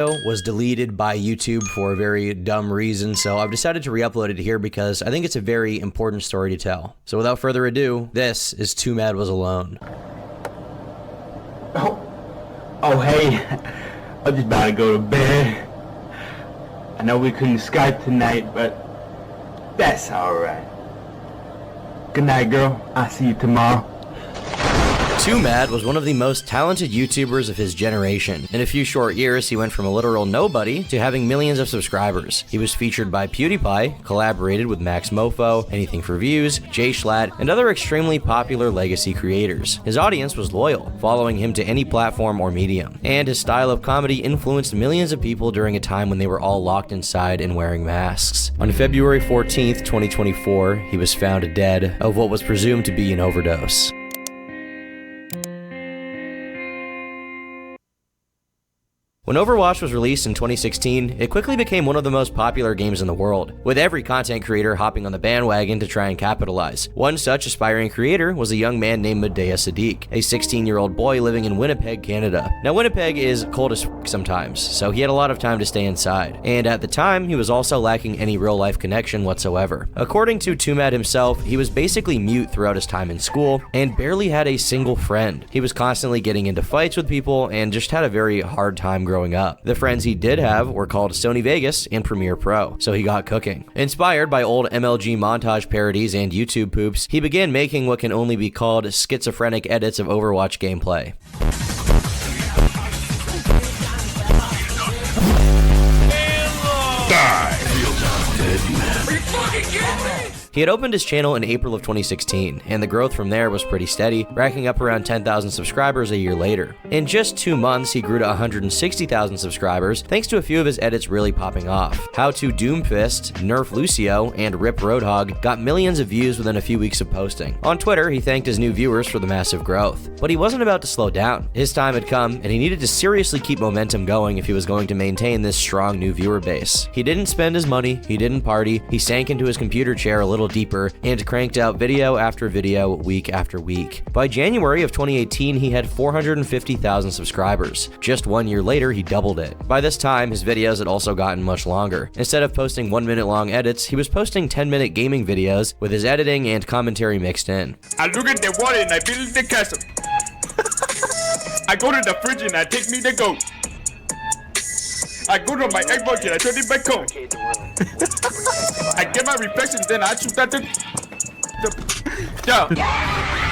was deleted by YouTube for a very dumb reason, so I've decided to re-upload it here because I think it's a very important story to tell. So without further ado, this is Twomad Was Alone. Oh hey, I'm just about to go to bed. I know we couldn't Skype tonight, but that's alright. Good night, girl. I'll see you tomorrow. Twomad was one of the most talented YouTubers of his generation. In a few short years, he went from a literal nobody to having millions of subscribers. He was featured by PewDiePie, collaborated with Max Mofo, Anything for Views, Jay Schlatt, and other extremely popular legacy creators. His audience was loyal, following him to any platform or medium, and his style of comedy influenced millions of people during a time when they were all locked inside and wearing masks. On February 14th, 2024, he was found dead of what was presumed to be an overdose. When Overwatch was released in 2016, it quickly became one of the most popular games in the world, with every content creator hopping on the bandwagon to try and capitalize. One such aspiring creator was a young man named Medea Sadiq, a 16-year-old boy living in Winnipeg, Canada. Now Winnipeg is cold as f sometimes, so he had a lot of time to stay inside, and at the time, he was also lacking any real-life connection whatsoever. According to Twomad himself, he was basically mute throughout his time in school, and barely had a single friend. He was constantly getting into fights with people, and just had a very hard time growing up. The friends he did have were called Sony Vegas and Premiere Pro, so he got cooking. Inspired by old MLG montage parodies and YouTube poops, he began making what can only be called schizophrenic edits of Overwatch gameplay. He had opened his channel in April of 2016, and the growth from there was pretty steady, racking up around 10,000 subscribers a year later. In just 2 months, he grew to 160,000 subscribers, thanks to a few of his edits really popping off. How to Doomfist, Nerf Lucio, and Rip Roadhog got millions of views within a few weeks of posting. On Twitter, he thanked his new viewers for the massive growth. But he wasn't about to slow down. His time had come, and he needed to seriously keep momentum going if he was going to maintain this strong new viewer base. He didn't spend his money, he didn't party, he sank into his computer chair a little deeper and cranked out video after video, week after week. By January of 2018, he had 450,000 subscribers. Just 1 year later, he doubled it. By this time, his videos had also gotten much longer. Instead of posting 1-minute long edits, he was posting 10-minute gaming videos with his editing and commentary mixed in. I look at the water and I build the castle. I go to the fridge and I take me the goat. I go to my Xbox and I turn it back on. I get my reflections, then I shoot at the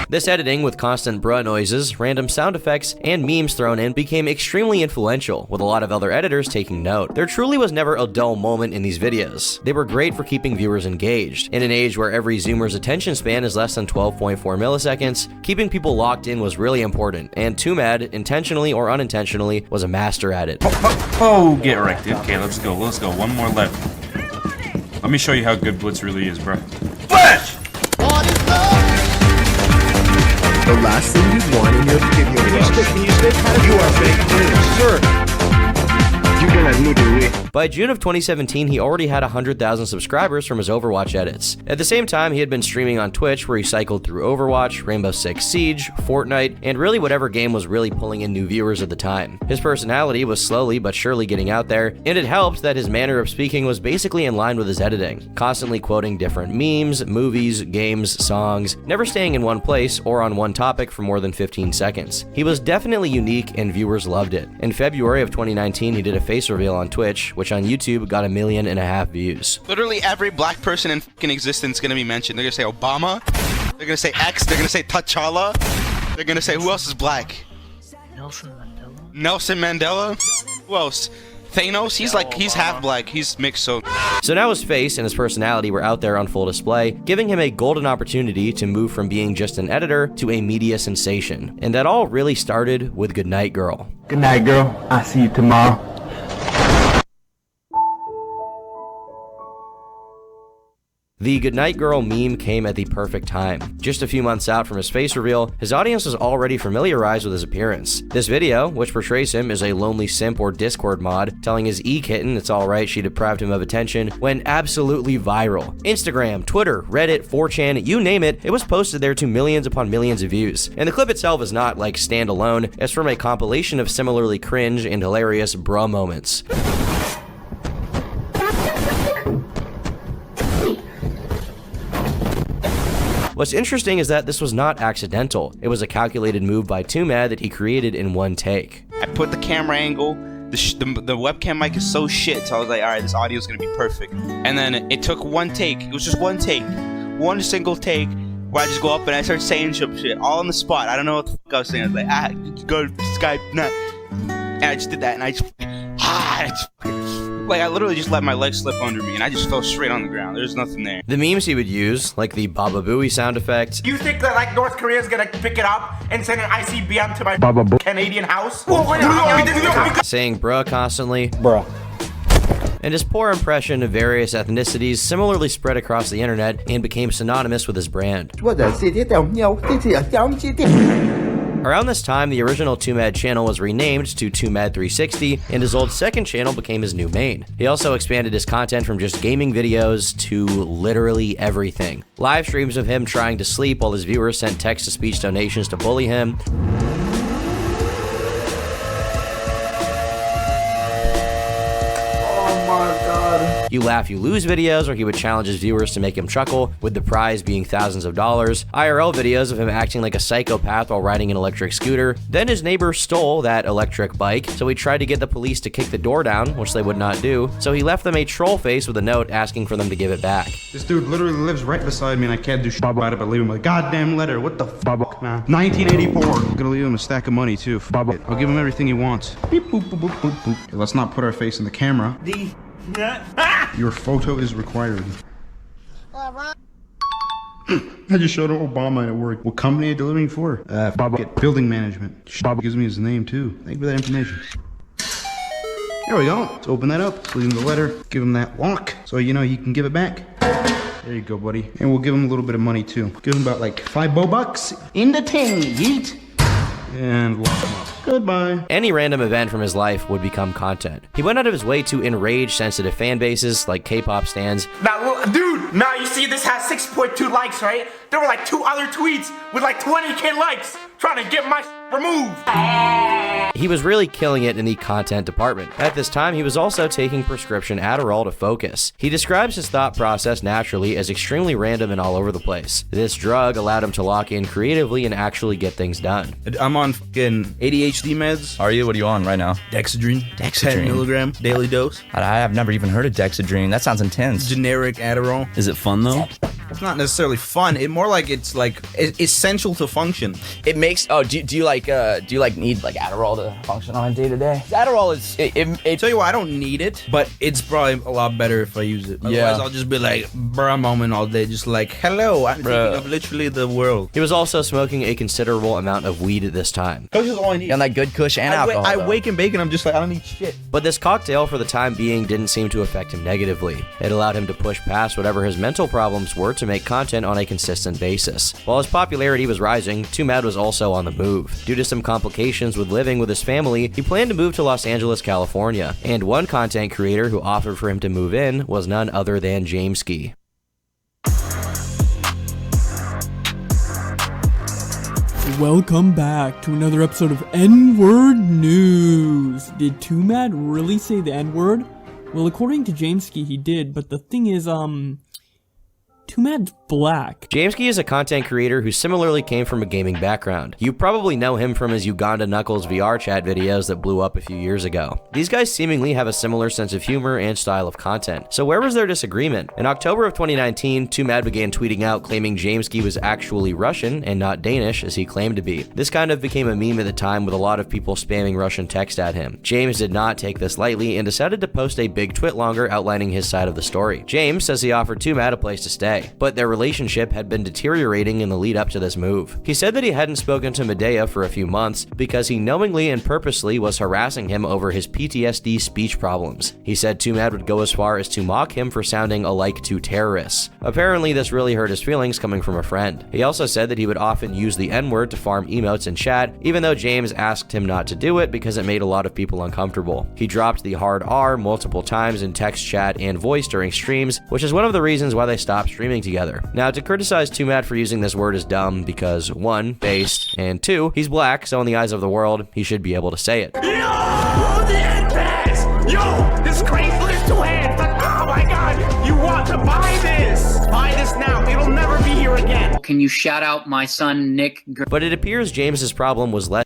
This editing, with constant bruh noises, random sound effects, and memes thrown in, became extremely influential, with a lot of other editors taking note. There truly was never a dull moment in these videos. They were great for keeping viewers engaged. In an age where every Zoomer's attention span is less than 12.4 milliseconds, keeping people locked in was really important, and Twomad, intentionally or unintentionally, was a master at it. Oh, get wrecked. Okay, let's go. One more left. Let me show you how good Blitz really is, bro. Flash! The last thing you want in your video you are fake news, sir. You're gonna admit it. By June of 2017, he already had 100,000 subscribers from his Overwatch edits. At the same time, he had been streaming on Twitch, where he cycled through Overwatch, Rainbow Six Siege, Fortnite, and really whatever game was really pulling in new viewers at the time. His personality was slowly but surely getting out there, and it helped that his manner of speaking was basically in line with his editing, constantly quoting different memes, movies, games, songs, never staying in one place or on one topic for more than 15 seconds. He was definitely unique and viewers loved it. In February of 2019, he did a face reveal on Twitch, which on YouTube got 1.5 million views. Literally every black person in fucking existence is gonna be mentioned. They're gonna say Obama, they're gonna say X, they're gonna say T'Challa, they're gonna say who else is black? Nelson Mandela? Who else? Thanos? He's half black, he's mixed, so now his face and his personality were out there on full display, giving him a golden opportunity to move from being just an editor to a media sensation. And that all really started with Good Night Girl. Good night, girl. I'll see you tomorrow. The Goodnight Girl meme came at the perfect time. Just a few months out from his face reveal, his audience was already familiarized with his appearance. This video, which portrays him as a lonely simp or Discord mod, telling his e-kitten it's alright she deprived him of attention, went absolutely viral. Instagram, Twitter, Reddit, 4chan, you name it, it was posted there to millions upon millions of views. And the clip itself is not like standalone, it's from a compilation of similarly cringe and hilarious bruh moments. What's interesting is that this was not accidental. It was a calculated move by Twomad that he created in one take. I put the camera angle, the webcam mic is so shit, so I was like, alright, this audio is gonna be perfect. And then it took one take, it was just one take, one single take, where I just go up and I start saying some shit, all on the spot. I don't know what the fuck I was saying. I was like, go to Skype, nah. And I just did that, and I literally just let my legs slip under me, and I just fell straight on the ground. There's nothing there. The memes he would use, like the Baba Booey sound effect. You think that like North Korea is gonna pick it up and send an ICBM to my Canadian house? Saying bruh constantly. Bruh. And his poor impression of various ethnicities similarly spread across the internet and became synonymous with his brand. Around this time, the original Twomad channel was renamed to Twomad 360, and his old second channel became his new main. He also expanded his content from just gaming videos to literally everything. Live streams of him trying to sleep while his viewers sent text-to-speech donations to bully him. You Laugh, You Lose videos where he would challenge his viewers to make him chuckle, with the prize being thousands of dollars. IRL videos of him acting like a psychopath while riding an electric scooter. Then his neighbor stole that electric bike, so he tried to get the police to kick the door down, which they would not do. So he left them a troll face with a note asking for them to give it back. This dude literally lives right beside me and I can't do shit about it but leave him a goddamn letter. What the fuck, man? 1984. I'm gonna leave him a stack of money too. I'll give him everything he wants. Beep, boop, boop, boop, boop, boop. Okay, let's not put our face in the camera. Your photo is required. I just showed him Obama at work. What company are you delivering for? Building management. Bob gives me his name too. Thank you for that information. There we go. Let's open that up. Leave him the letter. Give him that lock so you know you can give it back. There you go, buddy. And we'll give him a little bit of money too. Give him about like $5 in the ting, yeet. And lock him up. Goodbye. Any random event from his life would become content. He went out of his way to enrage sensitive fan bases like K-pop stans. Now, dude, now you see this has 6.2 likes, right? There were like 2 other tweets with like 20k likes trying to get my removed. He was really killing it in the content department. At this time, he was also taking prescription Adderall to focus. He describes his thought process naturally as extremely random and all over the place. This drug allowed him to lock in creatively and actually get things done. I'm on fucking ADHD meds. Are you? What are you on right now? Dexedrine. 10 milligram daily dose. I have never even heard of Dexedrine. That sounds intense. Generic Adderall. Is it fun though? It's not necessarily fun. It more like it's like essential to function. It makes. Oh, do you like need like Adderall to function on a day to day? Adderall is. It tell you what, I don't need it, but it's probably a lot better if I use it. Otherwise, I'll just be like bruh moment all day, just like hello, I'm thinking of literally the world. He was also smoking a considerable amount of weed at this time. Kush is all I need. And like good Kush and alcohol. I wake and bake and I'm just like I don't need shit. But this cocktail for the time being didn't seem to affect him negatively. It allowed him to push past whatever his mental problems were to make content on a consistent basis. While his popularity was rising, Twomad was also on the move. Due to some complications with living with his family, he planned to move to Los Angeles, California, and one content creator who offered for him to move in was none other than Jameski. Welcome back to another episode of N-Word News. Did Twomad really say the N-word? Well, according to Jameski, he did, but the thing is, Twomad's black. Jameski is a content creator who similarly came from a gaming background. You probably know him from his Uganda Knuckles VR chat videos that blew up a few years ago. These guys seemingly have a similar sense of humor and style of content. So where was their disagreement? In October of 2019, Twomad began tweeting out claiming Jameski was actually Russian and not Danish as he claimed to be. This kind of became a meme at the time with a lot of people spamming Russian text at him. James did not take this lightly and decided to post a big twit longer outlining his side of the story. James says he offered Twomad a place to stay. LA, but their relationship had been deteriorating in the lead up to this move. He said that he hadn't spoken to Medea for a few months because he knowingly and purposely was harassing him over his PTSD speech problems. He said Twomad would go as far as to mock him for sounding alike to terrorists. Apparently, this really hurt his feelings coming from a friend. He also said that he would often use the N-word to farm emotes in chat, even though James asked him not to do it because it made a lot of people uncomfortable. He dropped the hard R multiple times in text chat and voice during streams, which is one of the reasons why they stopped streaming together. Now, to criticize Twomad for using this word is dumb because 1, based, and 2, he's black, so in the eyes of the world, he should be able to say it. Yo, the end pass! Yo, this Craigslist 2 hands! Oh my god, you want to buy this? Buy this now, it'll never be here again. Can you shout out my son, Nick? But it appears James's problem was less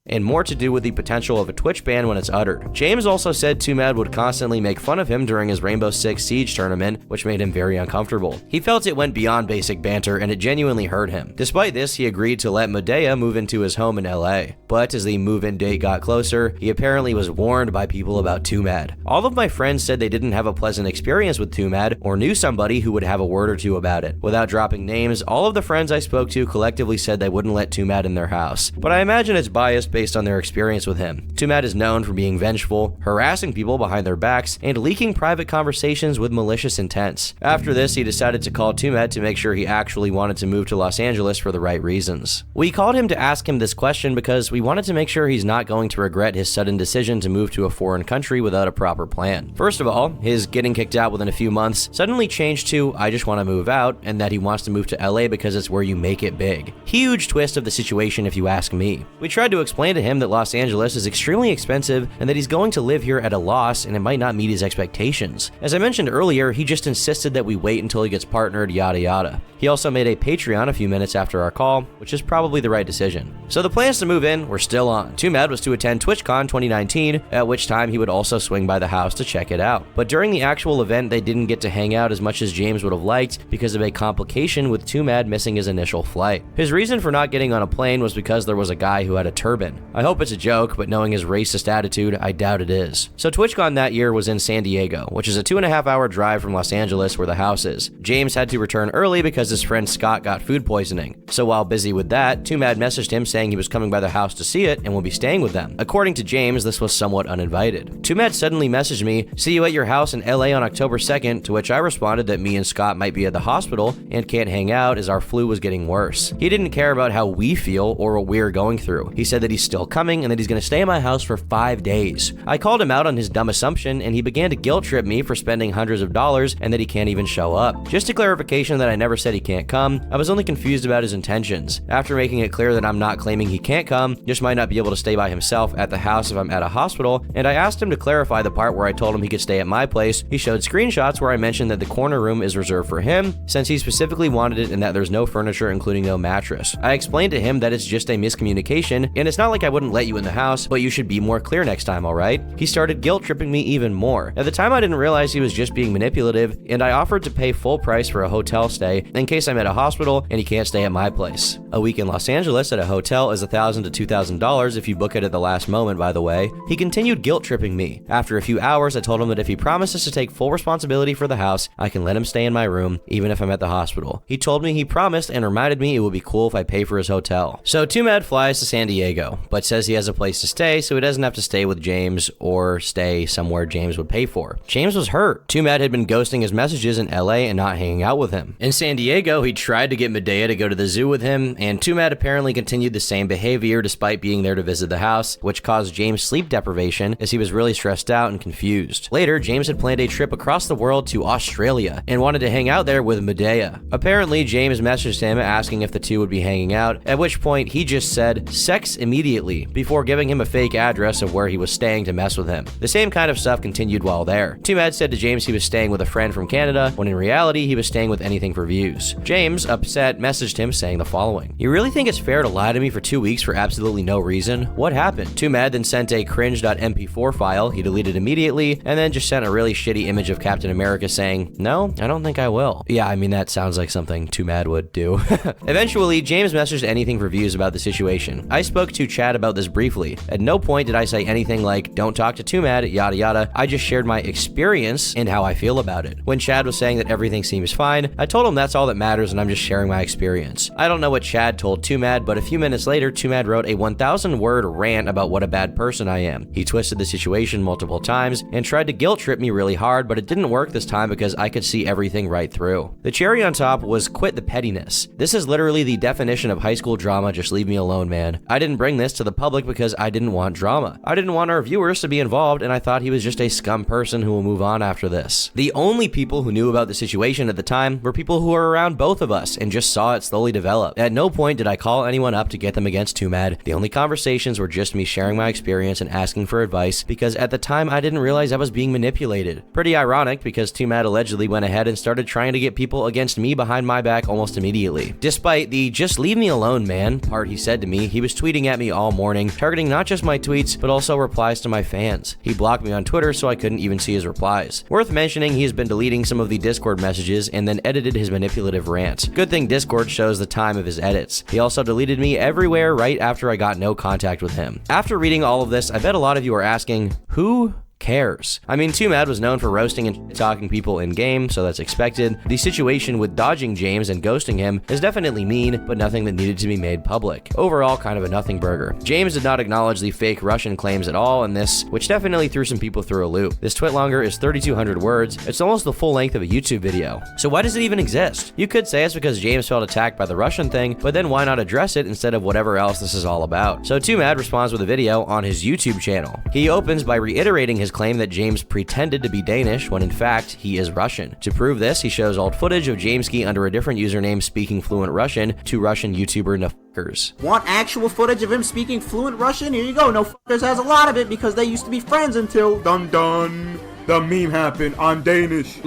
and more to do with the potential of a Twitch ban when it's uttered. James also said Twomad would constantly make fun of him during his Rainbow Six Siege tournament, which made him very uncomfortable. He felt it went beyond basic banter and it genuinely hurt him. Despite this, he agreed to let Medea move into his home in LA. But as the move-in date got closer, he apparently was warned by people about Twomad. All of my friends said they didn't have a pleasant experience with Twomad or knew somebody who would have a word or two about it. Without dropping names, all of the friends I spoke to collectively said they wouldn't let Twomad in their house. But I imagine it's biased based on their experience with him. Twomad is known for being vengeful, harassing people behind their backs, and leaking private conversations with malicious intents. After this, he decided to call Twomad to make sure he actually wanted to move to Los Angeles for the right reasons. We called him to ask him this question because we wanted to make sure he's not going to regret his sudden decision to move to a foreign country without a proper plan. First of all, his getting kicked out within a few months suddenly changed to I just want to move out, and that he wants to move to LA because it's where you make it big. Huge twist of the situation if you ask me. We tried to explain to him that Los Angeles is extremely expensive and that he's going to live here at a loss and it might not meet his expectations. As I mentioned earlier, he just insisted that we wait until he gets partnered, yada yada. He also made a Patreon a few minutes after our call, which is probably the right decision. So the plans to move in were still on. Twomad was to attend TwitchCon 2019, at which time he would also swing by the house to check it out. But during the actual event, they didn't get to hang out as much as James would have liked because of a complication with Twomad missing his initial flight. His reason for not getting on a plane was because there was a guy who had a turban. I hope it's a joke, but knowing his racist attitude, I doubt it is. So TwitchCon that year was in San Diego, which is a 2.5-hour drive from Los Angeles where the house is. James had to return early because his friend Scott got food poisoning. So while busy with that, Twomad messaged him saying he was coming by the house to see it and will be staying with them. According to James, this was somewhat uninvited. Twomad suddenly messaged me, "See you at your house in LA on October 2nd, to which I responded that me and Scott might be at the hospital and can't hang out as our flu was getting worse. He didn't care about how we feel or what we're going through. He said that he's still coming and that he's going to stay at my house for 5 days. I called him out on his dumb assumption and he began to guilt trip me for spending hundreds of dollars and that he can't even show up. Just a clarification that I never said he can't come, I was only confused about his intentions. After making it clear that I'm not claiming he can't come, just might not be able to stay by himself at the house if I'm at a hospital, and I asked him to clarify the part where I told him he could stay at my place. He showed screenshots where I mentioned that the corner room is reserved for him since he specifically wanted it and that there's no furniture including no mattress. I explained to him that it's just a miscommunication and it's not like I wouldn't let you in the house, but you should be more clear next time, alright? He started guilt tripping me even more. At the time I didn't realize he was just being manipulative, and I offered to pay full price for a hotel stay in case I'm at a hospital and he can't stay at my place. A week in Los Angeles at a hotel is $1,000 to $2,000 if you book it at the last moment, by the way. He continued guilt tripping me. After a few hours, I told him that if he promises to take full responsibility for the house, I can let him stay in my room, even if I'm at the hospital. He told me he promised and reminded me it would be cool if I pay for his hotel. So Twomad flies to San Diego, but says he has a place to stay, so he doesn't have to stay with James or stay somewhere James would pay for. James was hurt. Twomad had been ghosting his messages in LA and not hanging out with him. In San Diego, he tried to get Medea to go to the zoo with him, and Twomad apparently continued the same behavior despite being there to visit the house, which caused James sleep deprivation as he was really stressed out and confused. Later, James had planned a trip across the world to Australia and wanted to hang out there with Medea. Apparently, James messaged him asking if the two would be hanging out, at which point he just said sex immediately before giving him a fake address of where he was staying to mess with him. The same kind of stuff continued while there. Twomad said to James he was staying with a friend from Canada, when in reality he was staying with Anything for Views. James, upset, messaged him saying the following: "You really think it's fair to lie to me for 2 weeks for absolutely no reason? What happened?" Twomad then sent a cringe.mp4 file he deleted immediately, and then just sent a really shitty image of Captain America saying, "No, I don't think I will." Yeah, I mean, that sounds like something Twomad would do. Eventually, James messaged Anything for Views about the situation. I spoke to Chad about this briefly. At no point did I say anything like, don't talk to Twomad, yada yada. I just shared my experience and how I feel about it. When Chad was saying that everything seems fine, I told him that's all that matters and I'm just sharing my experience. I don't know what Chad told Twomad, but a few minutes later, Twomad wrote a 1,000-word rant about what a bad person I am. He twisted the situation multiple times and tried to guilt trip me really hard, but it didn't work this time because I could see everything right through. The cherry on top was quit the pettiness. This is literally the definition of high school drama, just leave me alone, man. I didn't bring this to the public because I didn't want drama. I didn't want our viewers to be involved, and I thought he was just a scum person who will move on after this. The only people who knew about the situation at the time were people who were around both of us and just saw it slowly develop. At no point did I call anyone up to get them against Twomad. The only conversations were just me sharing my experience and asking for advice because at the time I didn't realize I was being manipulated. Pretty ironic because Twomad allegedly went ahead and started trying to get people against me behind my back almost immediately. Despite the just leave me alone, man part he said to me, he was tweeting at me all morning, targeting not just my tweets, but also replies to my fans. He blocked me on Twitter so I couldn't even see his replies. Worth mentioning, he has been deleting some of the Discord messages and then edited his manipulative rants. Good thing Discord shows the time of his edits. He also deleted me everywhere right after I got no contact with him. After reading all of this, I bet a lot of you are asking, who cares? I mean, Twomad was known for roasting and talking people in game, so that's expected. The situation with dodging James and ghosting him is definitely mean, but nothing that needed to be made public. Overall, kind of a nothing burger. James did not acknowledge the fake Russian claims at all in this, which definitely threw some people through a loop. This tweet longer is 3,200 words. It's almost the full length of a YouTube video. So why does it even exist? You could say it's because James felt attacked by the Russian thing, but then why not address it instead of whatever else this is all about? So Twomad responds with a video on his YouTube channel. He opens by reiterating his claim that James pretended to be Danish when in fact he is Russian. To prove this, he shows old footage of Jameski under a different username speaking fluent Russian to Russian YouTuber Nofkers. Want actual footage of him speaking fluent Russian? Here you go. Nofkers has a lot of it because they used to be friends until dun dun. The meme happened. I'm Danish.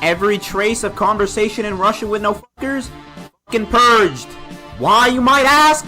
Every trace of conversation in Russian with Nofkers fucking purged. Why, you might ask?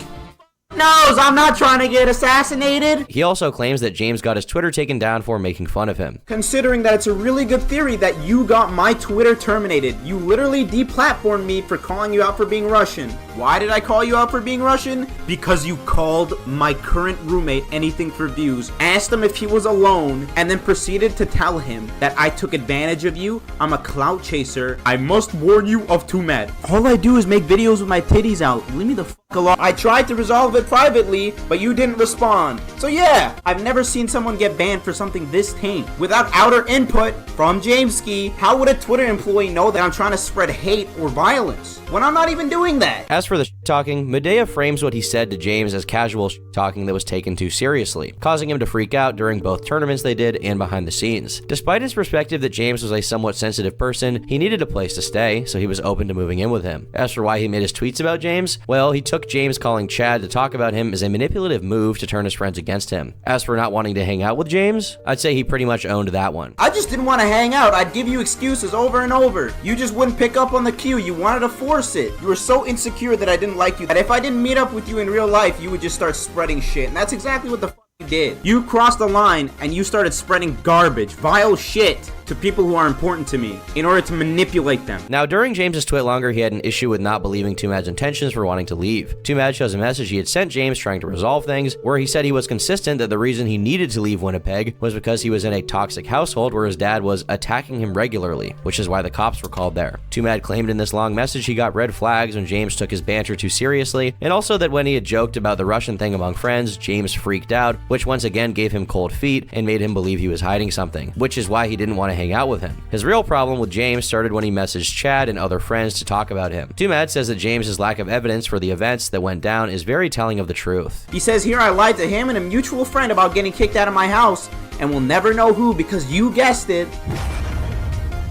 Knows I'm not trying to get assassinated. He also claims that James got his Twitter taken down for making fun of him. Considering that it's a really good theory that you got my Twitter terminated. You literally deplatformed me for calling you out for being Russian. Why did I call you out for being Russian? Because you called my current roommate anything for views, asked him if he was alone, and then proceeded to tell him that I took advantage of you. I'm a clout chaser. I must warn you of Twomad. All I do is make videos with my titties out. Leave me the fuck alone. I tried to resolve it privately, but you didn't respond. So yeah, I've never seen someone get banned for something this tame. Without outer input from Jameski, how would a Twitter employee know that I'm trying to spread hate or violence when I'm not even doing that? As for the talking, Medea frames what he said to James as casual talking that was taken too seriously, causing him to freak out during both tournaments they did and behind the scenes. Despite his perspective that James was a somewhat sensitive person, he needed a place to stay, so he was open to moving in with him. As for why he made his tweets about James, well, he took James calling Chad to talk about him as a manipulative move to turn his friends against him. As for not wanting to hang out with James, I'd say he pretty much owned that one. I just didn't want to hang out. I'd give you excuses over and over. You just wouldn't pick up on the cue. You wanted to force it. You were so insecure that I didn't like you that if I didn't meet up with you in real life, you would just start spreading shit. And that's exactly what the you did. You crossed the line and you started spreading garbage, vile shit to people who are important to me in order to manipulate them. Now, during James's tweet longer, he had an issue with not believing Twomad's intentions for wanting to leave. Twomad shows a message he had sent James trying to resolve things, where he said he was consistent that the reason he needed to leave Winnipeg was because he was in a toxic household where his dad was attacking him regularly, which is why the cops were called there. Twomad claimed in this long message he got red flags when James took his banter too seriously, and also that when he had joked about the Russian thing among friends, James freaked out, which once again gave him cold feet and made him believe he was hiding something, which is why he didn't want to hang out with him. His real problem with James started when he messaged Chad and other friends to talk about him. Twomad says that James's lack of evidence for the events that went down is very telling of the truth. He says here I lied to him and a mutual friend about getting kicked out of my house, and we'll never know who because you guessed it.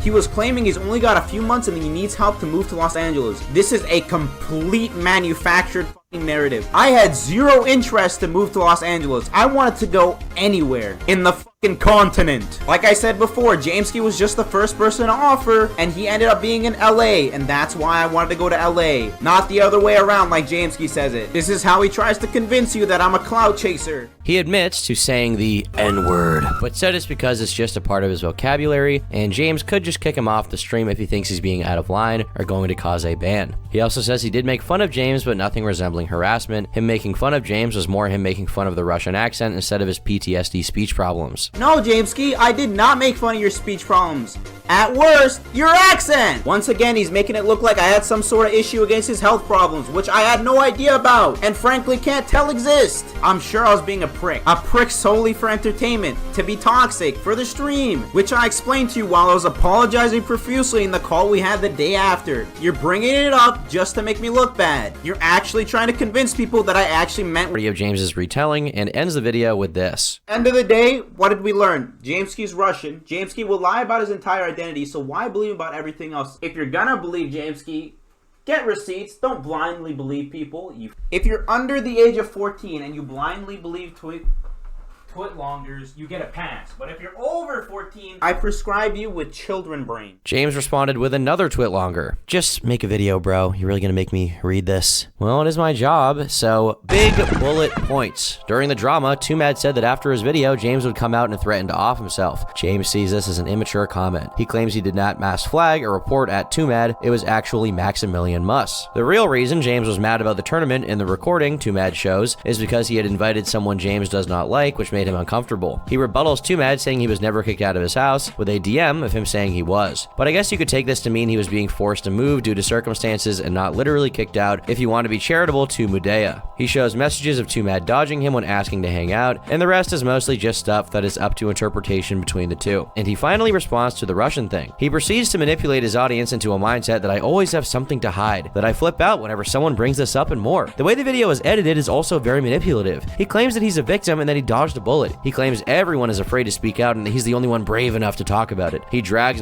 He was claiming he's only got a few months and he needs help to move to Los Angeles. This is a complete manufactured fucking narrative. I had zero interest to move to Los Angeles. I wanted to go anywhere in the continent. Like I said before, Jameski was just the first person to offer, and he ended up being in LA, and that's why I wanted to go to LA. Not the other way around like Jameski says it. This is how he tries to convince you that I'm a clout chaser. He admits to saying the N-word, but said it's because it's just a part of his vocabulary, and James could just kick him off the stream if he thinks he's being out of line or going to cause a ban. He also says he did make fun of James, but nothing resembling harassment. Him making fun of James was more him making fun of the Russian accent instead of his PTSD speech problems. No, Jameski, I did not make fun of your speech problems. At worst, your accent! Once again, he's making it look like I had some sort of issue against his health problems, which I had no idea about, and frankly can't tell exist. I'm sure I was being a prick solely for entertainment, to be toxic, for the stream, which I explained to you while I was apologizing profusely in the call we had the day after. You're bringing it up just to make me look bad. You're actually trying to convince people that I actually meant Of James's retelling, and ends the video with this. End of the day, what did we learn? Jameski's Russian. Jameski will lie about his entire identity, so why believe about everything else? If you're gonna believe Jameski, get receipts. Don't blindly believe people. If you're under the age of 14 and you blindly believe Twitlongers, you get a pass. But if you're over 14, I prescribe you with children brain. James responded with another Twitlonger. Just make a video, bro. You really gonna make me read this? Well, it is my job, so big bullet points. During the drama, Twomad said that after his video, James would come out and threaten to off himself. James sees this as an immature comment. He claims he did not mass flag or report at Twomad. It was actually Maximilian Muss. The real reason James was mad about the tournament in the recording Twomad shows is because he had invited someone James does not like, which made him uncomfortable. He rebuttals Twomad saying he was never kicked out of his house with a DM of him saying he was. But I guess you could take this to mean he was being forced to move due to circumstances and not literally kicked out if you want to be charitable to Mudea. He shows messages of Twomad dodging him when asking to hang out, and the rest is mostly just stuff that is up to interpretation between the two. And he finally responds to the Russian thing. He proceeds to manipulate his audience into a mindset that I always have something to hide, that I flip out whenever someone brings this up and more. The way the video is edited is also very manipulative. He claims that he's a victim and that he dodged a bullet. He claims everyone is afraid to speak out and that he's the only one brave enough to talk about it. He drags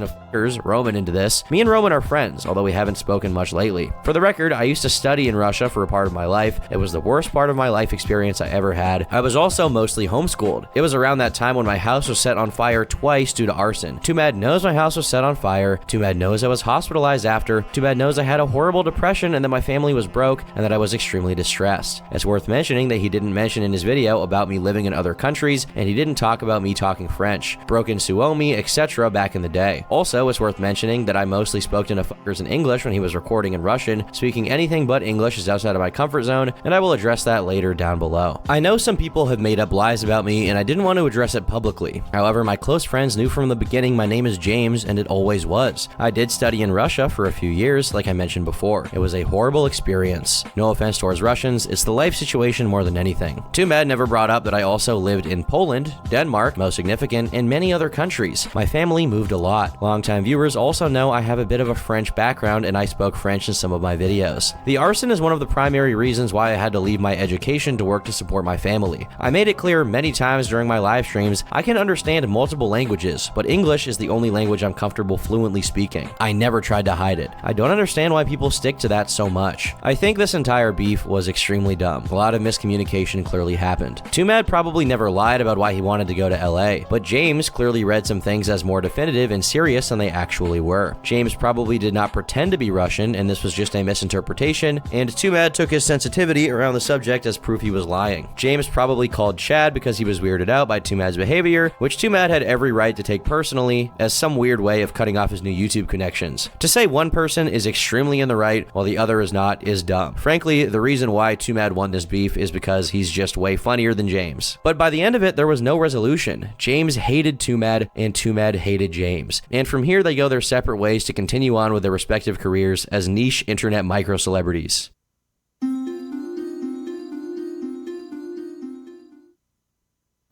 Roman into this. Me and Roman are friends, although we haven't spoken much lately. For the record, I used to study in Russia for a part of my life. It was the worst part of my life experience I ever had. I was also mostly homeschooled. It was around that time when my house was set on fire twice due to arson. Twomad knows my house was set on fire. Twomad knows I was hospitalized after. Twomad knows I had a horrible depression and that my family was broke and that I was extremely distressed. It's worth mentioning that he didn't mention in his video about me living in other countries, and he didn't talk about me talking French, broken Suomi, etc. back in the day. Also, it's worth mentioning that I mostly spoke to fuckers in English when he was recording in Russian. Speaking anything but English is outside of my comfort zone, and I will address that later down below. I know some people have made up lies about me, and I didn't want to address it publicly. However, my close friends knew from the beginning my name is James, and it always was. I did study in Russia for a few years, like I mentioned before. It was a horrible experience. No offense towards Russians, it's the life situation more than anything. Twomad never brought up that I also lived in Poland, Denmark, most significant, and many other countries. My family moved a lot. Longtime viewers also know I have a bit of a French background and I spoke French in some of my videos. The arson is one of the primary reasons why I had to leave my education to work to support my family. I made it clear many times during my live streams I can understand multiple languages, but English is the only language I'm comfortable fluently speaking. I never tried to hide it. I don't understand why people stick to that so much. I think this entire beef was extremely dumb. A lot of miscommunication clearly happened. Twomad probably never lied about why he wanted to go to LA, but James clearly read some things as more definitive and serious than they actually were. James probably did not pretend to be Russian, and this was just a misinterpretation, and Twomad took his sensitivity around the subject as proof he was lying. James probably called Chad because he was weirded out by Twomad's behavior, which Twomad had every right to take personally as some weird way of cutting off his new YouTube connections. To say one person is extremely in the right while the other is not is dumb. Frankly, the reason why Twomad won this beef is because he's just way funnier than James. But by the end of it, there was no resolution. James hated Twomad, and Twomad hated James. And from here, they go their separate ways to continue on with their respective careers as niche internet micro-celebrities.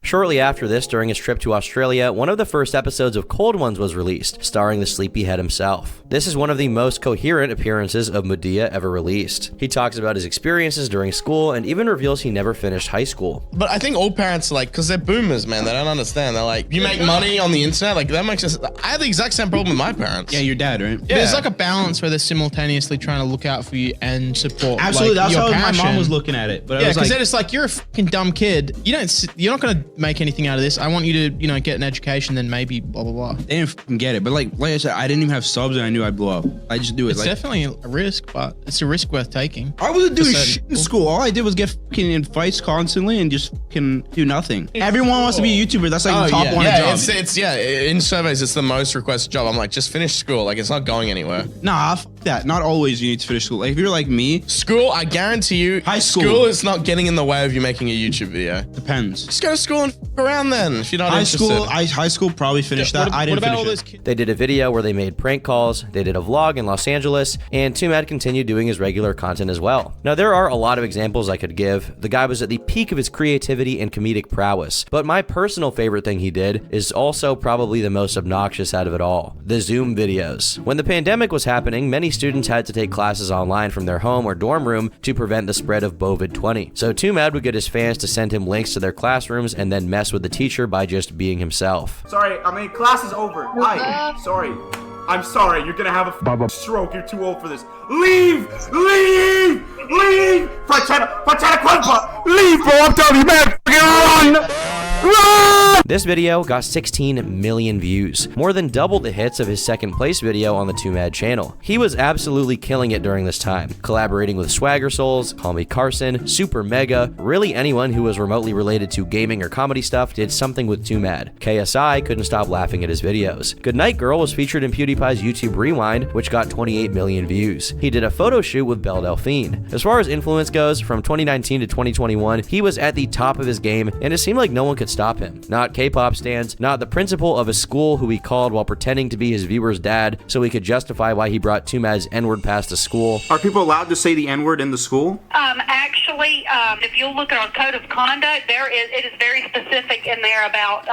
Shortly after this, during his trip to Australia, one of the first episodes of Cold Ones was released, starring the Sleepyhead himself. This is one of the most coherent appearances of Mudea ever released. He talks about his experiences during school and even reveals he never finished high school. But I think all parents are like, because they're boomers, man, they don't understand. They're like, you make money on the internet, like that makes sense. I had the exact same problem with my parents. Yeah, your dad, right? Yeah. There's like a balance where they're simultaneously trying to look out for you and support. Absolutely, like, that's your how passion. my mom was looking at it. But yeah, I was because like, then it's like, you're a fucking dumb kid. You're not gonna make anything out of this. I want you to, you know, get an education, then maybe blah blah blah. They didn't fucking get it, but like I said, I didn't even have subs, and I knew I'd blow up. I just do it. It's definitely a risk, but it's a risk worth taking. I wasn't doing For certain shit in people. school. All I did was get fucking in fights constantly and just fucking do nothing. Everyone wants to be a YouTuber. That's like the top one job. It's in surveys, it's the most requested job. I'm like, just finish school. Like, it's not going anywhere. Nah, fuck that. Not always you need to finish school. Like, if you're like me, school, I guarantee you, high school is not getting in the way of you making a YouTube video. Depends. Just go to school and f around then if you're not interested. High school probably finished that. I didn't finish it. They did a video where they made prank calls, they did a vlog in Los Angeles, and Twomad continued doing his regular content as well. Now, there are a lot of examples I could give. The guy was at the peak of his creativity and comedic prowess, but my personal favorite thing he did is also probably the most obnoxious out of it all: the Zoom videos. When the pandemic was happening, many students had to take classes online from their home or dorm room to prevent the spread of COVID-20. So Twomad would get his fans to send him links to their classrooms and then mess with the teacher by just being himself. Sorry, I mean, class is over. Hi, sorry. I'm sorry, you're gonna have a stroke. You're too old for this. Leave! Leave! Leave! Leave, bro! I'm telling you, man! Run! Run! This video got 16 million views, more than double the hits of his second place video on the Twomad channel. He was absolutely killing it during this time, collaborating with Swagger Souls, Call Me Carson, Super Mega, really anyone who was remotely related to gaming or comedy stuff did something with Twomad. KSI couldn't stop laughing at his videos. Goodnight Girl was featured in PewDiePie's YouTube Rewind, which got 28 million views. He did a photo shoot with Belle Delphine. As far as influence goes, from 2019 to 2021, he was at the top of his game, and it seemed like no one could stop him. Not K-pop stans, not the principal of a school who he called while pretending to be his viewer's dad so he could justify why he brought Twomad's N-word past the school. Are people allowed to say the N-word in the school? Actually, if you look at our code of conduct, it is very specific in there about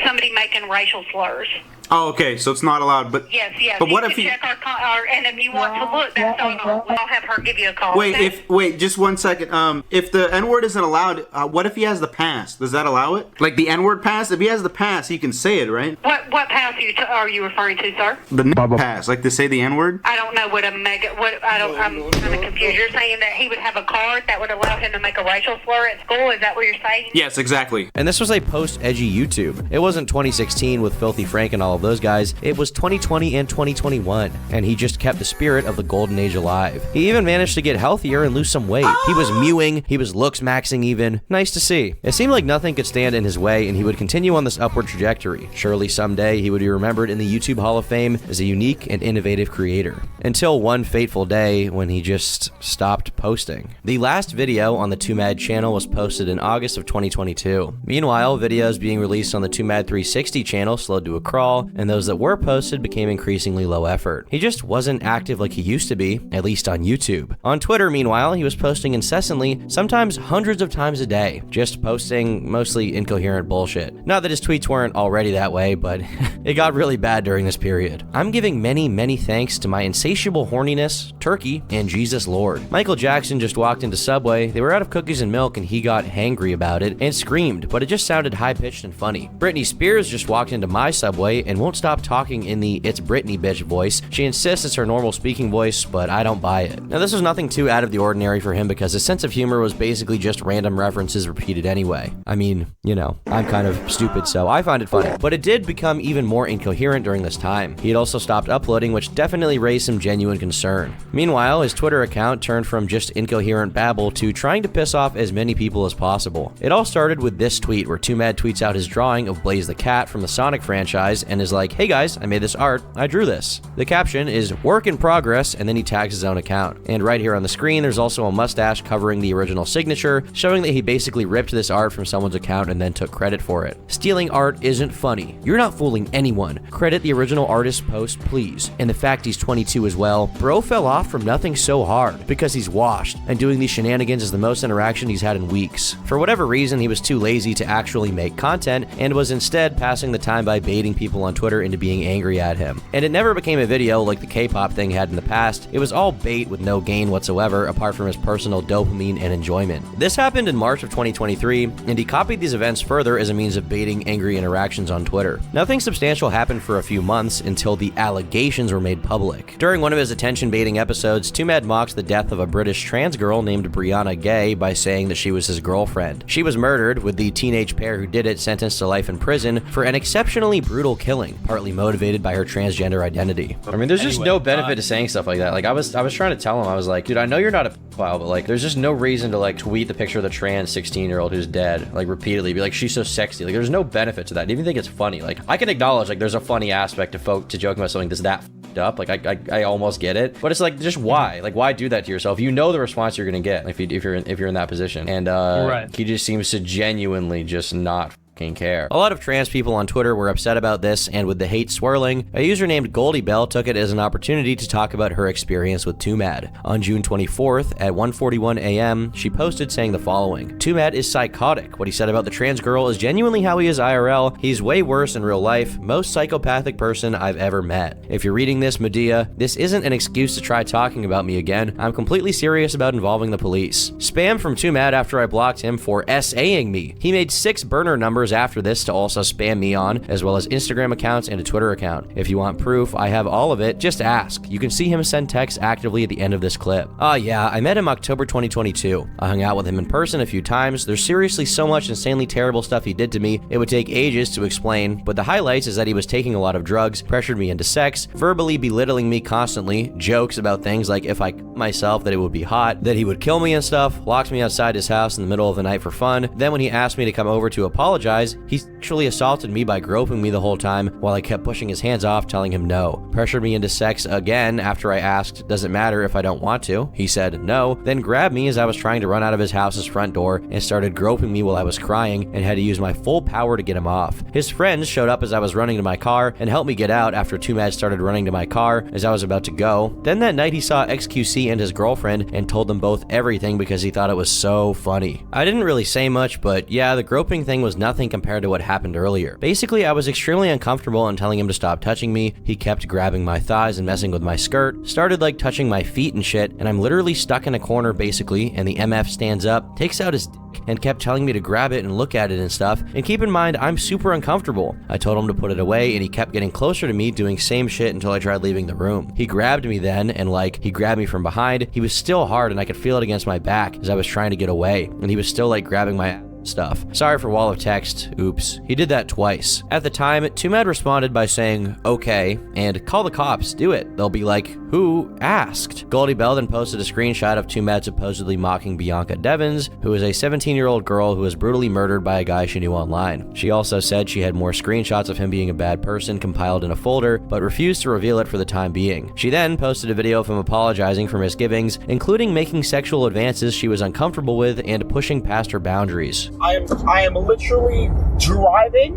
somebody making racial slurs. Oh, okay, so it's not allowed, but... Yes. But what you if he... check our and if you want to look, that's on. I'll have her give you a call. Wait, okay? just 1 second. If the N-word isn't allowed, what if he has the pass? Does that allow it? Like the N-word pass? If he has the pass, he can say it, right? What pass are you referring to, sir? The pass, like to say the N-word? I don't know what I'm kind of confused. You're saying that he would have a card that would allow him to make a racial slur at school? Is that what you're saying? Yes, exactly. And this was a post-edgy YouTube. It wasn't 2016 with Filthy Frank and all of those guys. It was 2020 and 2021, and he just kept the spirit of the golden age alive. He even managed to get healthier and lose some weight. He was mewing, he was looks maxing even. Nice to see. It seemed like nothing could stand in his way, and he would continue on this upward trajectory. Surely someday he would be remembered in the YouTube Hall of Fame as a unique and innovative creator. Until one fateful day when he just stopped posting. The last video on the Twomad channel was posted in August of 2022. Meanwhile, videos being released on the Twomad 360 channel slowed to a crawl, and those that were posted became increasingly low effort. He just wasn't active like he used to be, at least on YouTube. On Twitter, meanwhile, he was posting incessantly, sometimes hundreds of times a day, just posting mostly incoherent bullshit. Not that his tweets weren't already that way, but it got really bad during this period. I'm giving many thanks to my insatiable horniness, Turkey, and Jesus Lord. Michael Jackson just walked into Subway, they were out of cookies and milk, and he got hangry about it and screamed, but it just sounded high-pitched and funny. Britney Spears just walked into my Subway and won't stop talking in the "It's Britney, bitch" voice. She insists it's her normal speaking voice, but I don't buy it. Now, this was nothing too out of the ordinary for him because his sense of humor was basically just random references repeated anyway. I mean, you know, I'm kind of stupid, so I find it funny. But it did become even more incoherent during this time. He had also stopped uploading, which definitely raised some genuine concern. Meanwhile, his Twitter account turned from just incoherent babble to trying to piss off as many people as possible. It all started with this tweet where Twomad tweets out his drawing of Blaze the Cat from the Sonic franchise and is like, "Hey guys, I made this art, I drew this." The caption is "work in progress," and then he tags his own account. And right here on the screen, there's also a mustache covering the original signature, showing that he basically ripped this art from someone's account and then took credit for it. Stealing art isn't funny. You're not fooling anyone. Credit the original artist's post, please. And the fact he's 22 as well. Bro fell off from nothing so hard because he's washed, and doing these shenanigans is the most interaction he's had in weeks. For whatever reason, he was too lazy to actually make content and was instead passing the time by baiting people on Twitter into being angry at him. And it never became a video like the K-pop thing had in the past. It was all bait with no gain whatsoever apart from his personal dopamine and enjoyment. This happened in March of 2023, and he copied these events further as a means of baiting angry interactions on Twitter. Nothing substantial happened for a few months until the allegations were made public. During one of his attention-baiting episodes, Twomad mocked the death of a British trans girl named Brianna Gay by saying that she was his girlfriend. She was murdered, with the teenage pair who did it sentenced to life in prison for an exceptionally brutal killing, partly motivated by her transgender identity. I mean, there's just no benefit to saying stuff like that. Like, I was trying to tell him, I was like, dude, I know you're not a pedophile, but like, there's just no reason to like tweet the picture of the trans 16-year-old who's dead, like repeatedly, be like, she's so sexy. Like, there's no benefit to that. I even think it's funny. Like, I can acknowledge like there's a funny aspect to joking about something that's that up. Like, I almost get it, but it's like, just why? Like, why do that to yourself? You know the response you're gonna get if you're in that position. And right. He just seems to genuinely just not care. A lot of trans people on Twitter were upset about this, and with the hate swirling, a user named Goldie Bell took it as an opportunity to talk about her experience with Twomad. On June 24th at 1:41 a.m., she posted saying the following: "Twomad is psychotic. What he said about the trans girl is genuinely how he is IRL. He's way worse in real life. Most psychopathic person I've ever met. If you're reading this, Medea, this isn't an excuse to try talking about me again. I'm completely serious about involving the police." Spam from Twomad after I blocked him for SAing me. He made 6 burner numbers after this to also spam me on, as well as Instagram accounts and a Twitter account. If you want proof, I have all of it. Just ask. You can see him send texts actively at the end of this clip. Yeah, I met him October 2022. I hung out with him in person a few times. There's seriously so much insanely terrible stuff he did to me, it would take ages to explain, but the highlights is that he was taking a lot of drugs, pressured me into sex, verbally belittling me constantly, jokes about things like if I myself that it would be hot, that he would kill me and stuff, locked me outside his house in the middle of the night for fun. Then when he asked me to come over to apologize, he sexually assaulted me by groping me the whole time while I kept pushing his hands off, telling him no. Pressured me into sex again after I asked, does it matter if I don't want to? He said no, then grabbed me as I was trying to run out of his house's front door and started groping me while I was crying and had to use my full power to get him off. His friends showed up as I was running to my car and helped me get out after Twomad started running to my car as I was about to go. Then that night he saw XQC and his girlfriend and told them both everything because he thought it was so funny. I didn't really say much, but yeah, the groping thing was nothing compared to what happened earlier. Basically, I was extremely uncomfortable and telling him to stop touching me. He kept grabbing my thighs and messing with my skirt, started like touching my feet and shit, and I'm literally stuck in a corner basically, and the MF stands up, takes out his dick, and kept telling me to grab it and look at it and stuff. And keep in mind, I'm super uncomfortable. I told him to put it away, and he kept getting closer to me, doing same shit until I tried leaving the room. He grabbed me then, and like, he grabbed me from behind. He was still hard, and I could feel it against my back as I was trying to get away, and he was still like grabbing my stuff. Sorry for wall of text. Oops. He did that twice. At the time, Twomad responded by saying, okay, and call the cops. Do it. They'll be like, who asked? Goldie Bell then posted a screenshot of Twomad supposedly mocking Bianca Devins, who is a 17-year-old girl who was brutally murdered by a guy she knew online. She also said she had more screenshots of him being a bad person compiled in a folder, but refused to reveal it for the time being. She then posted a video of him apologizing for misgivings, including making sexual advances she was uncomfortable with and pushing past her boundaries. I am literally driving,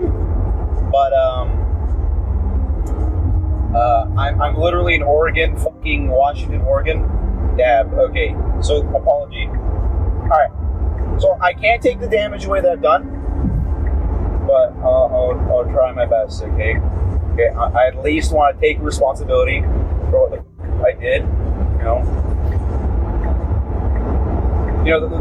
but I'm literally in Oregon, fucking Washington, Oregon. Dab. Okay. So apology. All right. So I can't take the damage away that I've done, but I'll try my best. Okay. Okay. I at least want to take responsibility for what the I did.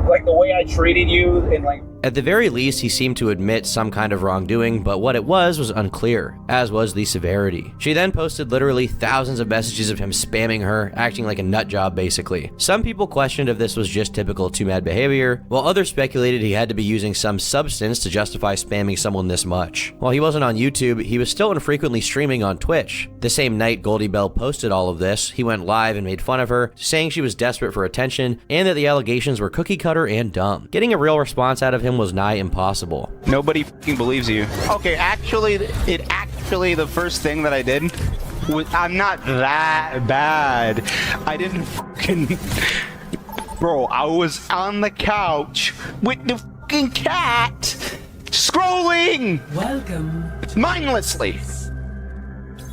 Like the way I treated you and like. At the very least, he seemed to admit some kind of wrongdoing, but what it was unclear, as was the severity. She then posted literally thousands of messages of him spamming her, acting like a nut job basically. Some people questioned if this was just typical Twomad behavior, while others speculated he had to be using some substance to justify spamming someone this much. While he wasn't on YouTube, he was still infrequently streaming on Twitch. The same night Goldie Bell posted all of this, he went live and made fun of her, saying she was desperate for attention, and that the allegations were cookie cutter and dumb. Getting a real response out of him was nigh impossible. Nobody fucking believes you. Okay, actually, the first thing that I did was, I'm not that bad. I didn't fucking... Bro, I was on the couch with the fucking cat, scrolling! Welcome. Mindlessly.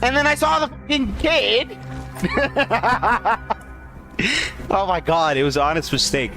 And then I saw the fucking kid. Oh my god, it was an honest mistake.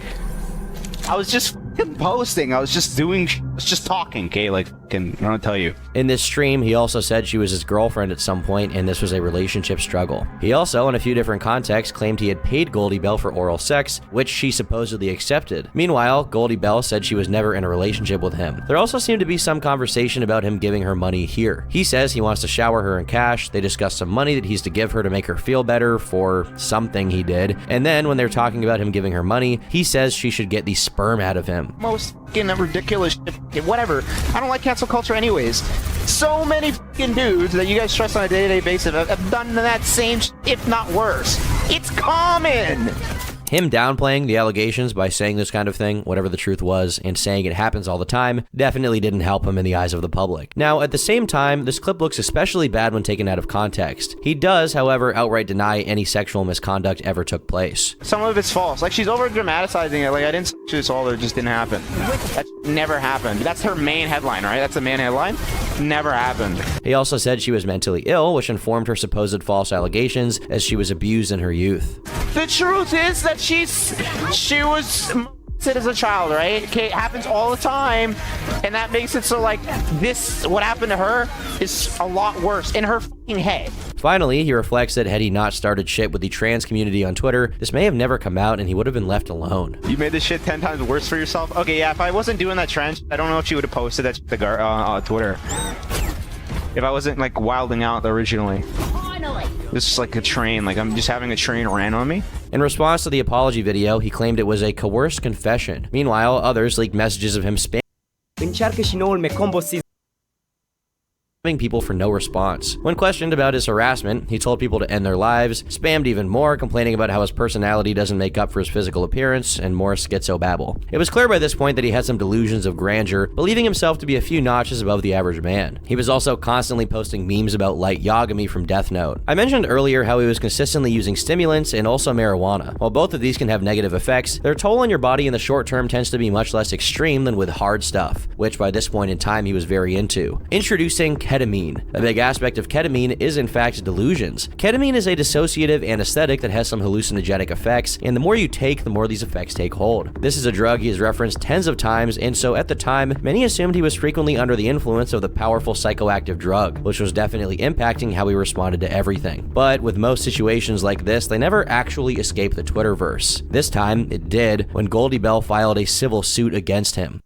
I was just posting. I was just talking, okay? Like, fucking, I don't tell you. In this stream, he also said she was his girlfriend at some point and this was a relationship struggle. He also, in a few different contexts, claimed he had paid Goldie Bell for oral sex, which she supposedly accepted. Meanwhile, Goldie Bell said she was never in a relationship with him. There also seemed to be some conversation about him giving her money here. He says he wants to shower her in cash, they discuss some money that he's to give her to make her feel better for something he did, and then when they're talking about him giving her money, he says she should get the sperm out of him. Most fucking ridiculous shit. Whatever. I don't like cancel culture anyways. So many fucking dudes that you guys trust on a day-to-day basis have done that same shit, if not worse. It's common! Him downplaying the allegations by saying this kind of thing, whatever the truth was, and saying it happens all the time, definitely didn't help him in the eyes of the public. Now, at the same time, this clip looks especially bad when taken out of context. He does, however, outright deny any sexual misconduct ever took place. Some of it's false. Like, she's over-dramatizing it. Like, I didn't say this all, it just didn't happen. That never happened. That's her main headline, right? That's the main headline? Never happened. He also said she was mentally ill, which informed her supposed false allegations, as she was abused in her youth. The truth is that she was molested as a child, right? Okay, it happens all the time, and that makes it so like this, what happened to her is a lot worse in her fucking head. Finally, he reflects that had he not started shit with the trans community on Twitter, this may have never come out and he would have been left alone. You made this shit 10 times worse for yourself? Okay, yeah, if I wasn't doing that trans, I don't know if she would have posted that shit on Twitter. If I wasn't like wilding out originally. This is like a train, like I'm just having a train ran on me. In response to the apology video, he claimed it was a coerced confession. Meanwhile, others leaked messages of him spamming people for no response. When questioned about his harassment, he told people to end their lives, spammed even more, complaining about how his personality doesn't make up for his physical appearance, and more schizo babble. It was clear by this point that he had some delusions of grandeur, believing himself to be a few notches above the average man. He was also constantly posting memes about light yagami from Death Note. I mentioned earlier how he was consistently using stimulants and also marijuana. While both of these can have negative effects, their toll on your body in the short term tends to be much less extreme than with hard stuff, which by this point in time he was very into. Introducing ketamine. A big aspect of ketamine is in fact delusions. Ketamine is a dissociative anesthetic that has some hallucinogenic effects, and the more you take, the more these effects take hold. This is a drug he has referenced tens of times, and so at the time, many assumed he was frequently under the influence of the powerful psychoactive drug, which was definitely impacting how he responded to everything. But with most situations like this, they never actually escape the Twitterverse. This time, it did, when Goldie Bell filed a civil suit against him.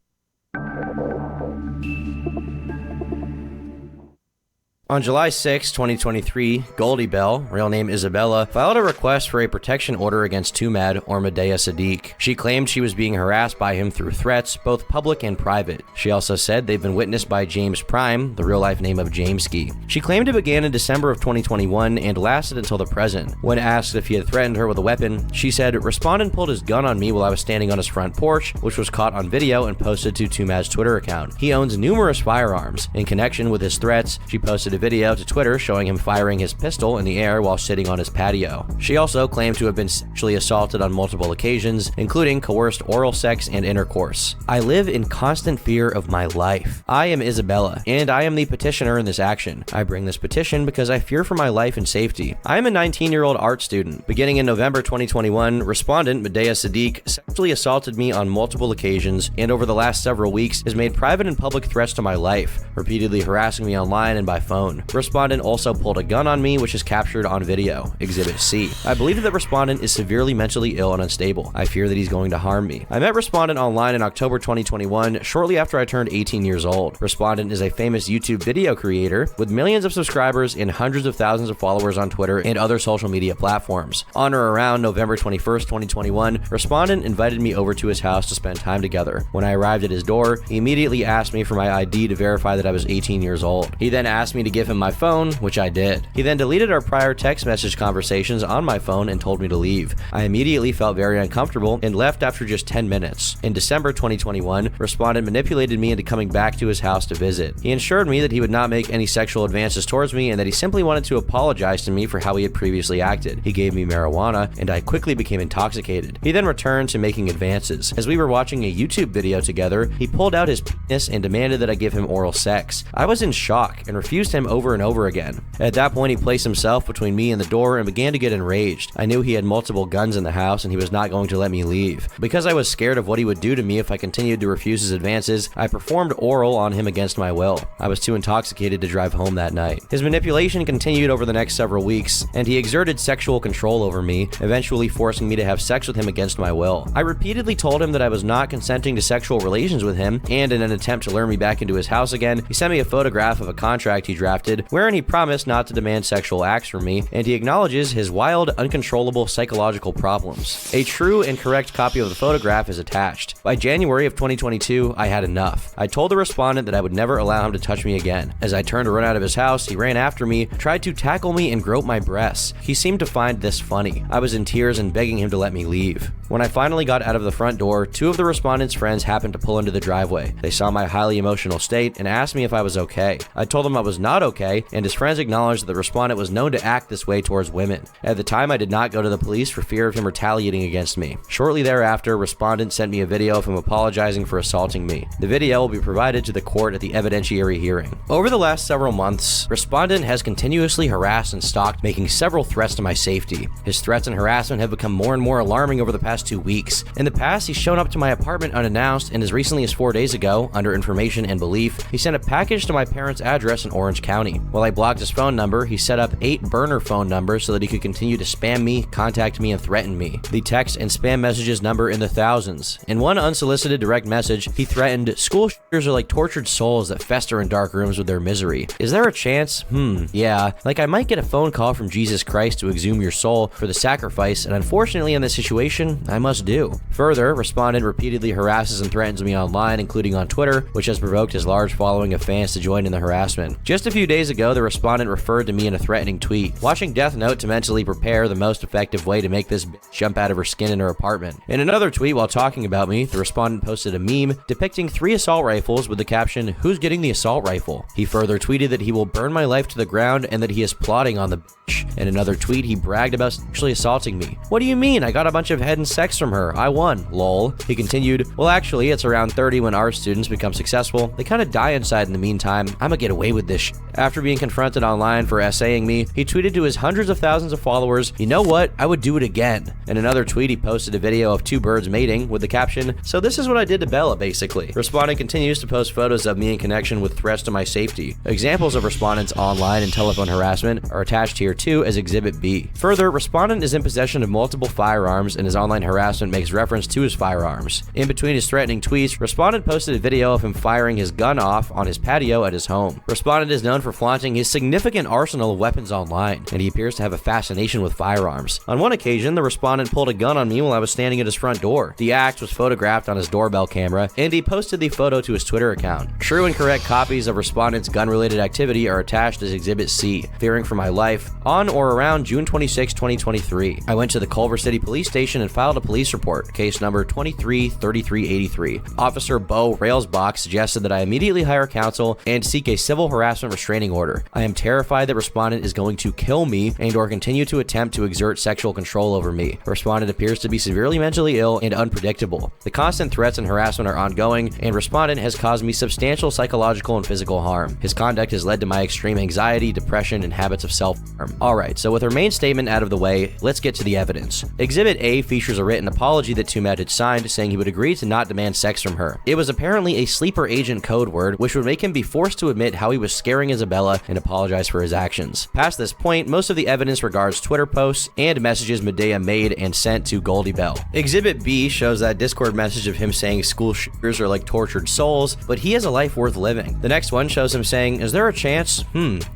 On July 6, 2023, Goldie Bell, real name Isabella, filed a request for a protection order against Twomad or Medea Sadiq. She claimed she was being harassed by him through threats, both public and private. She also said they've been witnessed by James Prime, the real-life name of Jameski. She claimed it began in December of 2021 and lasted until the present. When asked if he had threatened her with a weapon, she said, "Respondent pulled his gun on me while I was standing on his front porch," which was caught on video and posted to Twomad's Twitter account. He owns numerous firearms. In connection with his threats, she posted a video to Twitter showing him firing his pistol in the air while sitting on his patio. She also claimed to have been sexually assaulted on multiple occasions, including coerced oral sex and intercourse. "I live in constant fear of my life. I am Isabella, and I am the petitioner in this action. I bring this petition because I fear for my life and safety. I am a 19-year-old art student. Beginning in November 2021, respondent Medea Sadiq sexually assaulted me on multiple occasions, and over the last several weeks has made private and public threats to my life, repeatedly harassing me online and by phone. Respondent also pulled a gun on me, which is captured on video, Exhibit C. I believe that respondent is severely mentally ill and unstable. I fear that he's going to harm me. I met respondent online in October 2021, shortly after I turned 18 years old. Respondent is a famous YouTube video creator with millions of subscribers and hundreds of thousands of followers on Twitter and other social media platforms. On or around November 21st, 2021, respondent invited me over to his house to spend time together. When I arrived at his door, he immediately asked me for my ID to verify that I was 18 years old. He then asked me to give him my phone, which I did. He then deleted our prior text message conversations on my phone and told me to leave. I immediately felt very uncomfortable and left after just 10 minutes. In December 2021, respondent manipulated me into coming back to his house to visit. He assured me that he would not make any sexual advances towards me and that he simply wanted to apologize to me for how he had previously acted. He gave me marijuana and I quickly became intoxicated. He then returned to making advances. As we were watching a YouTube video together, he pulled out his penis and demanded that I give him oral sex. I was in shock and refused him him over and over again. At that point, he placed himself between me and the door and began to get enraged. I knew he had multiple guns in the house and he was not going to let me leave. Because I was scared of what he would do to me if I continued to refuse his advances, I performed oral on him against my will. I was too intoxicated to drive home that night. His manipulation continued over the next several weeks, and he exerted sexual control over me, eventually forcing me to have sex with him against my will. I repeatedly told him that I was not consenting to sexual relations with him, and in an attempt to lure me back into his house again, he sent me a photograph of a contract he drafted, wherein he promised not to demand sexual acts from me, and he acknowledges his wild, uncontrollable psychological problems. A true and correct copy of the photograph is attached. By January of 2022, I had enough. I told the respondent that I would never allow him to touch me again. As I turned to run out of his house, he ran after me, tried to tackle me and grope my breasts. He seemed to find this funny. I was in tears and begging him to let me leave. When I finally got out of the front door, two of the respondent's friends happened to pull into the driveway. They saw my highly emotional state and asked me if I was okay. I told them I was not okay, and his friends acknowledged that the respondent was known to act this way towards women. At the time, I did not go to the police for fear of him retaliating against me. Shortly thereafter, respondent sent me a video of him apologizing for assaulting me. The video will be provided to the court at the evidentiary hearing. Over the last several months, respondent has continuously harassed and stalked, making several threats to my safety. His threats and harassment have become more and more alarming over the past 2 weeks. In the past, he's shown up to my apartment unannounced, and as recently as 4 days ago, under information and belief, he sent a package to my parents' address in Orange County. While I blocked his phone number, he set up 8 burner phone numbers so that he could continue to spam me, contact me, and threaten me. The text and spam messages number in the thousands. In one unsolicited direct message, he threatened, "School shooters are like tortured souls that fester in dark rooms with their misery. Is there a chance? Yeah. Like I might get a phone call from Jesus Christ to exhume your soul for the sacrifice, and unfortunately in this situation, I must do." Further, respondent repeatedly harasses and threatens me online, including on Twitter, which has provoked his large following of fans to join in the harassment. Just a few days ago, the respondent referred to me in a threatening tweet, watching Death Note to mentally prepare the most effective way to make this bitch jump out of her skin in her apartment. In another tweet while talking about me, the respondent posted a meme depicting 3 assault rifles with the caption, "Who's getting the assault rifle?" He further tweeted that he will burn my life to the ground and that he is plotting on the bitch. In another tweet, he bragged about sexually assaulting me. "What do you mean? I got a bunch of head and sex from her. I won. Lol." He continued, "Well, actually, it's around 30 when our students become successful. They kind of die inside in the meantime. I'ma get away with this shit." After being confronted online for essaying me, he tweeted to his hundreds of thousands of followers, "You know what? I would do it again." In another tweet, he posted a video of 2 birds mating with the caption, "So this is what I did to Bella, basically." Respondent continues to post photos of me in connection with threats to my safety. Examples of respondents' online and telephone harassment are attached here too as Exhibit B. Further, respondent is in possession of multiple firearms, and his online harassment makes reference to his firearms. In between his threatening tweets, respondent posted a video of him firing his gun off on his patio at his home. Respondent is known for flaunting his significant arsenal of weapons online, and he appears to have a fascination with firearms. On one occasion, the respondent pulled a gun on me while I was standing at his front door. The act was photographed on his doorbell camera, and he posted the photo to his Twitter account. True and correct copies of respondent's gun-related activity are attached as Exhibit C. Fearing for my life, on or around June 26, 2023, I went to the Culver City Police Station and filed a police report, case number 233383. Officer Bo Railsbach suggested that I immediately hire counsel and seek a civil harassment restraining order. I am terrified that respondent is going to kill me and or continue to attempt to exert sexual control over me. Respondent appears to be severely mentally ill and unpredictable. The constant threats and harassment are ongoing, and respondent has caused me substantial psychological and physical harm. His conduct has led to my extreme anxiety, depression, and habits of self-harm. Alright, so with her main statement out of the way, let's get to the evidence. Exhibit A features a written apology that Twomad had signed, saying he would agree to not demand sex from her. It was apparently a sleeper agent code word, which would make him be forced to admit how he was scaring Isabella and apologize for his actions. Past this point, most of the evidence regards Twitter posts and messages Medea made and sent to Goldie Bell. Exhibit B shows that Discord message of him saying school shooters are like tortured souls, but he has a life worth living. The next one shows him saying, "Is there a chance?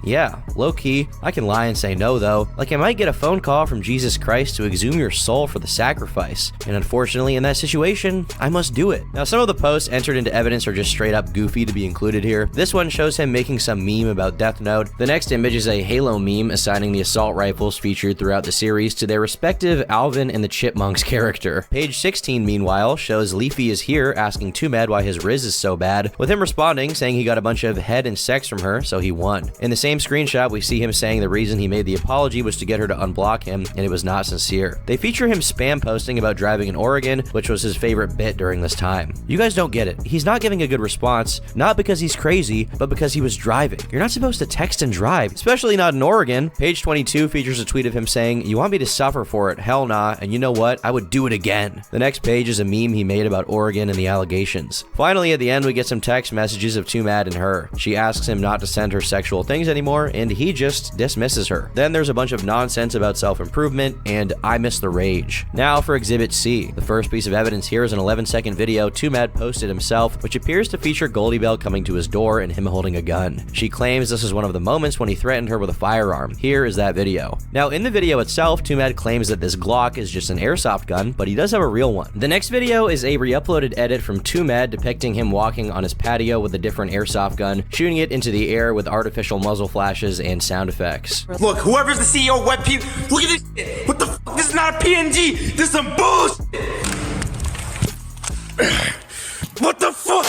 Yeah, low key. I can lie and say no though. Like I might get a phone call from Jesus Christ to exhume your soul for the sacrifice. And unfortunately in that situation, I must do it." Now some of the posts entered into evidence are just straight up goofy to be included here. This one shows him making some meme about Death Note. The next image is a Halo meme assigning the assault rifles featured throughout the series to their respective Alvin and the Chipmunks character. Page 16 meanwhile shows Leafy is here asking Twomad why his Riz is so bad, with him responding saying he got a bunch of head and sex from her, so he won. In the same screenshot, we see him saying the reason he made the apology was to get her to unblock him, and it was not sincere. They feature him spam posting about driving in Oregon, which was his favorite bit during this time. You guys don't get it. He's not giving a good response, not because he's crazy, but because he was driving. You're You're not supposed to text and drive, especially not in Oregon. Page 22 features a tweet of him saying, "You want me to suffer for it? Hell nah, and you know what? I would do it again." The next page is a meme he made about Oregon and the allegations. Finally, at the end, we get some text messages of Twomad and her. She asks him not to send her sexual things anymore, and he just dismisses her. Then there's a bunch of nonsense about self-improvement, and I miss the rage. Now for Exhibit C. The first piece of evidence here is an 11-second video Twomad posted himself, which appears to feature Goldie Bell coming to his door and him holding a gun. She claims this is one of the moments when he threatened her with a firearm. Here is that video. Now, in the video itself, Twomad claims that this Glock is just an airsoft gun, but he does have a real one. The next video is a re-uploaded edit from Twomad depicting him walking on his patio with a different airsoft gun, shooting it into the air with artificial muzzle flashes and sound effects. Look, whoever's the CEO of WebP, look at this shit. What the fuck? This is not a PNG. This is some bullshit. What the fuck?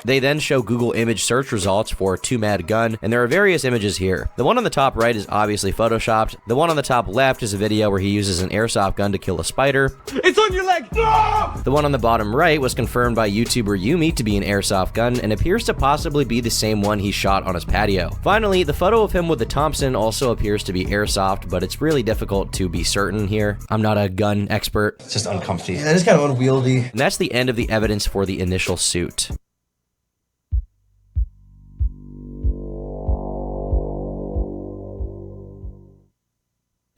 They then show Google image search results for Twomad gun, and there are various images here. The one on the top right is obviously photoshopped. The one on the top left is a video where he uses an airsoft gun to kill a spider. It's on your leg. No! The one on the bottom right was confirmed by YouTuber Yumi to be an airsoft gun and appears to possibly be the same one he shot on his patio. Finally, the photo of him with the Thompson also appears to be airsoft, but it's really difficult to be certain here. I'm not a gun expert. It's just uncomfy. Yeah, it's kind of unwieldy. And that's the end of the evidence for the initial suit.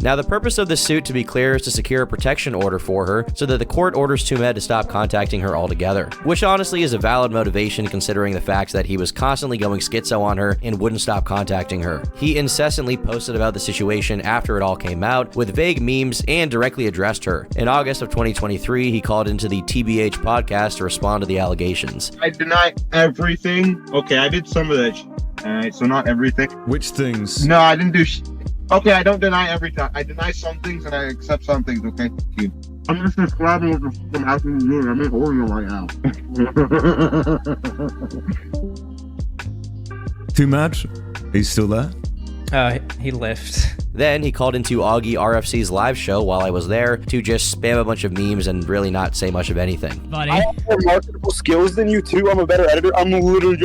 Now, the purpose of this suit, to be clear, is to secure a protection order for her so that the court orders Twomad to stop contacting her altogether, which honestly is a valid motivation considering the fact that he was constantly going schizo on her and wouldn't stop contacting her. He incessantly posted about the situation after it all came out with vague memes and directly addressed her. In August of 2023, he called into the TBH podcast to respond to the allegations. I deny everything. Okay, I did some of that shit. Alright, so not everything. Which things? No, I didn't do shit. Okay, I don't deny everything. I deny some things and I accept some things, okay? I'm just describing what I'm asking you. I'm in Oregon right now. Twomad, are you still there? He left. Then he called into Augie RFC's live show while I was there to just spam a bunch of memes and really not say much of anything. I have more marketable skills than you too. I'm a better editor. Literally,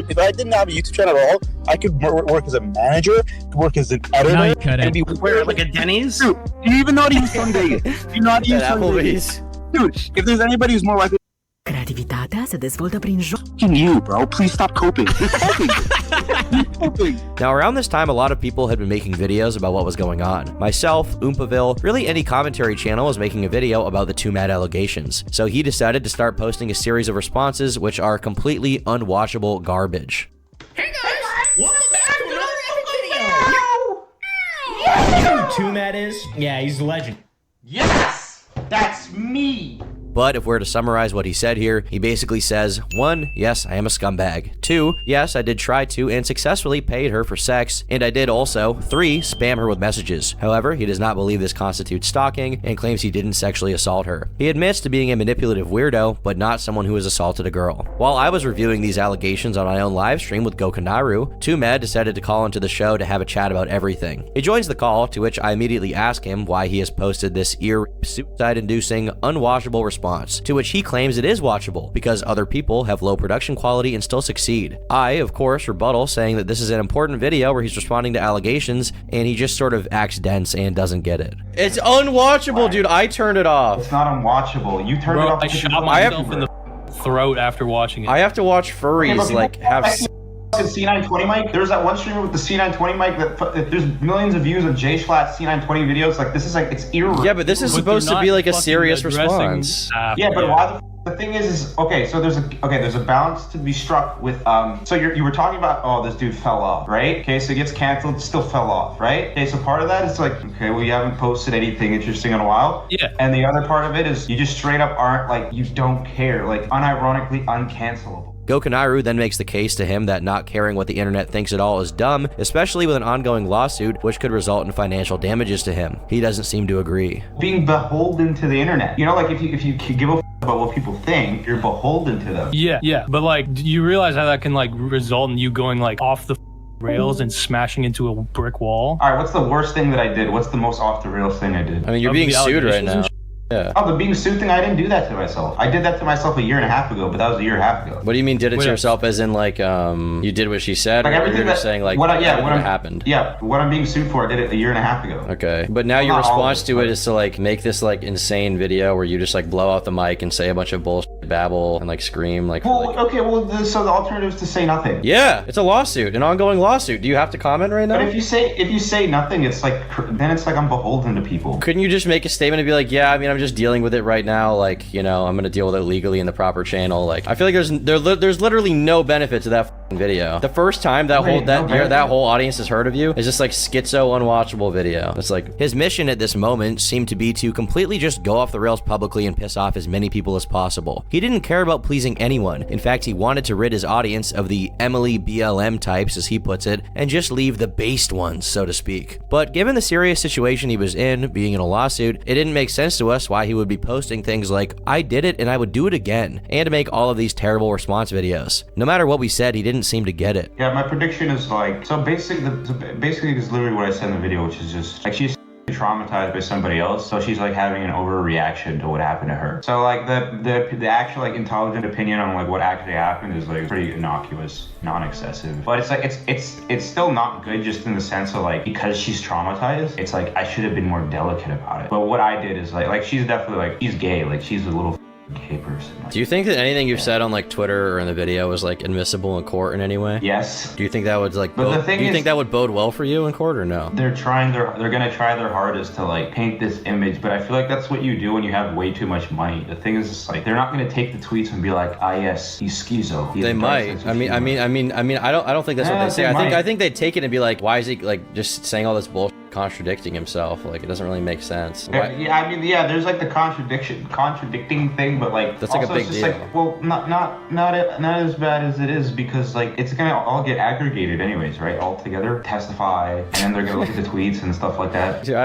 if I didn't have a YouTube channel at all, I could work as a manager, work as an editor. No, you couldn't. And be like a Denny's? Dude, do you even know how to use Sun Vegas? Do you know how to use Sun Vegas? Dude, if there's anybody who's more likely... Creativitatea se dezvoltă prin joc. You, bro. Please stop coping. Now, around this time, a lot of people had been making videos about what was going on. Myself, Oompaville, really any commentary channel was making a video about the Twomad allegations. So he decided to start posting a series of responses which are completely unwatchable garbage. Hey guys, welcome back to another video. You know who Twomad is? Yeah, he's a legend. Yes, that's me. But if we're to summarize what he said here, he basically says, 1, yes, I am a scumbag. 2, yes, I did try to and successfully paid her for sex. And I did also, 3, spam her with messages. However, he does not believe this constitutes stalking and claims he didn't sexually assault her. He admits to being a manipulative weirdo, but not someone who has assaulted a girl. While I was reviewing these allegations on my own live stream with Gokanaru, Twomad decided to call into the show to have a chat about everything. He joins the call, to which I immediately ask him why he has posted this suicide-inducing, unwatchable response, to which he claims it is watchable because other people have low production quality and still succeed. I, of course, rebuttal saying that this is an important video where he's responding to allegations and he just sort of acts dense and doesn't get it. It's unwatchable, dude. I turned it off. It's not unwatchable. You turned it off. I shot myself in the throat after watching it. I have to watch furries like have C920 mic. There's that one streamer with the C920 mic that there's millions of views of J Schlatt C920 videos. Like this is like it's irreverent. Yeah, but this is supposed to be like a serious response. Yeah, but why the thing is okay. So there's a balance to be struck with. So you were talking about this dude fell off, right? Okay, so he gets canceled, still fell off, right? Okay, so part of that is like okay, well you haven't posted anything interesting in a while. Yeah. And the other part of it is you just straight up aren't like you don't care, like unironically uncancelable. Gokanaru then makes the case to him that not caring what the internet thinks at all is dumb, especially with an ongoing lawsuit which could result in financial damages to him. He doesn't seem to agree. Being beholden to the internet. You know, like if you give a about what people think, you're beholden to them. Yeah, but like, do you realize how that can like result in you going like off the rails and smashing into a brick wall? All right, what's the worst thing that I did? What's the most off the rails thing I did? I mean, you're being sued right now. Yeah. Oh, the being sued thing, I didn't do that to myself. I did that to myself a year and a half ago, but that was a year and a half ago. What do you mean did it to yourself as in like you did what she said? Like or everything you're just saying like what happened? Yeah, what I'm being sued for, I did it a year and a half ago. Okay. But now your response to it is to like make this like insane video where you just like blow out the mic and say a bunch of bullshit, babble, and like scream like. Well, okay, well, so the alternative is to say nothing. Yeah, it's a lawsuit, an ongoing lawsuit. Do you have to comment right now? But if you say nothing, it's like then it's like I'm beholden to people. Couldn't you just make a statement and be like, yeah, I mean, I'm just dealing with it right now. Like, you know, I'm gonna deal with it legally in the proper channel. Like, I feel like there's literally no benefit to that video. The first time that whole audience has heard of you is just like schizo unwatchable video. It's like his mission at this moment seemed to be to completely just go off the rails publicly and piss off as many people as possible. He didn't care about pleasing anyone. In fact, he wanted to rid his audience of the Emily BLM types, as he puts it, and just leave the based ones, so to speak. But given the serious situation he was in, being in a lawsuit, it didn't make sense to us why he would be posting things like, I did it and I would do it again, and to make all of these terrible response videos. No matter what we said, he didn't seem to get it. Yeah, my prediction is like, so basically it's literally what I said in the video, which is just like she's traumatized by somebody else, so she's like having an overreaction to what happened to her. So like the actual like intelligent opinion on like what actually happened is like pretty innocuous, non-excessive. But it's like it's still not good, just in the sense of like, because she's traumatized, it's like I should have been more delicate about it. But what I did is like she's definitely like, she's gay, like she's a little gay person. Do you think that anything you've said on like Twitter or in the video was like admissible in court in any way? Yes. Do you think that would like But do you think that would bode well for you in court or no? They're gonna try their hardest to like paint this image, but I feel like that's what you do when you have way too much money. The thing is, it's like they're not gonna take the tweets and be like, ah yes, he's schizo. They might. I mean, I don't think that's what they say. I think they'd take it and be like, why is he like just saying all this bullshit, contradicting himself? Like, it doesn't really make sense. Yeah, I mean, yeah, there's like the contradicting thing, but like that's like also a big it's just deal. like, well, not as bad as it is, because like it's gonna all get aggregated anyways, right? All together, testify, and then they're gonna look at the tweets and stuff like that. Dude,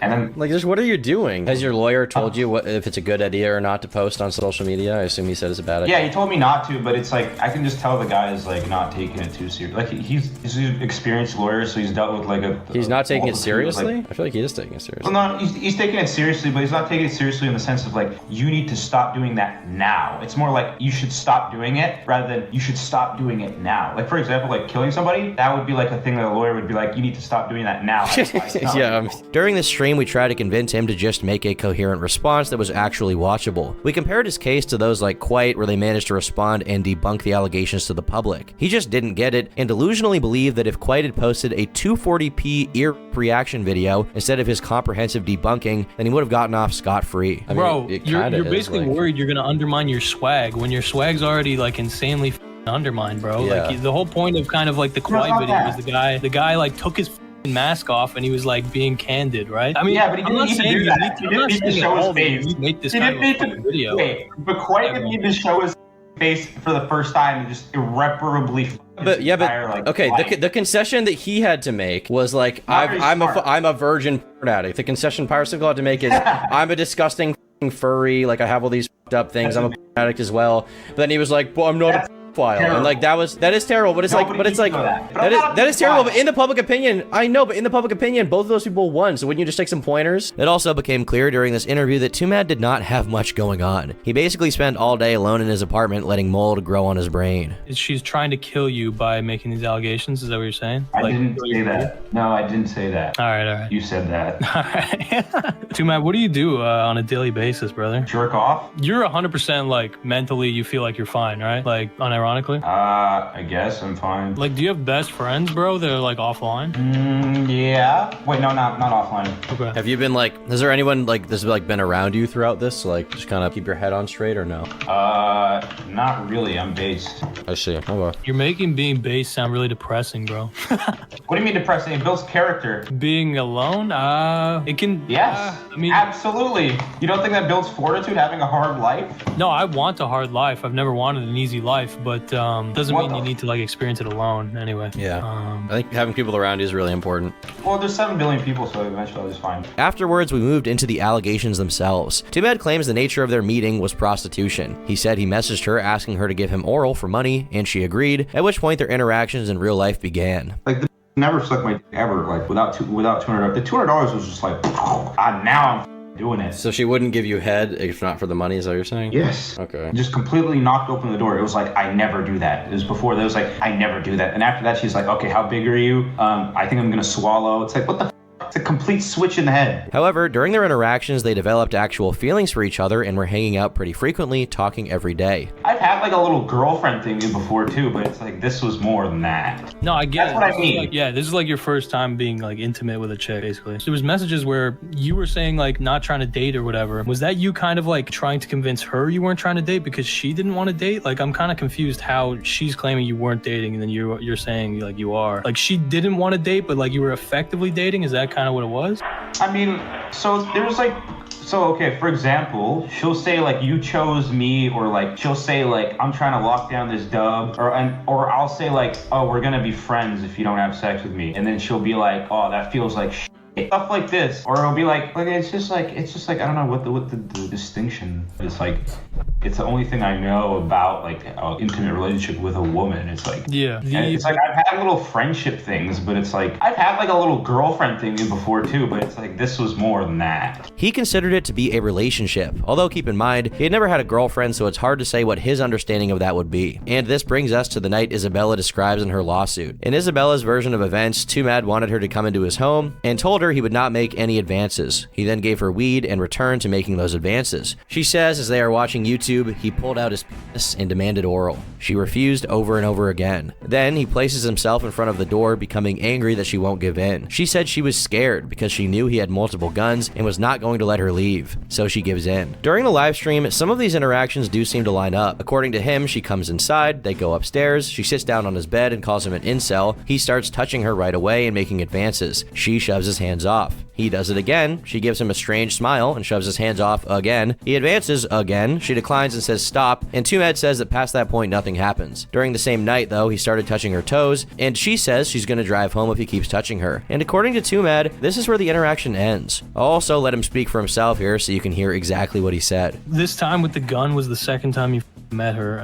and then like, just what are you doing? Has your lawyer told you what if it's a good idea or not to post on social media? I assume he said it's a bad idea. Yeah, he told me not to, but it's like I can just tell the guy is like not taking it too serious. Like he's an experienced lawyer, so he's dealt with like He's not taking it seriously? Like, I feel like he is taking it seriously. Well, no, he's taking it seriously, but he's not taking it seriously in the sense of like, you need to stop doing that now. It's more like you should stop doing it rather than you should stop doing it now. Like, for example, like killing somebody, that would be like a thing that a lawyer would be like, you need to stop doing that now. Yeah. During this stream, we tried to convince him to just make a coherent response that was actually watchable. We compared his case to those like Quiet, where they managed to respond and debunk the allegations to the public. He just didn't get it and delusionally believed that if Quiet had posted a 240p ear reaction video instead of his comprehensive debunking, then he would have gotten off scot-free. Bro, you're basically worried you're gonna undermine your swag when your swag's already like insanely undermined, bro. Yeah. Like the whole point of kind of like the Quiet video was the guy like took his mask off and he was like being candid, right? I mean, yeah, but he didn't need to do that. He didn't need to show his face. Make this he kind didn't of need to video. Wait, but Quiet didn't need to show his face for the first time and just irreparably. Okay, the concession that he had to make was like, I'm a virgin addict. The concession Pirate Circle had to make is I'm a disgusting furry, like I have all these up things. I'm a addict as well. But then he was like, well, I'm not a file, and like that is terrible. But it's like that is terrible. But in the public opinion, I know, but in the public opinion, both of those people won. So wouldn't you just take some pointers? It also became clear during this interview that Twomad did not have much going on. He basically spent all day alone in his apartment, letting mold grow on his brain. She's trying to kill you by making these allegations. Is that what you're saying? I didn't say that. No, I didn't say that. All right. You said that. All right. Twomad, what do you do on a daily basis, brother? Jerk off. You're 100% like mentally, you feel like you're fine, right? Like unironically. I guess I'm fine. Like, do you have best friends, bro? That are like offline? Yeah. Wait, no, not offline. Okay. Have you been like? Has there anyone like this like been around you throughout this? Like, just kind of keep your head on straight or no? Not really. I'm based. I see. Okay. You're making being based sound really depressing, bro. What do you mean depressing? It builds character. Being alone, it can. Yes. I mean, absolutely. You don't think that builds fortitude, having a hard life? No, I want a hard life. I've never wanted an easy life, but doesn't mean you need to like experience it alone. Anyway. Yeah. I think having people around you is really important. Well, there's 7 billion people, so eventually I'll just find. Afterwards, we moved into the allegations themselves. Twomad claims the nature of their meeting was prostitution. He said he messaged her asking her to give him oral for money, and she agreed, at which point their interactions in real life began. Like, never sucked my dick ever, like, without $200. The $200 was just like, now I'm doing it. So she wouldn't give you head if not for the money, is that what you're saying? Yes. Okay. Just completely knocked open the door. It was like, I never do that. It was before that. It was like, I never do that. And after that, she's like, okay, how big are you? I think I'm gonna swallow. It's like, what the f? It's a complete switch in the head. However, during their interactions, they developed actual feelings for each other and were hanging out pretty frequently, talking every day. I've had like a little girlfriend thing before too, but it's like, this was more than that. No, I get That's it. what I This is mean. like, yeah, this is like your first time being like intimate with a chick, basically. There was messages where you were saying like not trying to date or whatever. Was that you kind of like trying to convince her you weren't trying to date because she didn't want to date? Like, I'm kind of confused how she's claiming you weren't dating and then you're saying like you are. Like, she didn't want to date, but like you were effectively dating. Is that kind of what it was? I mean, so there was like, okay, for example, she'll say like, you chose me, or like she'll say like, I'm trying to lock down this dub, or I'll say like, oh, we're gonna be friends if you don't have sex with me, and then she'll be like, oh, that feels like shit. Stuff like this, or it'll be like it's just like I don't know what the distinction is. Like, it's the only thing I know about like an intimate relationship with a woman. It's like, yeah, it's like I've had little friendship things, but it's like I've had like a little girlfriend thing before too, but it's like this was more than that. He considered it to be a relationship, although keep in mind, he had never had a girlfriend, so it's hard to say what his understanding of that would be. And this brings us to the night Isabella describes in her lawsuit. In Isabella's version of events, Twomad wanted her to come into his home and told her he would not make any advances. He then gave her weed and returned to making those advances. She says as they are watching YouTube, he pulled out his penis and demanded oral. She refused over and over again. Then he places himself in front of the door, becoming angry that she won't give in. She said she was scared because she knew he had multiple guns and was not going to let her leave, so she gives in. During the live stream, some of these interactions do seem to line up. According to him, she comes inside, they go upstairs, she sits down on his bed and calls him an incel. He starts touching her right away and making advances. She shoves his hands off. He does it again. She gives him a strange smile and shoves his hands off again. He advances again. She declines and says stop, and Twomad says that past that point nothing happens. During the same night though, he started touching her toes, and she says she's gonna drive home if he keeps touching her. And according to Twomad, this is where the interaction ends. I'll also let him speak for himself here so you can hear exactly what he said. This time with the gun was the second time you met her.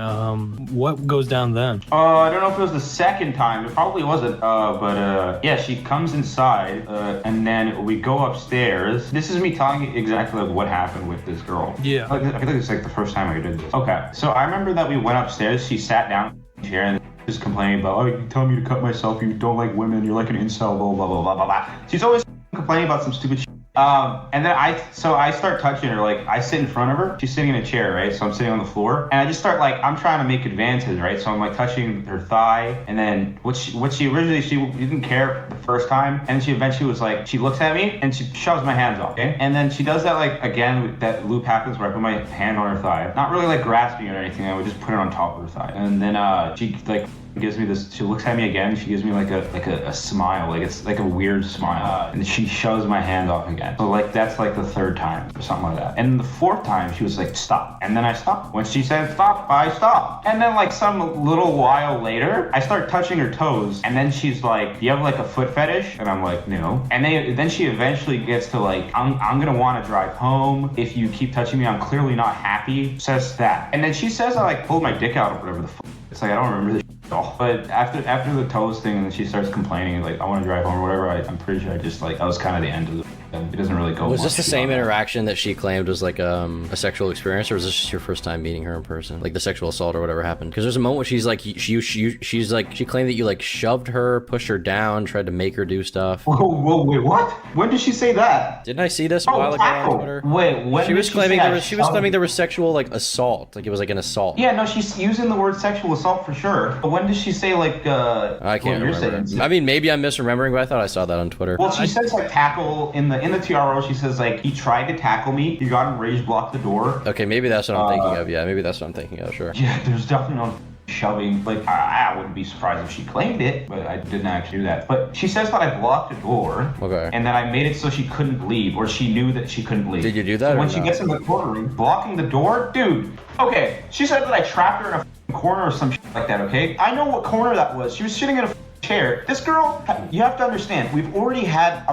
What goes down then? I don't know if it was the second time. It probably wasn't. But yeah, she comes inside, and then we go upstairs. This is me telling you exactly like what happened with this girl. Yeah. Like, I feel like it's like the first time I did this. Okay, so I remember that we went upstairs. She sat down in the chair and just complaining about, oh, you tell me to cut myself. You don't like women. You're like an incel. Blah blah blah blah blah blah. She's always complaining about some stupid shit. And then I start touching her. Like, I sit in front of her. She's sitting in a chair, right? So I'm sitting on the floor, and I just start like, I'm trying to make advances, right? So I'm like touching her thigh, and then what she originally, she didn't care the first time, and she eventually was like, she looks at me and she shoves my hands off, okay? And then she does that like again. That loop happens where I put my hand on her thigh, not really like grasping it or anything. I would just put it on top of her thigh, and then she like gives me this, she looks at me again, she gives me like a smile, like it's like a weird smile, and she shoves my hand off again. So like that's like the third time or something like that. And the fourth time she was like, stop, and then I stopped. When she said stop, I stopped. And then like some little while later, I start touching her toes, and then she's like, do you have like a foot fetish? And I'm like, no. And then she eventually gets to like, I'm gonna want to drive home if you keep touching me. I'm clearly not happy. Says that. And then she says I like pulled my dick out or whatever the fuck. It's like, I don't remember this at all. But after the toes thing, and then she starts complaining, like, I want to drive home or whatever, I'm pretty sure I just, like, that was kind of the end of it. It doesn't really go Was this the much same beyond interaction that she claimed was like a sexual experience, or was this just your first time meeting her in person? Like the sexual assault or whatever happened? Because there's a moment where she's like, she's like, she claimed that you like shoved her, pushed her down, tried to make her do stuff. Whoa, wait, what? When did she say that? Didn't I see this a while ago on Twitter? Wait, when she was did claiming say there I was she was shoved claiming her? there was sexual like assault, like it was like an assault. Yeah, no, she's using the word sexual assault for sure. But when did she say like I can't what you're remember. saying? I mean, maybe I'm misremembering, but I thought I saw that on Twitter. Well, she says like tackle in the TRO. She says like he tried to tackle me. He got him rage blocked the door. Okay, maybe that's what I'm thinking of. Yeah, maybe that's what I'm thinking of. Sure. Yeah, there's definitely no shoving. Like I wouldn't be surprised if she claimed it, but I didn't actually do that. But she says that I blocked the door. Okay. And that I made it so she couldn't leave, or she knew that she couldn't leave. Did you do that? So when or she not? gets in the courtroom, blocking the door, dude. Okay, she said that I trapped her in a corner or some shit like that. Okay, I know what corner that was. She was sitting in a chair. This girl, you have to understand, we've already had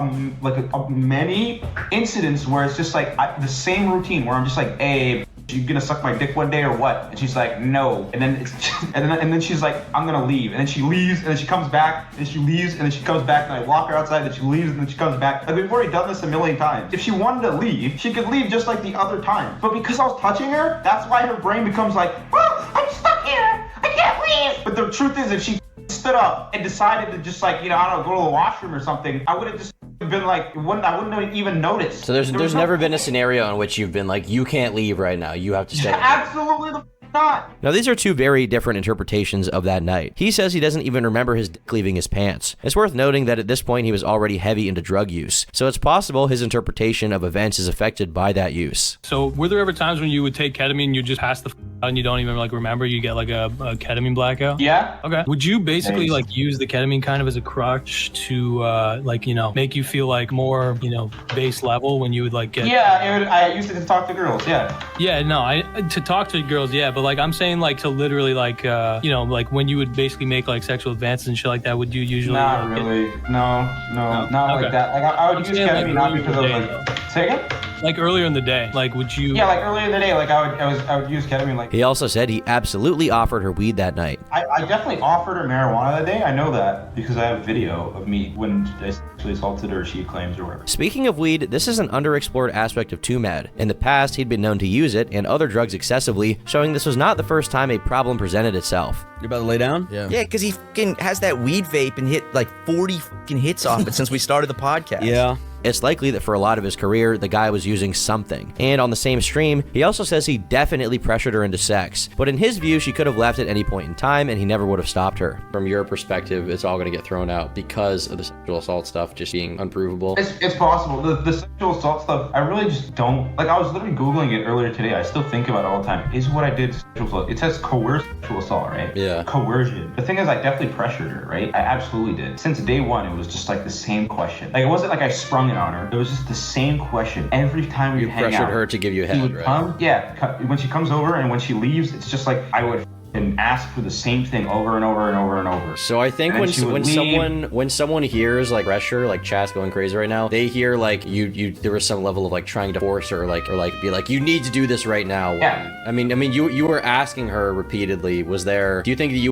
many incidents where it's just like the same routine where I'm just like, hey, you gonna suck my dick one day or what? And she's like, no. And then it's and then she's like, I'm gonna leave. And then she leaves, and then she comes back, and she leaves, and then she comes back, and I walk her outside, and she leaves, and then she comes back. Like, we've already done this a million times. If she wanted to leave, she could leave just like the other time. But because I was touching her, that's why her brain becomes like, well, I'm stuck here. I can't leave. But the truth is, if she stood up and decided to just like, you know, I don't know, go to the washroom or something, I would have just been like, I wouldn't have even noticed. So there's never been a scenario in which you've been like, you can't leave right now. You have to stay. Absolutely not. Now, these are two very different interpretations of that night. He says he doesn't even remember his dick leaving his pants. It's worth noting that at this point, he was already heavy into drug use. So it's possible his interpretation of events is affected by that use. So were there ever times when you would take ketamine, you just pass the out and you don't even like remember, you get like a ketamine blackout? Yeah. Okay. Would you basically like use the ketamine kind of as a crutch to like, you know, make you feel like more, you know, base level when you would like get... Yeah, I used it to talk to girls, yeah. Yeah, no, to talk to girls, yeah, but like I'm saying like to literally like, you know, like when you would basically make like sexual advances and shit like that, would you usually... Not really. No, not like that. Like I would use ketamine not because of like... Say again? Like earlier in the day, like would you... Yeah, like earlier in the day, like I would use ketamine like... He also said he absolutely offered her weed that night. I definitely offered her marijuana that day. I know that because I have video of me when I sexually assaulted her, she claims or whatever. Speaking of weed, this is an underexplored aspect of Twomad. In the past, he'd been known to use it and other drugs excessively, showing this was not the first time a problem presented itself. You're about to lay down? Yeah. Yeah, because he fucking has that weed vape and hit like 40 fucking hits off it since we started the podcast. Yeah. It's likely that for a lot of his career, the guy was using something. And on the same stream, he also says he definitely pressured her into sex. But in his view, she could have left at any point in time and he never would have stopped her. From your perspective, it's all going to get thrown out because of the sexual assault stuff just being unprovable. It's possible. The sexual assault stuff, I really just don't... Like, I was literally Googling it earlier today. I still think about it all the time. Is what I did sexual assault. It says coerced sexual assault, right? Yeah. Coercion. The thing is, I definitely pressured her, right? I absolutely did. Since day one, it was just like the same question. Like, it wasn't like I sprung it on her. It was just the same question every time we hang out. You pressured her to give you a head, right? Come, yeah. When she comes over and when she leaves, it's just like I would and ask for the same thing over and over and over and over. So I think when someone hears like pressure, like chat's going crazy right now, they hear like you there was some level of like trying to force her or like be like, you need to do this right now. Yeah. I mean you were asking her repeatedly. Do you think that you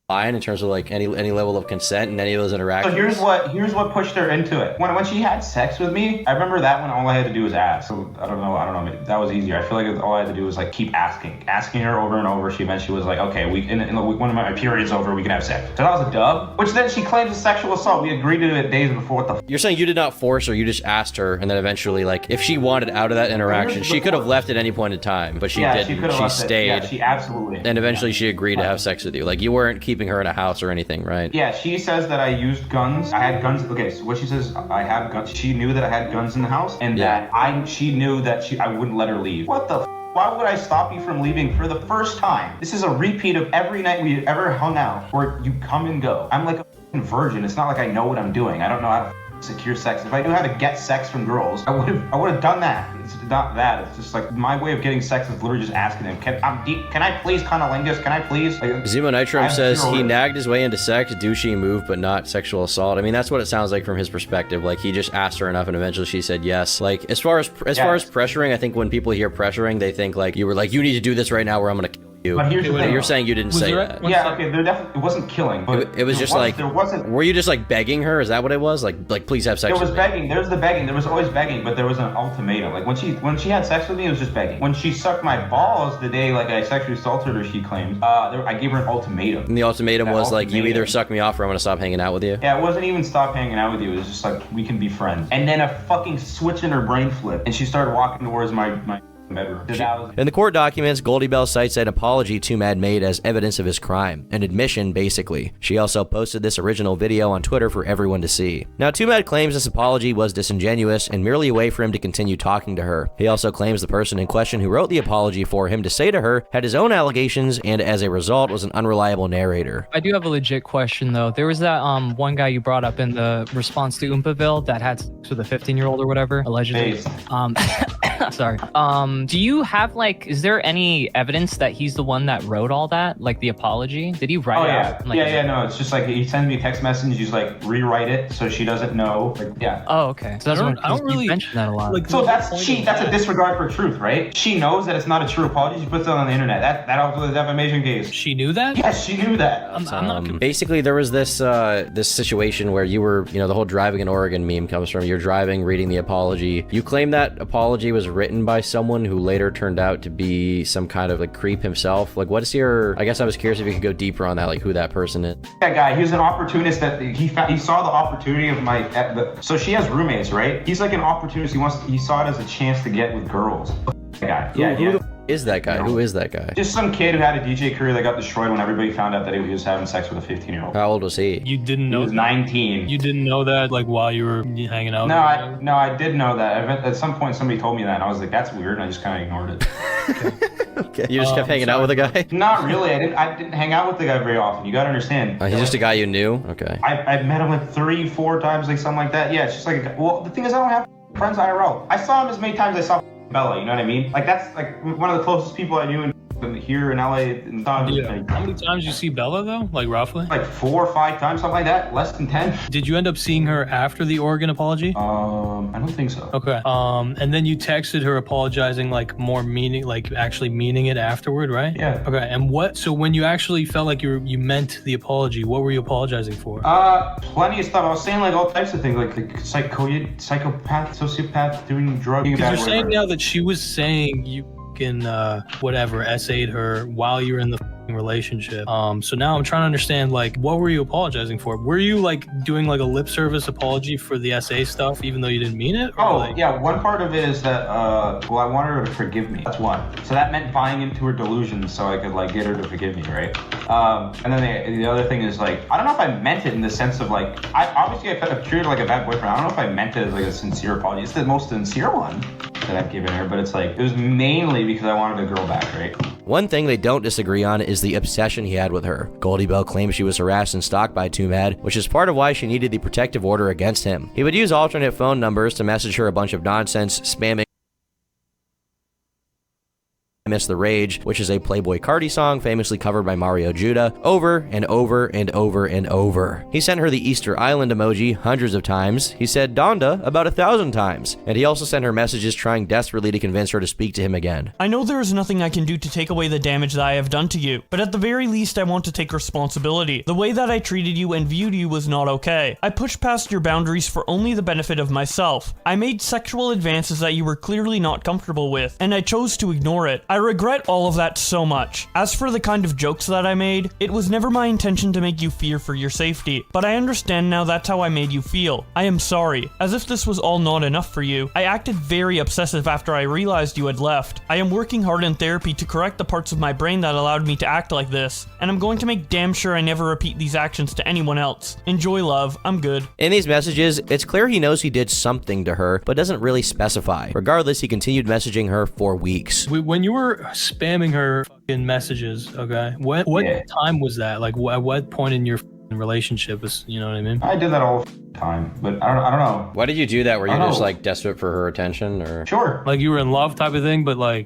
in terms of like any level of consent in any of those interactions? So here's what pushed her into it. When she had sex with me, I remember that when all I had to do was ask. So I don't know. That was easier. I feel like all I had to do was like keep asking her over and over. She eventually was like, okay, one of my periods over, we can have sex. So that was a dub. Which then she claims is sexual assault. We agreed to it days before. What the? You're saying you did not force her. You just asked her, and then eventually, like, if she wanted out of that interaction, she could have left at any point in time, but she didn't. She stayed. Yeah, she absolutely. And eventually, she agreed to have sex with you. Like, you weren't keeping her in a house or anything, right? Yeah, she says that I used guns. I had guns. Okay, so what she says, I have guns. She knew that I had guns in the house, and that she knew that I wouldn't let her leave. What the? Why would I stop you from leaving for the first time? This is a repeat of every night we ever hung out, where you come and go. I'm like a virgin. It's not like I know what I'm doing. I don't know how to secure sex. If I knew how to get sex from girls, I would have done that. It's not that. It's just like my way of getting sex is literally just asking them, can I please cunnilingus? Can I please? Like, Zemo Nitrum says he nagged his way into sex, douchey move, but not sexual assault. I mean, that's what it sounds like from his perspective. Like, he just asked her enough and eventually she said yes. Like, as far as pressuring, I think when people hear pressuring, they think like you were like, you need to do this right now or I'm gonna kill you. But here's the thing. You're saying you didn't say that. Yeah, okay, it wasn't killing, but it was just like, were you just like begging her? Is that what it was? Like please have sex with me? There was begging. There's the begging. There was always begging, but there was an ultimatum. Like when she had sex with me, it was just begging. When she sucked my balls the day like I sexually assaulted her, she claims, I gave her an ultimatum. And the ultimatum was like, you either suck me off or I'm gonna stop hanging out with you. Yeah, it wasn't even stop hanging out with you. It was just like, we can be friends. And then a fucking switch in her brain flipped, and she started walking towards my bedroom. In the court documents, Goldie Bell cites an apology Twomad made as evidence of his crime, an admission basically. She also posted this original video on Twitter for everyone to see. Now, Twomad claims this apology was disingenuous and merely a way for him to continue talking to her. He also claims the person in question who wrote the apology for him to say to her had his own allegations and as a result was an unreliable narrator. I do have a legit question though. There was that one guy you brought up in the response to Oompaville that had sex with a 15-year-old or whatever, allegedly. Sorry. Do you have like, is there any evidence that he's the one that wrote all that? Like the apology? Did he write Oh it yeah, out? Like, no, it's just like he sends me a text message, he's like, rewrite it so she doesn't know. Like, yeah. Oh, okay. So I don't really mention that a lot. Like, So that's a disregard for truth, right? She knows that it's not a true apology. She puts it on the internet. That also the defamation case. She knew that? Yes, she knew that. I'm not. Basically, there was this this situation where you were, the whole driving in Oregon meme comes from. You're driving, reading the apology. You claim that apology was written by someone who later turned out to be some kind of like creep himself. Like, what is your? I guess I was curious if you could go deeper on that, like who that person is. That guy, he was an opportunist that he saw the opportunity of so she has roommates, right? He's like an opportunist. He saw it as a chance to get with girls. That guy. Who is that guy? Who is that guy? Just some kid who had a DJ career that got destroyed when everybody found out that he was having sex with a 15-year-old. How old was he? You didn't know? He was 19. You didn't know that, like, while you were hanging out? No, I did know that. At some point, somebody told me that, and I was like, that's weird, and I just kind of ignored it. Okay. You just kept hanging out with the guy? Not really. I didn't hang out with the guy very often. You gotta understand. He's just a guy you knew? Okay. I met him like 3-4 times, like something like that. Yeah, it's just like, well, the thing is, I don't have friends IRL. I saw him as many times as I saw Bella, you know what I mean? Like, that's like one of the closest people I knew here in LA. Yeah. How many times you see Bella though? Like roughly? Like 4 or 5 times, something like that. Less than 10. Did you end up seeing her after the Oregon apology? I don't think so. Okay. And then you texted her apologizing, like more meaning, like actually meaning it afterward, right? Yeah. Okay. And so when you actually felt like you meant the apology, what were you apologizing for? Plenty of stuff. I was saying like all types of things, like psychopath, sociopath, doing drugs. Because you're saying now that she was saying you can whatever essayed her while you were in the relationship. So now I'm trying to understand, like, what were you apologizing for? Were you like doing like a lip service apology for the SA stuff even though you didn't mean it? Yeah, one part of it is that well, I wanted her to forgive me. That's one. So that meant buying into her delusions so I could like get her to forgive me, right? And then the other thing is like, I don't know if I meant it in the sense of like, I treated her like a bad boyfriend. I don't know if I meant it as like a sincere apology. It's the most sincere one that I've given her, but it's like, it was mainly because I wanted the girl back, right? One thing they don't disagree on is the obsession he had with her. Goldie Bell claims she was harassed and stalked by Twomad, which is part of why she needed the protective order against him. He would use alternate phone numbers to message her a bunch of nonsense, spamming Miss the Rage, which is a Playboi Carti song famously covered by Mario Judah, over and over and over and over. He sent her the Easter Island emoji hundreds of times. He said Donda about 1,000 times. And he also sent her messages trying desperately to convince her to speak to him again. I know there is nothing I can do to take away the damage that I have done to you, but at the very least I want to take responsibility. The way that I treated you and viewed you was not okay. I pushed past your boundaries for only the benefit of myself. I made sexual advances that you were clearly not comfortable with, and I chose to ignore it. I regret all of that so much. As for the kind of jokes that I made, it was never my intention to make you fear for your safety, but I understand now that's how I made you feel. I am sorry. As if this was all not enough for you, I acted very obsessive after I realized you had left. I am working hard in therapy to correct the parts of my brain that allowed me to act like this, and I'm going to make damn sure I never repeat these actions to anyone else. Enjoy, love. I'm good. In these messages, it's clear he knows he did something to her, but doesn't really specify. Regardless, he continued messaging her for weeks. When you were spamming her fucking messages, okay, what time was that? Like, at what point in your relationship was, you know what I mean? I did that all the time, but I don't know. Why did you do that? Were you just like desperate for her attention, or? Sure. Like you were in love type of thing, but I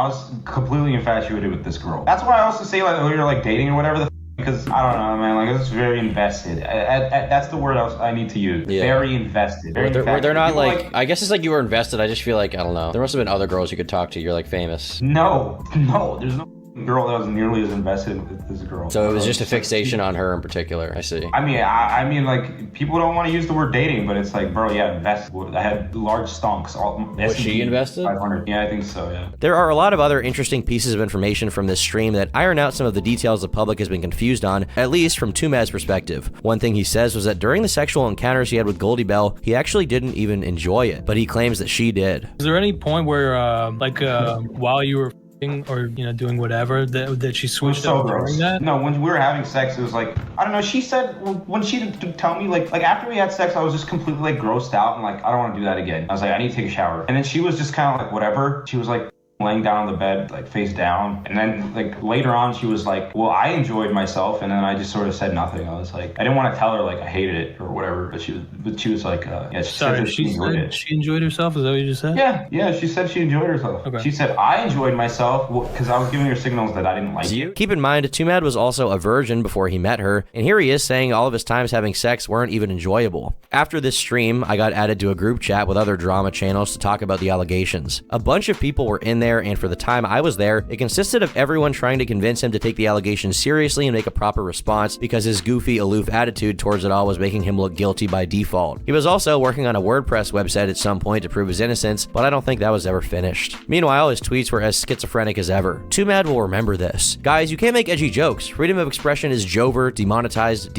was completely infatuated with this girl. That's why I also say like, oh, you're like dating or whatever because I don't know, man, like it's very invested. That's the word I need to use. Yeah. Very invested. Were they're not like, I guess it's like you were invested. I just feel like, I don't know. There must have been other girls you could talk to. You're like famous. No, there's no girl that was nearly as invested with this girl. So it was just a fixation on her in particular. I see. I mean, like people don't want to use the word dating, but it's like, bro, yeah, invest. I had large stonks. Was she invested? 500. Yeah, I think so. Yeah. There are a lot of other interesting pieces of information from this stream that iron out some of the details the public has been confused on, at least from Twomad's perspective. One thing he says was that during the sexual encounters he had with Goldie Bell, he actually didn't even enjoy it, but he claims that she did. Is there any point where, while you were or doing whatever that she switched up during that? No, when we were having sex, it was like, I don't know, she said when she did tell me like after we had sex, I was just completely like grossed out and like I don't want to do that again. I was like, I need to take a shower, and then she was just kind of like whatever. She was like, laying down on the bed, like face down. And then like later on, she was like, well, I enjoyed myself. And then I just sort of said nothing. I was like, I didn't want to tell her like I hated it or whatever, but she was like, yeah, she said that she enjoyed it. She enjoyed herself? Is that what you just said? Yeah, she said she enjoyed herself. Okay. She said, I enjoyed myself because I was giving her signals that I didn't like it. Keep in mind, Twomad was also a virgin before he met her, and here he is saying all of his times having sex weren't even enjoyable. After this stream, I got added to a group chat with other drama channels to talk about the allegations. A bunch of people were in there, and for the time I was there, it consisted of everyone trying to convince him to take the allegations seriously and make a proper response because his goofy, aloof attitude towards it all was making him look guilty by default. He was also working on a WordPress website at some point to prove his innocence, but I don't think that was ever finished. Meanwhile, his tweets were as schizophrenic as ever. Twomad will remember this. Guys, you can't make edgy jokes. Freedom of expression is Jover, demonetized.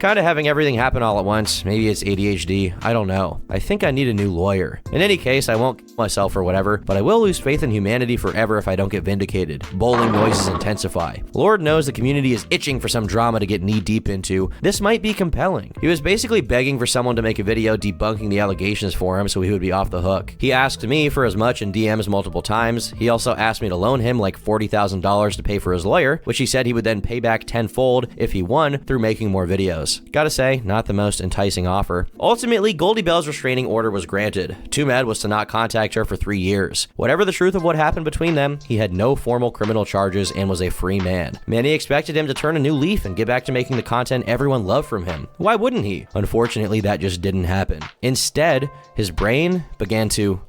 Kinda having everything happen all at once. Maybe it's ADHD. I don't know. I think I need a new lawyer. In any case, I won't kill myself or whatever, but I will lose faith in humanity forever if I don't get vindicated. Bowling noises intensify. Lord knows the community is itching for some drama to get knee deep into. This might be compelling. He was basically begging for someone to make a video debunking the allegations for him so he would be off the hook. He asked me for as much in DMs multiple times. He also asked me to loan him like $40,000 to pay for his lawyer, which he said he would then pay back tenfold if he won through making more videos. Gotta say, not the most enticing offer. Ultimately, Goldie Bell's restraining order was granted. Twomad was to not contact her for 3 years. Whatever the truth of what happened between them, he had no formal criminal charges and was a free man. Many expected him to turn a new leaf and get back to making the content everyone loved from him. Why wouldn't he? Unfortunately, that just didn't happen. Instead, his brain began to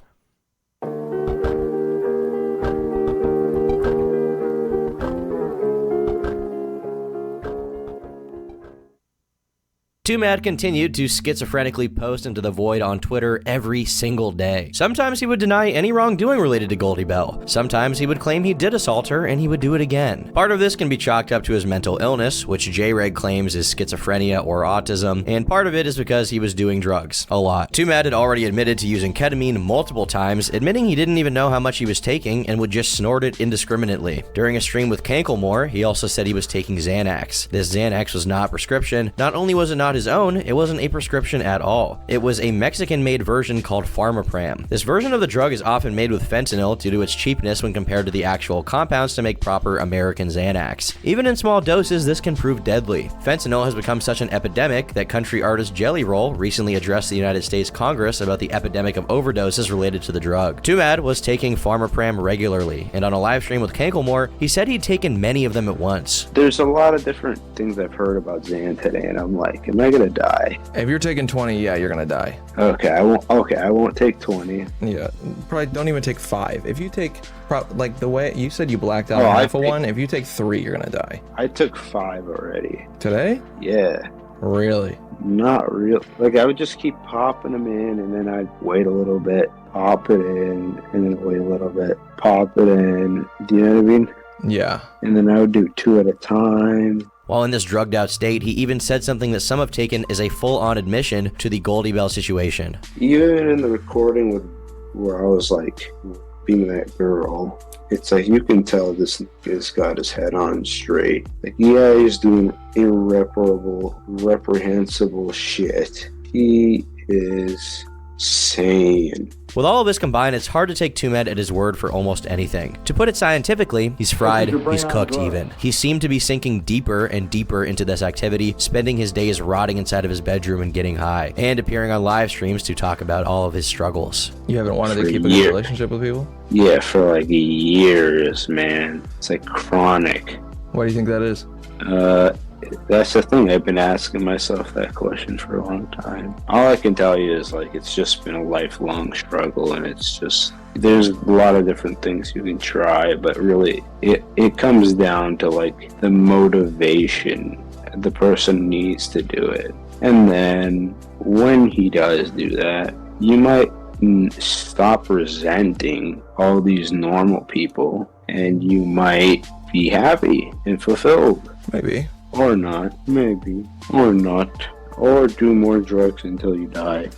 Twomad continued to schizophrenically post into the void on Twitter every single day. Sometimes he would deny any wrongdoing related to Goldie Bell. Sometimes he would claim he did assault her and he would do it again. Part of this can be chalked up to his mental illness, which JReg claims is schizophrenia or autism, and part of it is because he was doing drugs. A lot. Twomad had already admitted to using ketamine multiple times, admitting he didn't even know how much he was taking and would just snort it indiscriminately. During a stream with Kanklemore, he also said he was taking Xanax. This Xanax was not prescription. Not only was it not his own, it wasn't a prescription at all. It was a Mexican-made version called Pharmapram. This version of the drug is often made with fentanyl due to its cheapness when compared to the actual compounds to make proper American Xanax. Even in small doses, this can prove deadly. Fentanyl has become such an epidemic that country artist Jelly Roll recently addressed the United States Congress about the epidemic of overdoses related to the drug. Twomad was taking Pharmapram regularly, and on a live stream with Kanklemore, he said he'd taken many of them at once. There's a lot of different things I've heard about Xan today, and I'm like, am I gonna die? If you're taking 20, yeah, you're gonna die. Okay, I won't take 20. Yeah, probably don't even take 5. If you take, like the way you said you blacked out half of one, if you take 3, you're gonna die. I took 5 already. Today? Yeah. Really? Not real. Like, I would just keep popping them in, and then I'd wait a little bit, pop it in, and then wait a little bit, pop it in. Do you know what I mean? Yeah. And then I would do 2 at a time. While in this drugged out state, he even said something that some have taken as a full-on admission to the Goldie Bell situation. Even in the recording where I was like being that girl, it's like you can tell this nigga's got his head on straight. Like, yeah, he's doing reprehensible shit. He is sane. With all of this combined, it's hard to take Twomad at his word for almost anything. To put it scientifically, he's fried, he's cooked even. He seemed to be sinking deeper and deeper into this activity, spending his days rotting inside of his bedroom and getting high, and appearing on live streams to talk about all of his struggles. You haven't wanted to keep a good relationship with people? Yeah, for like years, man. It's like chronic. Why do you think that is? That's the thing. I've been asking myself that question for a long time. All I can tell you is, like, it's just been a lifelong struggle, and it's just, there's a lot of different things you can try, but really it comes down to, like, the motivation the person needs to do it. And then when he does do that, you might stop resenting all these normal people, and you might be happy and fulfilled. Maybe. Or not, maybe, or not, or do more drugs until you die.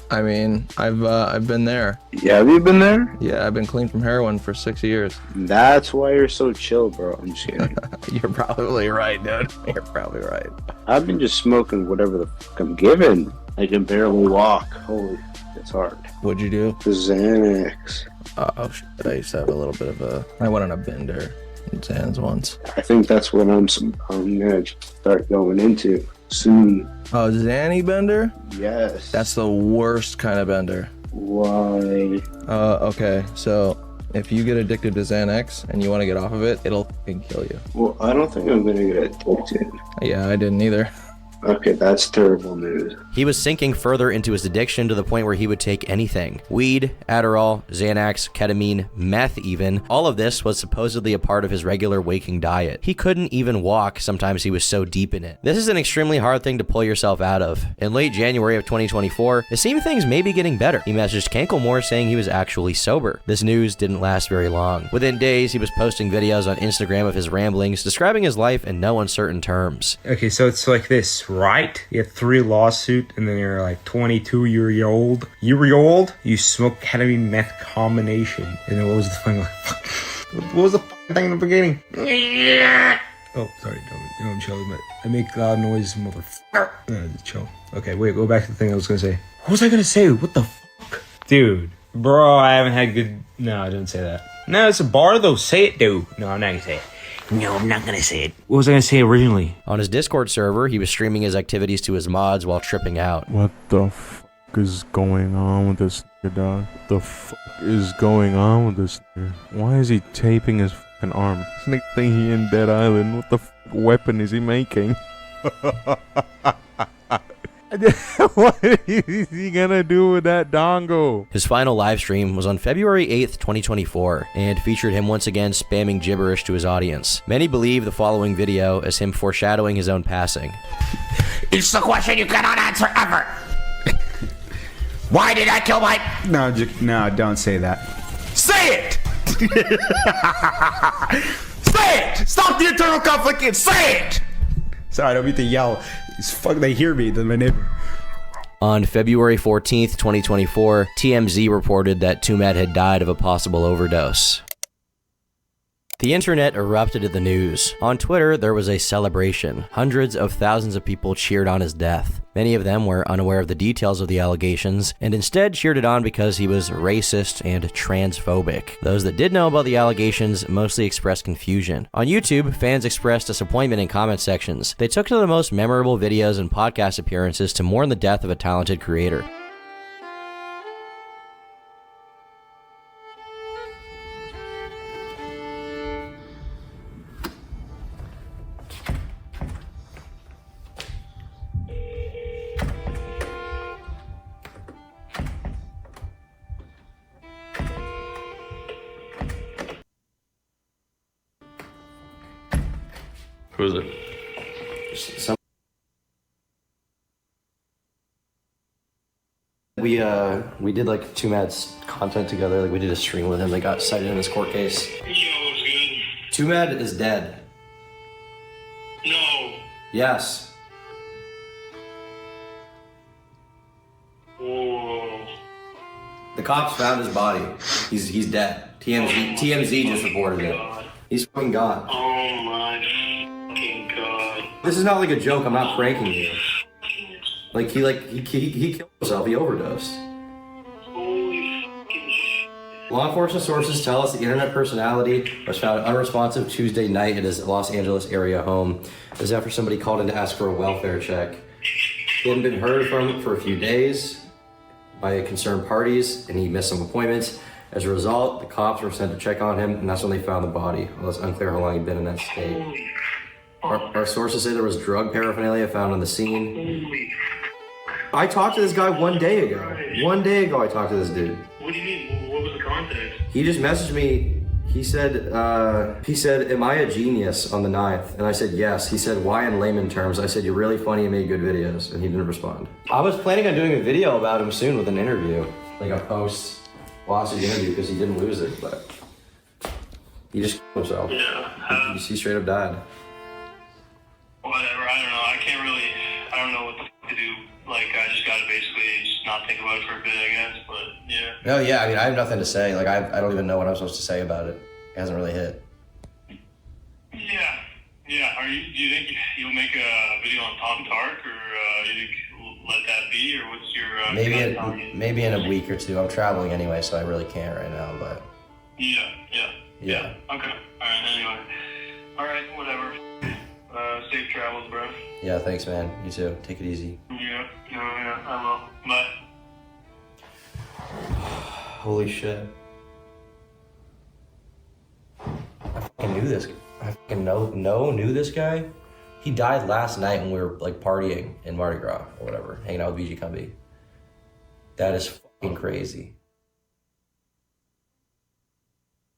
I mean, I've been there. Yeah, have you been there? Yeah, I've been clean from heroin for 6 years. That's why you're so chill, bro. I'm just kidding. You're probably right, dude. You're probably right. I've been just smoking whatever the fuck I'm given. I can barely walk. Holy, it's hard. What'd you do? The Xanax. Oh, shit. I used to have a little bit of a... I went on a bender in Zan's once. I think that's what I'm gonna start going into soon. Oh, Zanny bender? Yes. That's the worst kind of bender. Why? Okay, so if you get addicted to Xanax and you want to get off of it, it'll fucking kill you. Well, I don't think I'm gonna get addicted. Yeah, I didn't either. Okay, that's terrible news. He was sinking further into his addiction to the point where he would take anything. Weed, Adderall, Xanax, ketamine, meth even. All of this was supposedly a part of his regular waking diet. He couldn't even walk, sometimes he was so deep in it. This is an extremely hard thing to pull yourself out of. In late January of 2024, it seemed things may be getting better. He messaged Kanklemore saying he was actually sober. This news didn't last very long. Within days, he was posting videos on Instagram of his ramblings, describing his life in no uncertain terms. Okay, so it's like this. Right? You had 3 lawsuits, and then you're like 22 year old. You smoke ketamine meth combination. And then what was the thing? What was the thing in the beginning? Oh, sorry, don't chill. I make loud noise, motherfucker. Just chill. Okay, wait, go back to the thing I was gonna say. What was I gonna say? What the fuck? Dude, bro, I haven't had good... No, I didn't say that. No, it's a bar though. Say it, dude. No, I'm not gonna say it. No, I'm not gonna say it. What was I gonna say originally? On his Discord server, he was streaming his activities to his mods while tripping out. What the fuck is going on with this nigga, dog? The fuck is going on with this nigga? Why is he taping his fucking arm? This nigga think he in Dead Island. What the fuck weapon is he making? What is he gonna do with that dongo? His final live stream was on February 8th, 2024, and featured him once again spamming gibberish to his audience. Many believe the following video as him foreshadowing his own passing. It's the question you cannot answer ever. Why did I kill my... No, don't say that. Say it! Say it! Stop the internal conflict and say it! Sorry, I don't mean to yell. It's fuck, they hear me, they're my neighbor. On February 14th, 2024, TMZ reported that Twomad had died of a possible overdose. The internet erupted at the news. On Twitter, there was a celebration. Hundreds of thousands of people cheered on his death. Many of them were unaware of the details of the allegations, and instead cheered it on because he was racist and transphobic. Those that did know about the allegations mostly expressed confusion. On YouTube, fans expressed disappointment in comment sections. They took to the most memorable videos and podcast appearances to mourn the death of a talented creator. Who is it? We did like Twomad's content together. Like we did a stream with him. They got cited in this court case. Twomad is dead. No. Yes. Whoa. The cops found his body. He's dead. TMZ just reported it. He's fucking gone. Oh my fucking god. This is not like a joke. I'm not pranking you. Like he killed himself. He overdosed. Holy fucking shit. Law enforcement sources tell us the internet personality was found unresponsive Tuesday night at his Los Angeles area home. This is after somebody called in to ask for a welfare check. He hadn't been heard from for a few days by concerned parties, and he missed some appointments. As a result, the cops were sent to check on him, and that's when they found the body. Although it's unclear how long he'd been in that state. Our sources say there was drug paraphernalia found on the scene. I talked to this guy 1 day ago. 1 day ago I talked to this dude. What do you mean? What was the context? He just messaged me. He said, am I a genius on the 9th? And I said, yes. He said, why in layman terms? I said, you're really funny and made good videos. And he didn't respond. I was planning on doing a video about him soon with an interview. Like a post. Lost his interview because he didn't lose it, but he just killed himself. Yeah. He straight up died. Whatever, I don't know. I don't know what the fuck to do. Like, I just gotta basically just not think about it for a bit, I guess, but yeah. No, yeah, I mean, I have nothing to say. Like, I don't even know what I'm supposed to say about it. It hasn't really hit. Yeah. Do you think you'll make a video on Tom Tark, or you think let that be, or what's your... Maybe in a week or two. I'm traveling anyway, so I really can't right now, but... Yeah. Okay. Alright, anyway. Alright, whatever. Safe travels, bro. Yeah, thanks, man. You too. Take it easy. Yeah, I will. Bye. Holy shit. I fucking knew this. I fucking knew this guy. He died last night when we were like partying in Mardi Gras or whatever, hanging out with BG Cumby. That is fucking crazy.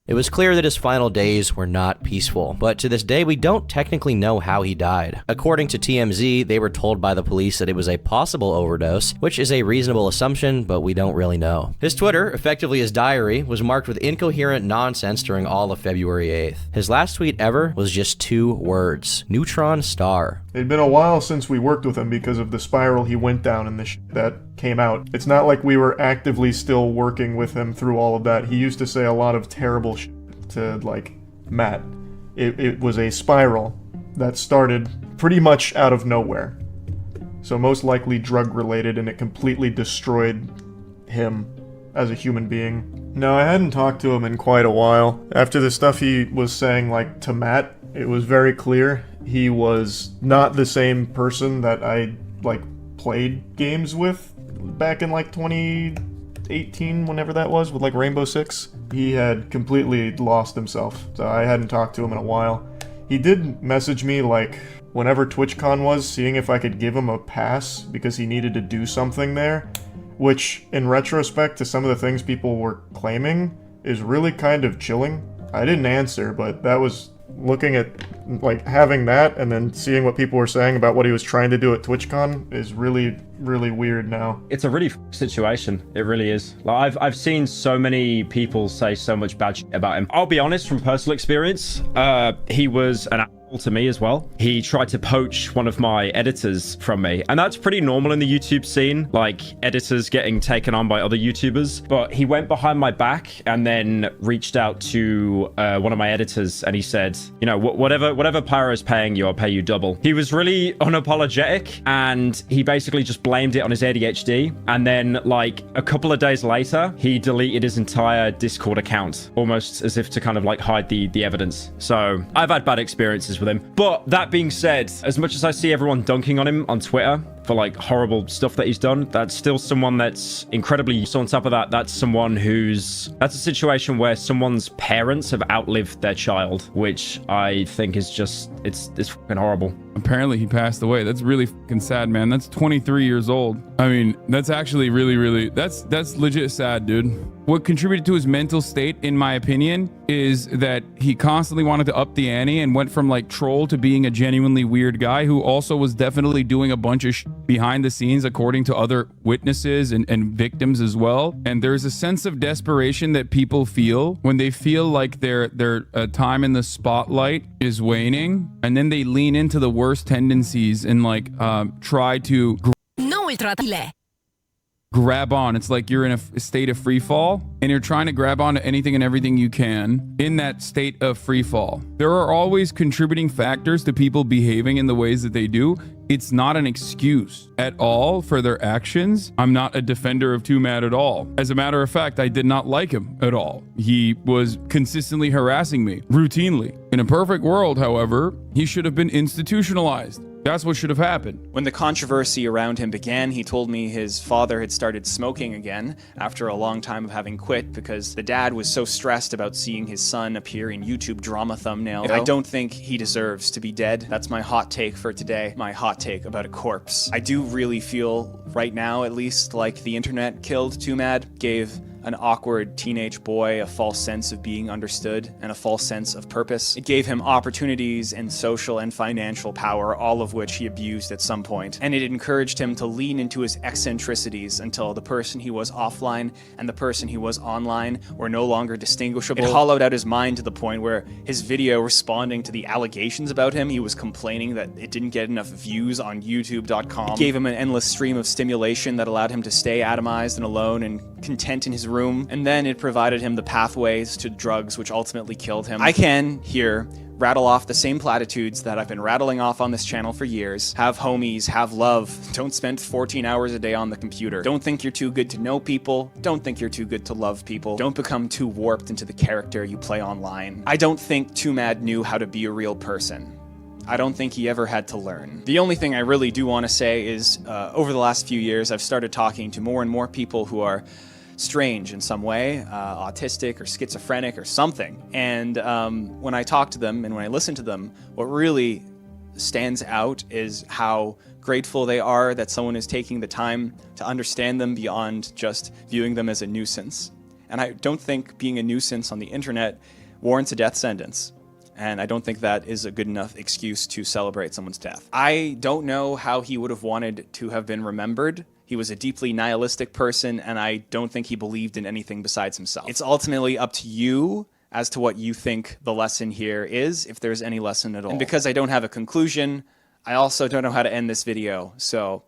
It was clear that his final days were not peaceful, but to this day we don't technically know how he died. According to TMZ, they were told by the police that it was a possible overdose, which is a reasonable assumption, but we don't really know. His Twitter, effectively his diary, was marked with incoherent nonsense during all of February 8th. His last tweet ever was just 2 words: neutron star. It'd been a while since we worked with him because of the spiral he went down and the shit that came out. It's not like we were actively still working with him through all of that. He used to say a lot of terrible shit to, like, Matt. It was a spiral that started pretty much out of nowhere. So most likely drug related, and it completely destroyed him as a human being. No, I hadn't talked to him in quite a while. After the stuff he was saying, like, to Matt, it was very clear he was not the same person that I, like, played games with back in, like, 2018, whenever that was, with, like, Rainbow Six. He had completely lost himself, so I hadn't talked to him in a while. He did message me, like, whenever TwitchCon was, seeing if I could give him a pass because he needed to do something there, which, in retrospect to some of the things people were claiming, is really kind of chilling. I didn't answer, but that was looking at, like, having that and then seeing what people were saying about what he was trying to do at TwitchCon is really, really weird now. It's a really situation. It really is. Like, I've seen so many people say so much bad shit about him. I'll be honest, from personal experience, he was an asshole to me as well. He tried to poach one of my editors from me, and that's pretty normal in the YouTube scene, like editors getting taken on by other YouTubers. But he went behind my back and then reached out to one of my editors, and he said, you know, whatever Pyro is paying you, I'll pay you double. He was really unapologetic, and he basically just blamed it on his ADHD. And then, like, a couple of days later, he deleted his entire Discord account, almost as if to kind of like hide the evidence. So I've had bad experiences with him. But that being said, as much as I see everyone dunking on him on Twitter for, like, horrible stuff that he's done, that's still someone that's incredibly useful. On top of that, that's someone that's a situation where someone's parents have outlived their child, which I think is just, it's fucking horrible. Apparently he passed away. That's really fucking sad, man. That's 23 years old. I mean, that's actually really, that's legit sad, dude. What contributed to his mental state, in my opinion, is that he constantly wanted to up the ante and went from, like, troll to being a genuinely weird guy who also was definitely doing a bunch of behind the scenes, according to other witnesses and victims as well. And there's a sense of desperation that people feel when they feel like their time in the spotlight is waning, and then they lean into the worst tendencies and, like, try to grab on. It's like you're in a state of free fall and you're trying to grab on to anything and everything you can in that state of free fall. There are always contributing factors to people behaving in the ways that they do. It's not an excuse at all for their actions. I'm not a defender of Twomad at all. As a matter of fact, I did not like him at all. He was consistently harassing me, routinely. In a perfect world, however, he should have been institutionalized. That's what should have happened. When the controversy around him began, he told me his father had started smoking again after a long time of having quit because the dad was so stressed about seeing his son appear in YouTube drama thumbnails. I don't think he deserves to be dead. That's my hot take for today. My hot take about a corpse. I do really feel, right now at least, like the internet killed Twomad, gave an awkward teenage boy a false sense of being understood and a false sense of purpose. It gave him opportunities and social and financial power, all of which he abused at some point. And it encouraged him to lean into his eccentricities until the person he was offline and the person he was online were no longer distinguishable. It hollowed out his mind to the point where his video responding to the allegations about him, he was complaining that it didn't get enough views on YouTube.com. It gave him an endless stream of stimulation that allowed him to stay atomized and alone and content in his room, and then it provided him the pathways to drugs which ultimately killed him. I can, here, rattle off the same platitudes that I've been rattling off on this channel for years. Have homies, have love, don't spend 14 hours a day on the computer. Don't think you're too good to know people, don't think you're too good to love people, don't become too warped into the character you play online. I don't think Twomad knew how to be a real person. I don't think he ever had to learn. The only thing I really do want to say is, over the last few years, I've started talking to more and more people who are strange in some way, autistic or schizophrenic or something. And when I talk to them and when I listen to them, what really stands out is how grateful they are that someone is taking the time to understand them beyond just viewing them as a nuisance. And I don't think being a nuisance on the internet warrants a death sentence. And I don't think that is a good enough excuse to celebrate someone's death. I don't know how he would have wanted to have been remembered. He was a deeply nihilistic person, and I don't think he believed in anything besides himself. It's ultimately up to you as to what you think the lesson here is, if there's any lesson at all. And because I don't have a conclusion, I also don't know how to end this video, so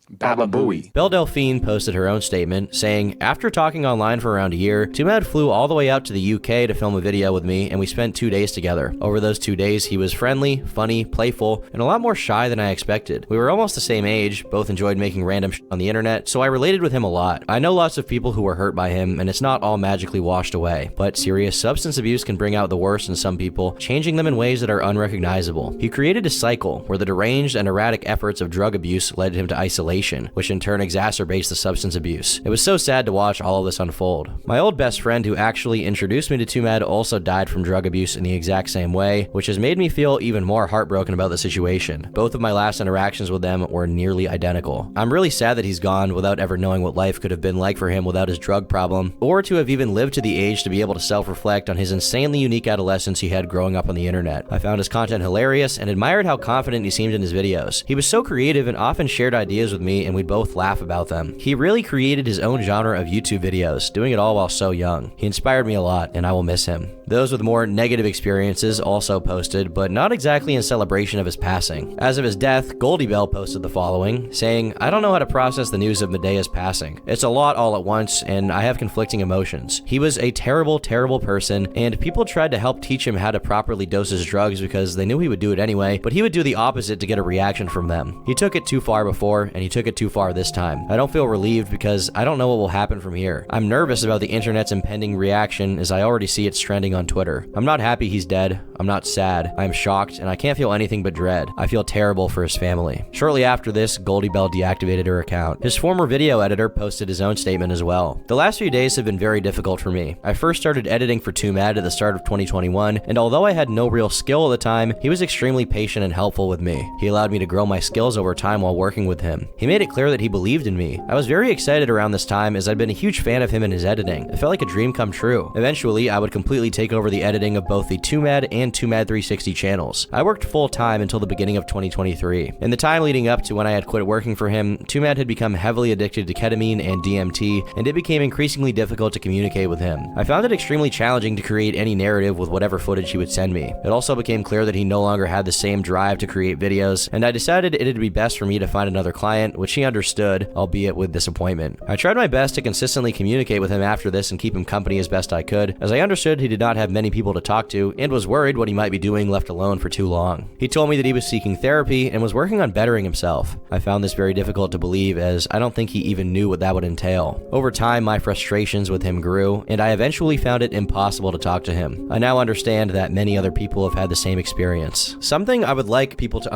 Baba Booey. Belle Delphine posted her own statement, saying, after talking online for around a year, Twomad flew all the way out to the UK to film a video with me, and we spent 2 days together. Over those 2 days, he was friendly, funny, playful, and a lot more shy than I expected. We were almost the same age, both enjoyed making random shit on the internet, so I related with him a lot. I know lots of people who were hurt by him, and it's not all magically washed away, but serious substance abuse can bring out the worst in some people, changing them in ways that are unrecognizable. He created a cycle where the deranged and erratic efforts of drug abuse led him to isolation, which in turn exacerbates the substance abuse. It was so sad to watch all of this unfold. My old best friend who actually introduced me to Twomad also died from drug abuse in the exact same way, which has made me feel even more heartbroken about the situation. Both of my last interactions with them were nearly identical. I'm really sad that he's gone without ever knowing what life could have been like for him without his drug problem, or to have even lived to the age to be able to self-reflect on his insanely unique adolescence he had growing up on the internet. I found his content hilarious and admired how confident he seemed in his videos. He was so creative and often shared ideas with me, and we'd both laugh about them. He really created his own genre of YouTube videos, doing it all while so young. He inspired me a lot, and I will miss him. Those with more negative experiences also posted, but not exactly in celebration of his passing. As of his death, Goldie Bell posted the following, saying, I don't know how to process the news of Medea's passing. It's a lot all at once, and I have conflicting emotions. He was a terrible, terrible person, and people tried to help teach him how to properly dose his drugs because they knew he would do it anyway, but he would do the opposite to get a reaction from them. He took it too far before, and he took it too far this time. I don't feel relieved because I don't know what will happen from here. I'm nervous about the internet's impending reaction as I already see it's trending on Twitter. I'm not happy he's dead. I'm not sad. I'm shocked, and I can't feel anything but dread. I feel terrible for his family. Shortly after this, Goldie Bell deactivated her account. His former video editor posted his own statement as well. The last few days have been very difficult for me. I first started editing for Twomad at the start of 2021, and although I had no real skill at the time, he was extremely patient and helpful with me. He allowed me to grow my skills over time while working with him. He made it clear that he believed in me. I was very excited around this time as I'd been a huge fan of him and his editing. It felt like a dream come true. Eventually, I would completely take over the editing of both the Twomad and Twomad 360 channels. I worked full time until the beginning of 2023. In the time leading up to when I had quit working for him, Twomad had become heavily addicted to ketamine and DMT, and it became increasingly difficult to communicate with him. I found it extremely challenging to create any narrative with whatever footage he would send me. It also became clear that he no longer had the same drive to create videos, and I decided it'd be best for me to find another client, which he understood, albeit with disappointment. I tried my best to consistently communicate with him after this and keep him company as best I could, as I understood he did not have many people to talk to and was worried what he might be doing left alone for too long. He told me that he was seeking therapy and was working on bettering himself. I found this very difficult to believe as I don't think he even knew what that would entail. Over time, my frustrations with him grew, and I eventually found it impossible to talk to him. I now understand that many other people have had the same experience. Something I would like people to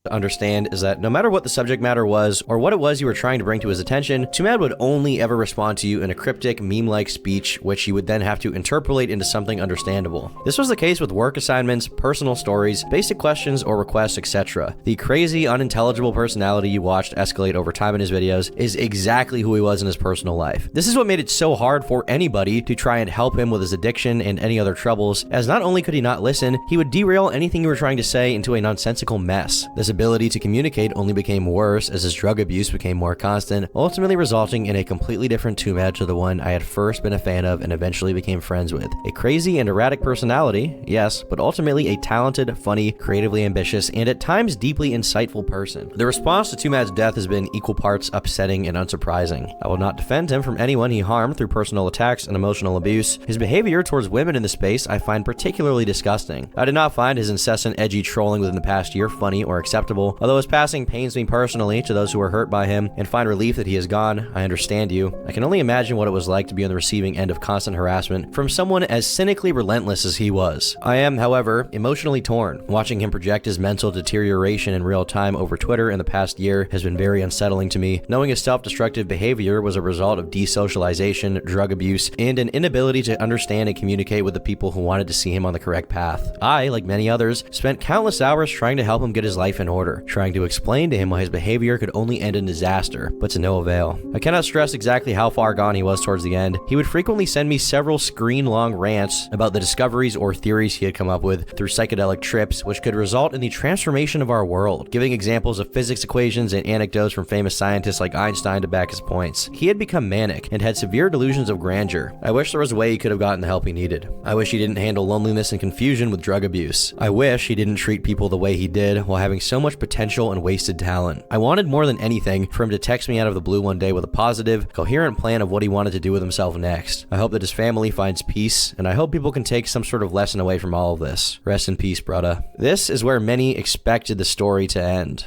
understand is that no matter what the subject matter was or what it was you were trying to bring to his attention, Twomad would only ever respond to you in a cryptic, meme-like speech, which you would then have to interpolate into something understandable. This was the case with work assignments, personal stories, basic questions or requests, etc. The crazy, unintelligible personality you watched escalate over time in his videos is exactly who he was in his personal life. This is what made it so hard for anybody to try and help him with his addiction and any other troubles, as not only could he not listen, he would derail anything you were trying to say into a nonsensical mess. This inability to communicate only became worse as his drug abuse became more constant, ultimately resulting in a completely different Twomad to the one I had first been a fan of and eventually became friends with. A crazy and erratic personality, yes, but ultimately a talented, funny, creatively ambitious, and at times deeply insightful person. The response to Twomad's death has been equal parts upsetting and unsurprising. I will not defend him from anyone he harmed through personal attacks and emotional abuse. His behavior towards women in the space I find particularly disgusting. I did not find his incessant edgy trolling within the past year funny or acceptable, although his passing pains me personally to those who were hurt by him and find relief that he is gone. I understand you. I can only imagine what it was like to be on the receiving end of constant harassment from someone as cynically relentless as he was. I am, however, emotionally torn. Watching him project his mental deterioration in real time over Twitter in the past year has been very unsettling to me. Knowing his self-destructive behavior was a result of desocialization, drug abuse, and an inability to understand and communicate with the people who wanted to see him on the correct path. I, like many others, spent countless hours trying to help him get his life in order, trying to explain to him why his behavior could only end in disaster, but to no avail. I cannot stress exactly how far gone he was towards the end. He would frequently send me several screen-long rants about the discoveries or theories he had come up with through psychedelic trips, which could result in the transformation of our world, giving examples of physics equations and anecdotes from famous scientists like Einstein to back his points. He had become manic and had severe delusions of grandeur. I wish there was a way he could have gotten the help he needed. I wish he didn't handle loneliness and confusion with drug abuse. I wish he didn't treat people the way he did while having so much potential and wasted talent. I wanted more than anything for him to text me out of the blue one day with a positive, coherent plan of what he wanted to do with himself next. I hope that his family finds peace, and I hope people can take some sort of lesson away from all of this. Rest in peace, brother. This is where many expected the story to end.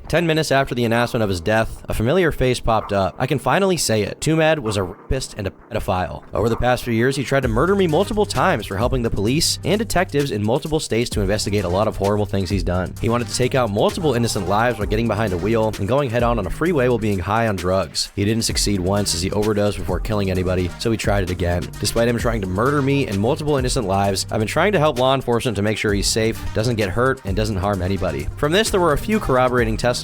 10 minutes after the announcement of his death, a familiar face popped up. I can finally say it. Twomad was a rapist and a pedophile. Over the past few years, he tried to murder me multiple times for helping the police and detectives in multiple states to investigate a lot of horrible things he's done. He wanted to take out multiple innocent lives by getting behind a wheel and going head-on on a freeway while being high on drugs. He didn't succeed once as he overdosed before killing anybody, so he tried it again. Despite him trying to murder me and multiple innocent lives, I've been trying to help law enforcement to make sure he's safe, doesn't get hurt, and doesn't harm anybody. From this, there were a few corroborating testimonies.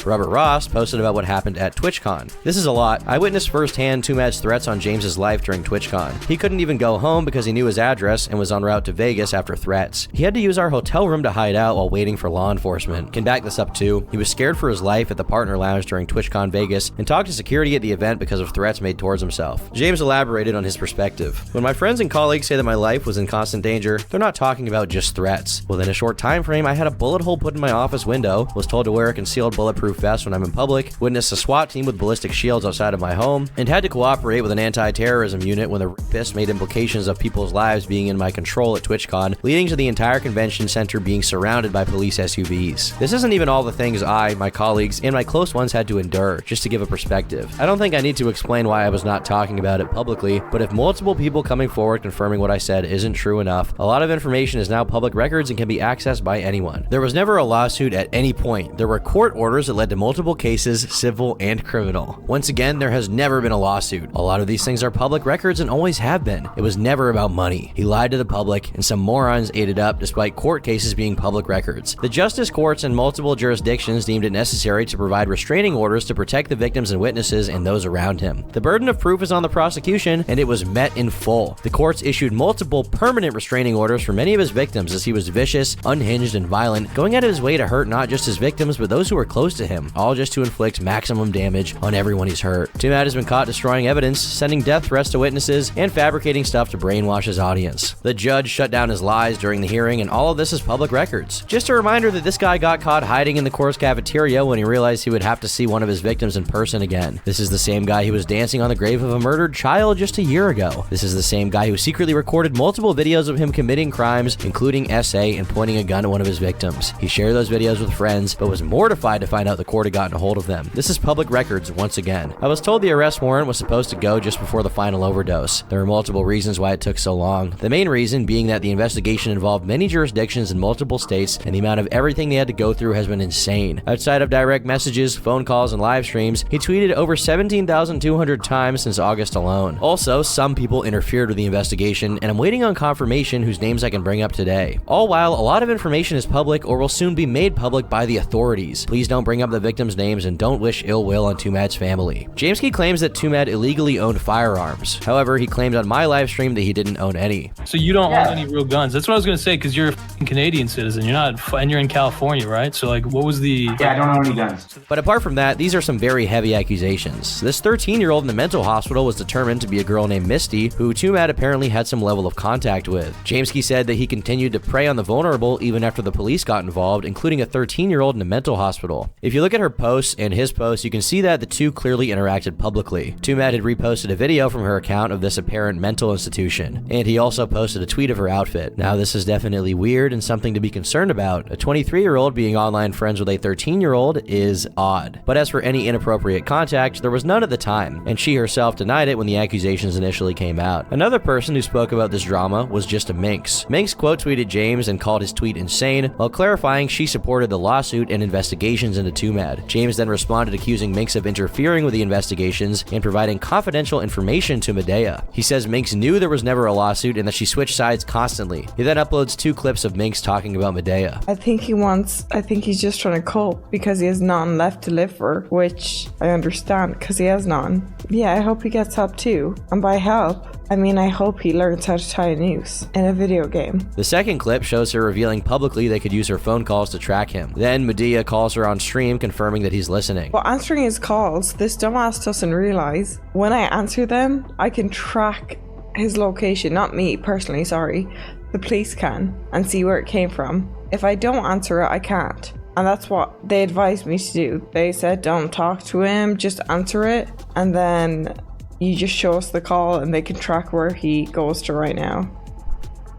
Robert Ross posted about what happened at TwitchCon. This is a lot. I witnessed firsthand Twomad's threats on James's life during TwitchCon. He couldn't even go home because he knew his address and was en route to Vegas after threats. He had to use our hotel room to hide out while waiting for law enforcement. Can back this up too. He was scared for his life at the partner lounge during TwitchCon Vegas and talked to security at the event because of threats made towards himself. James elaborated on his perspective. When my friends and colleagues say that my life was in constant danger, they're not talking about just threats. Within a short time frame, I had a bullet hole put in my office window, was told to wear a concealed bulletproof vest when I'm in public, witnessed a SWAT team with ballistic shields outside of my home, and had to cooperate with an anti-terrorism unit when the rapist made implications of people's lives being in my control at TwitchCon, leading to the entire convention center being surrounded by police SUVs. This isn't even all the things I, my colleagues, and my close ones had to endure, just to give a perspective. I don't think I need to explain why I was not talking about it publicly, but if multiple people coming forward confirming what I said isn't true enough, a lot of information is now public records and can be accessed by anyone. There was never a lawsuit at any point. There were court orders that led to multiple cases, civil and criminal. Once again, there has never been a lawsuit. A lot of these things are public records and always have been. It was never about money. He lied to the public, and some morons ate it up despite court cases being public records. The justice courts in multiple jurisdictions deemed it necessary to provide restraining orders to protect the victims and witnesses and those around him. The burden of proof is on the prosecution, and it was met in full. The courts issued multiple permanent restraining orders for many of his victims as he was vicious, unhinged, and violent, going out of his way to hurt not just his victims but those who were close to him, all just to inflict maximum damage on everyone he's hurt. Twomad has been caught destroying evidence, sending death threats to witnesses, and fabricating stuff to brainwash his audience. The judge shut down his lies during the hearing, and all of this is public records. Just a reminder that this guy got caught hiding in the court's cafeteria when he realized he would have to see one of his victims in person again. This is the same guy who was dancing on the grave of a murdered child just a year ago. This is the same guy who secretly recorded multiple videos of him committing crimes, including SA and pointing a gun at one of his victims. He shared those videos with friends, but was mortified to find out the court had gotten a hold of them. This is public records once again. I was told the arrest warrant was supposed to go just before the final overdose. There were multiple reasons why it took so long. The main reason being that the investigation involved many jurisdictions in multiple states, and the amount of everything they had to go through has been insane. Outside of direct messages, phone calls, and live streams, he tweeted over 17,200 times since August alone. Also, some people interfered with the investigation, and I'm waiting on confirmation whose names I can bring up today. All while a lot of information is public or will soon be made public by the authorities. Please Please don't bring up the victims' names and don't wish ill will on Twomad's family. Jameski claims that Twomad illegally owned firearms. However, he claimed on my live stream that he didn't own any. So you don't own any real guns. That's what I was gonna say, because you're a Canadian citizen. You're not, and you're in California, right? So like, what was the? Yeah, I don't own any guns. But apart from that, these are some very heavy accusations. This 13-year-old in the mental hospital was determined to be a girl named Misty, who Twomad apparently had some level of contact with. Jameski said that he continued to prey on the vulnerable even after the police got involved, including a 13-year-old in a mental hospital. If you look at her posts and his posts, you can see that the two clearly interacted publicly. Twomad had reposted a video from her account of this apparent mental institution, and he also posted a tweet of her outfit. Now, this is definitely weird and something to be concerned about. A 23-year-old being online friends with a 13-year-old is odd. But as for any inappropriate contact, there was none at the time, and she herself denied it when the accusations initially came out. Another person who spoke about this drama was just a Minx. Minx quote tweeted James and called his tweet insane, while clarifying she supported the lawsuit and investigations into Twomad. James then responded accusing Minx of interfering with the investigations and providing confidential information to Medea. He says Minx knew there was never a lawsuit and that she switched sides constantly. He then uploads 2 clips of Minx talking about Medea. I think he's just trying to cope because he has none left to live for, which I understand because he has none. Yeah, I hope he gets help too. And by help, I mean I hope he learns how to tie a noose in a video game. The second clip shows her revealing publicly they could use her phone calls to track him. Then Medea calls her on stream confirming that he's listening. Well, answering his calls, this dumbass doesn't realize when I answer them, I can track his location. Not me personally, sorry. The police can, and see where it came from. If I don't answer it, I can't. And that's what they advised me to do. They said don't talk to him, just answer it, and then you just show us the call and they can track where he goes to right now.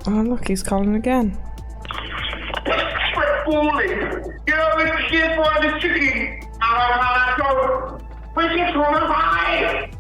Oh look, he's calling again. Quit fooling! You know this shit for the chicken! Which is one of mine!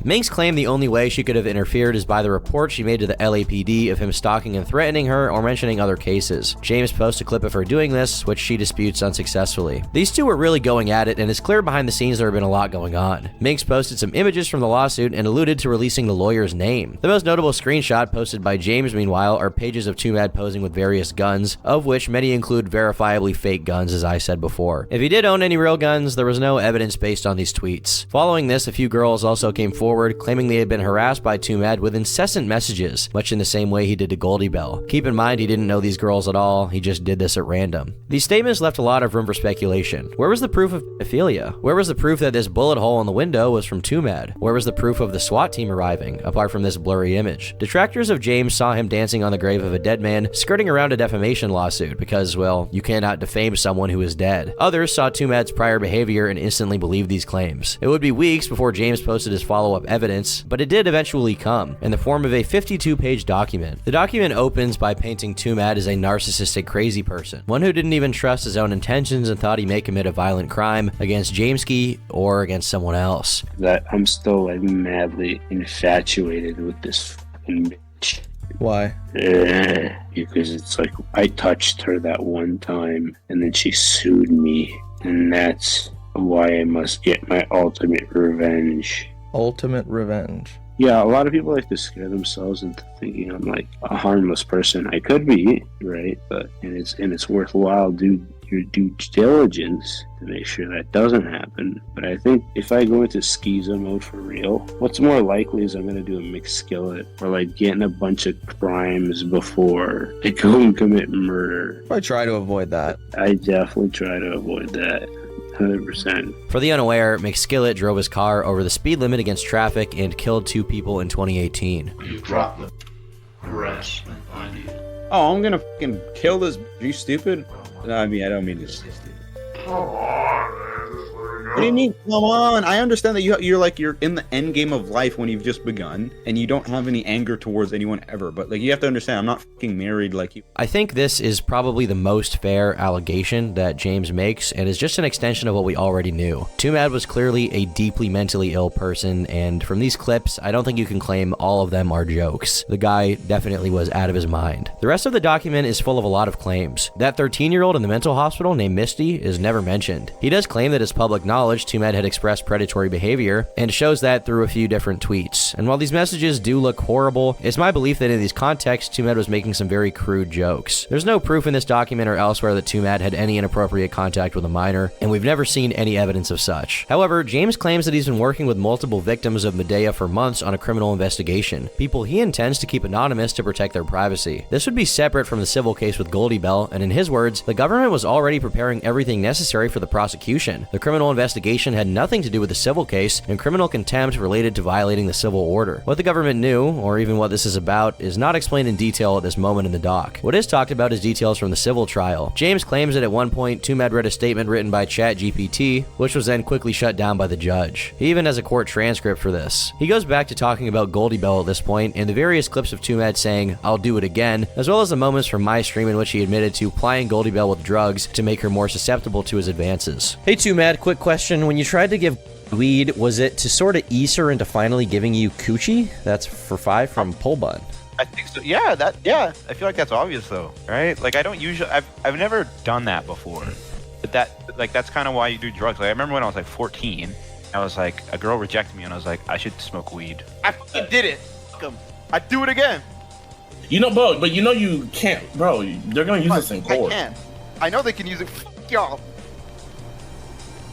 Minx claimed the only way she could have interfered is by the report she made to the LAPD of him stalking and threatening her or mentioning other cases. James posts a clip of her doing this, which she disputes unsuccessfully. These two were really going at it, and it's clear behind the scenes there have been a lot going on. Minx posted some images from the lawsuit and alluded to releasing the lawyer's name. The most notable screenshot posted by James, meanwhile, are pages of Twomad posing with various guns, of which many include verifiably fake guns, as I said before. If he did own any real guns, there was no evidence based on these tweets. Following this, a few girls also came forward, claiming they had been harassed by Twomad with incessant messages, much in the same way he did to Goldie Bell. Keep in mind, he didn't know these girls at all, he just did this at random. These statements left a lot of room for speculation. Where was the proof of pedophilia? Where was the proof that this bullet hole in the window was from Twomad? Where was the proof of the SWAT team arriving, apart from this blurry image? Detractors of James saw him dancing on the grave of a dead man, skirting around a defamation lawsuit, because, well, you cannot defame someone who is dead. Others saw Twomad's prior behavior and instantly believed these claims. It would be weeks before James posted his follow-up evidence, but it did eventually come, in the form of a 52-page document. The document opens by painting Twomad as a narcissistic crazy person, one who didn't even trust his own intentions and thought he may commit a violent crime against Jameski or against someone else. That I'm still like madly infatuated with this fucking bitch. Why? Because it's like I touched her that one time and then she sued me, and that's why I must get my ultimate revenge. Ultimate revenge. Yeah, a lot of people like to scare themselves into thinking I'm like a harmless person. I could be, right? But it's worthwhile do your due diligence to make sure that doesn't happen. But I think if I go into schizo mode for real, what's more likely is I'm gonna do a mixed skillet or like getting a bunch of crimes before I go and commit murder. I try to avoid that. I definitely try to avoid that. 100%. For the unaware, McSkillet drove his car over the speed limit against traffic and killed 2 people in 2018. You dropped the harassment idea. Oh, I'm gonna fucking kill this. Are you stupid? No, I mean, I don't mean this. Come on, man. What do you mean? Come on! I understand that you're in the end game of life when you've just begun, and you don't have any anger towards anyone ever. But like, you have to understand, I'm not fucking married like you. I think this is probably the most fair allegation that James makes, and is just an extension of what we already knew. Twomad was clearly a deeply mentally ill person, and from these clips, I don't think you can claim all of them are jokes. The guy definitely was out of his mind. The rest of the document is full of a lot of claims. That 13-year-old in the mental hospital named Misty is never mentioned. He does claim that it's public knowledge acknowledged Twomad had expressed predatory behavior, and shows that through a few different tweets. And while these messages do look horrible, it's my belief that in these contexts, Twomad was making some very crude jokes. There's no proof in this document or elsewhere that Twomad had any inappropriate contact with a minor, and we've never seen any evidence of such. However, James claims that he's been working with multiple victims of Medea for months on a criminal investigation, people he intends to keep anonymous to protect their privacy. This would be separate from the civil case with Goldie Bell, and in his words, the government was already preparing everything necessary for the prosecution. The criminal investigation had nothing to do with the civil case, and criminal contempt related to violating the civil order. What the government knew, or even what this is about, is not explained in detail at this moment in the doc. What is talked about is details from the civil trial. James claims that at one point, Twomad read a statement written by ChatGPT, which was then quickly shut down by the judge. He even has a court transcript for this. He goes back to talking about Goldie Bell at this point, and the various clips of Twomad saying, "I'll do it again," as well as the moments from my stream in which he admitted to plying Goldie Bell with drugs to make her more susceptible to his advances. Hey Twomad, quick question. When you tried to give weed, was it to sort of ease her into finally giving you coochie? That's for 5 from Polbun. I think so. Yeah, I feel like that's obvious though, right? Like I don't usually, I've never done that before, but that's kind of why you do drugs. Like I remember when I was like 14, I was like, a girl rejected me and I was like, I should smoke weed. I fucking did it. I'd do it again. You know, bro, but you know you can't, bro. They're gonna use this in court. I can. I know they can use it. Fuck y'all.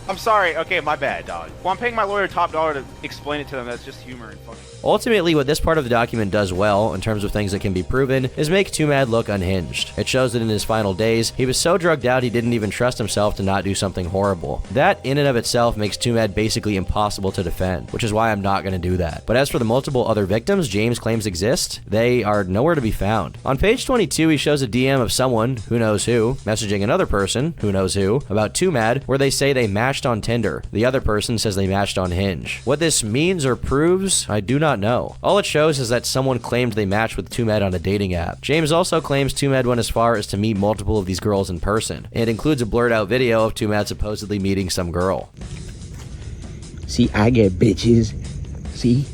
I'm sorry. Okay, my bad, dog. Well, I'm paying my lawyer top dollar to explain it to them. That's just humor and fucking. Ultimately, what this part of the document does well, in terms of things that can be proven, is make Twomad look unhinged. It shows that in his final days, he was so drugged out he didn't even trust himself to not do something horrible. That, in and of itself, makes Twomad basically impossible to defend, which is why I'm not going to do that. But as for the multiple other victims James claims exist, they are nowhere to be found. On page 22, he shows a DM of someone, who knows who, messaging another person, who knows who, about Twomad, where they say they matched on Tinder. The other person says they matched on Hinge. What this means or proves, I do not know. All it shows is that someone claimed they matched with Twomad on a dating app. James also claims Twomad went as far as to meet multiple of these girls in person. It includes a blurred out video of Twomad supposedly meeting some girl. See, I get bitches. See?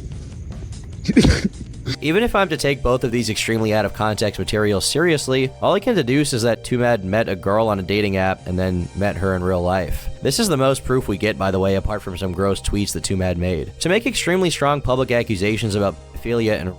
Even if I'm to take both of these extremely out of context materials seriously, all I can deduce is that Twomad met a girl on a dating app and then met her in real life. This is the most proof we get, by the way, apart from some gross tweets that Twomad made. To make extremely strong public accusations about pedophilia and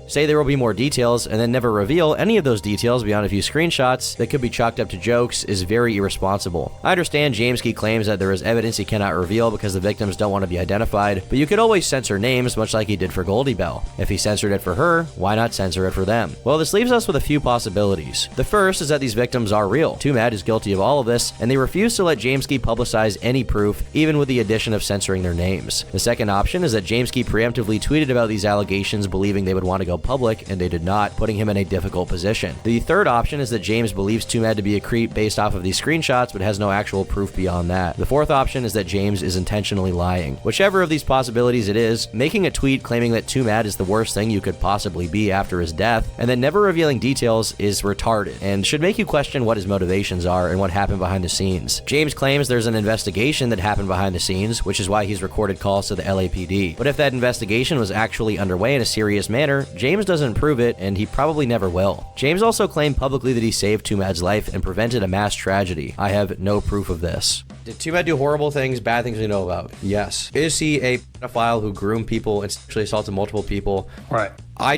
say there will be more details, and then never reveal any of those details beyond a few screenshots that could be chalked up to jokes is very irresponsible. I understand Jamesky claims that there is evidence he cannot reveal because the victims don't want to be identified, but you could always censor names much like he did for Goldie Bell. If he censored it for her, why not censor it for them? Well, this leaves us with a few possibilities. The first is that these victims are real. Twomad is guilty of all of this, and they refuse to let Jamesky publicize any proof, even with the addition of censoring their names. The second option is that Jamesky preemptively tweeted about these allegations believing they would want to go public, and they did not, putting him in a difficult position. The third option is that James believes Twomad to be a creep based off of these screenshots, but has no actual proof beyond that. The fourth option is that James is intentionally lying. Whichever of these possibilities it is, making a tweet claiming that Twomad is the worst thing you could possibly be after his death, and then never revealing details is retarded, and should make you question what his motivations are and what happened behind the scenes. James claims there's an investigation that happened behind the scenes, which is why he's recorded calls to the LAPD. But if that investigation was actually underway in a serious manner, James doesn't prove it, and he probably never will. James also claimed publicly that he saved Twomad's life and prevented a mass tragedy. I have no proof of this. Did Twomad do horrible things, bad things we know about? Yes. Is he a pedophile who groomed people and sexually assaulted multiple people? Right. I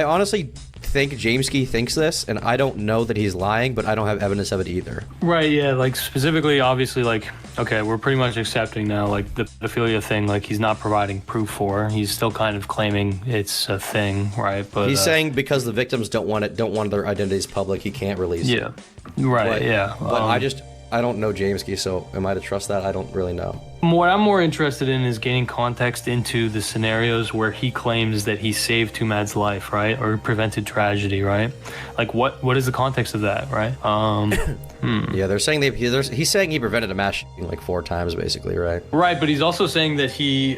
honestly think Jamesky thinks this, and I don't know that he's lying, but I don't have evidence of it either. Right, yeah, like specifically, obviously, like, okay, we're pretty much accepting now, like, the pedophilia thing, like, he's not providing proof for. He's still kind of claiming it's a thing, right? But he's saying because the victims don't want their identities public, he can't release it. Right, but, yeah. But I don't know Jamesky, so am I to trust that? I don't really know. What I'm more interested in is gaining context into the scenarios where he claims that he saved Twomad's life, right? Or prevented tragedy, right? Like, what is the context of that, right? Yeah, they're saying he's saying he prevented a mass shooting like 4 times, basically, right? Right, but he's also saying that he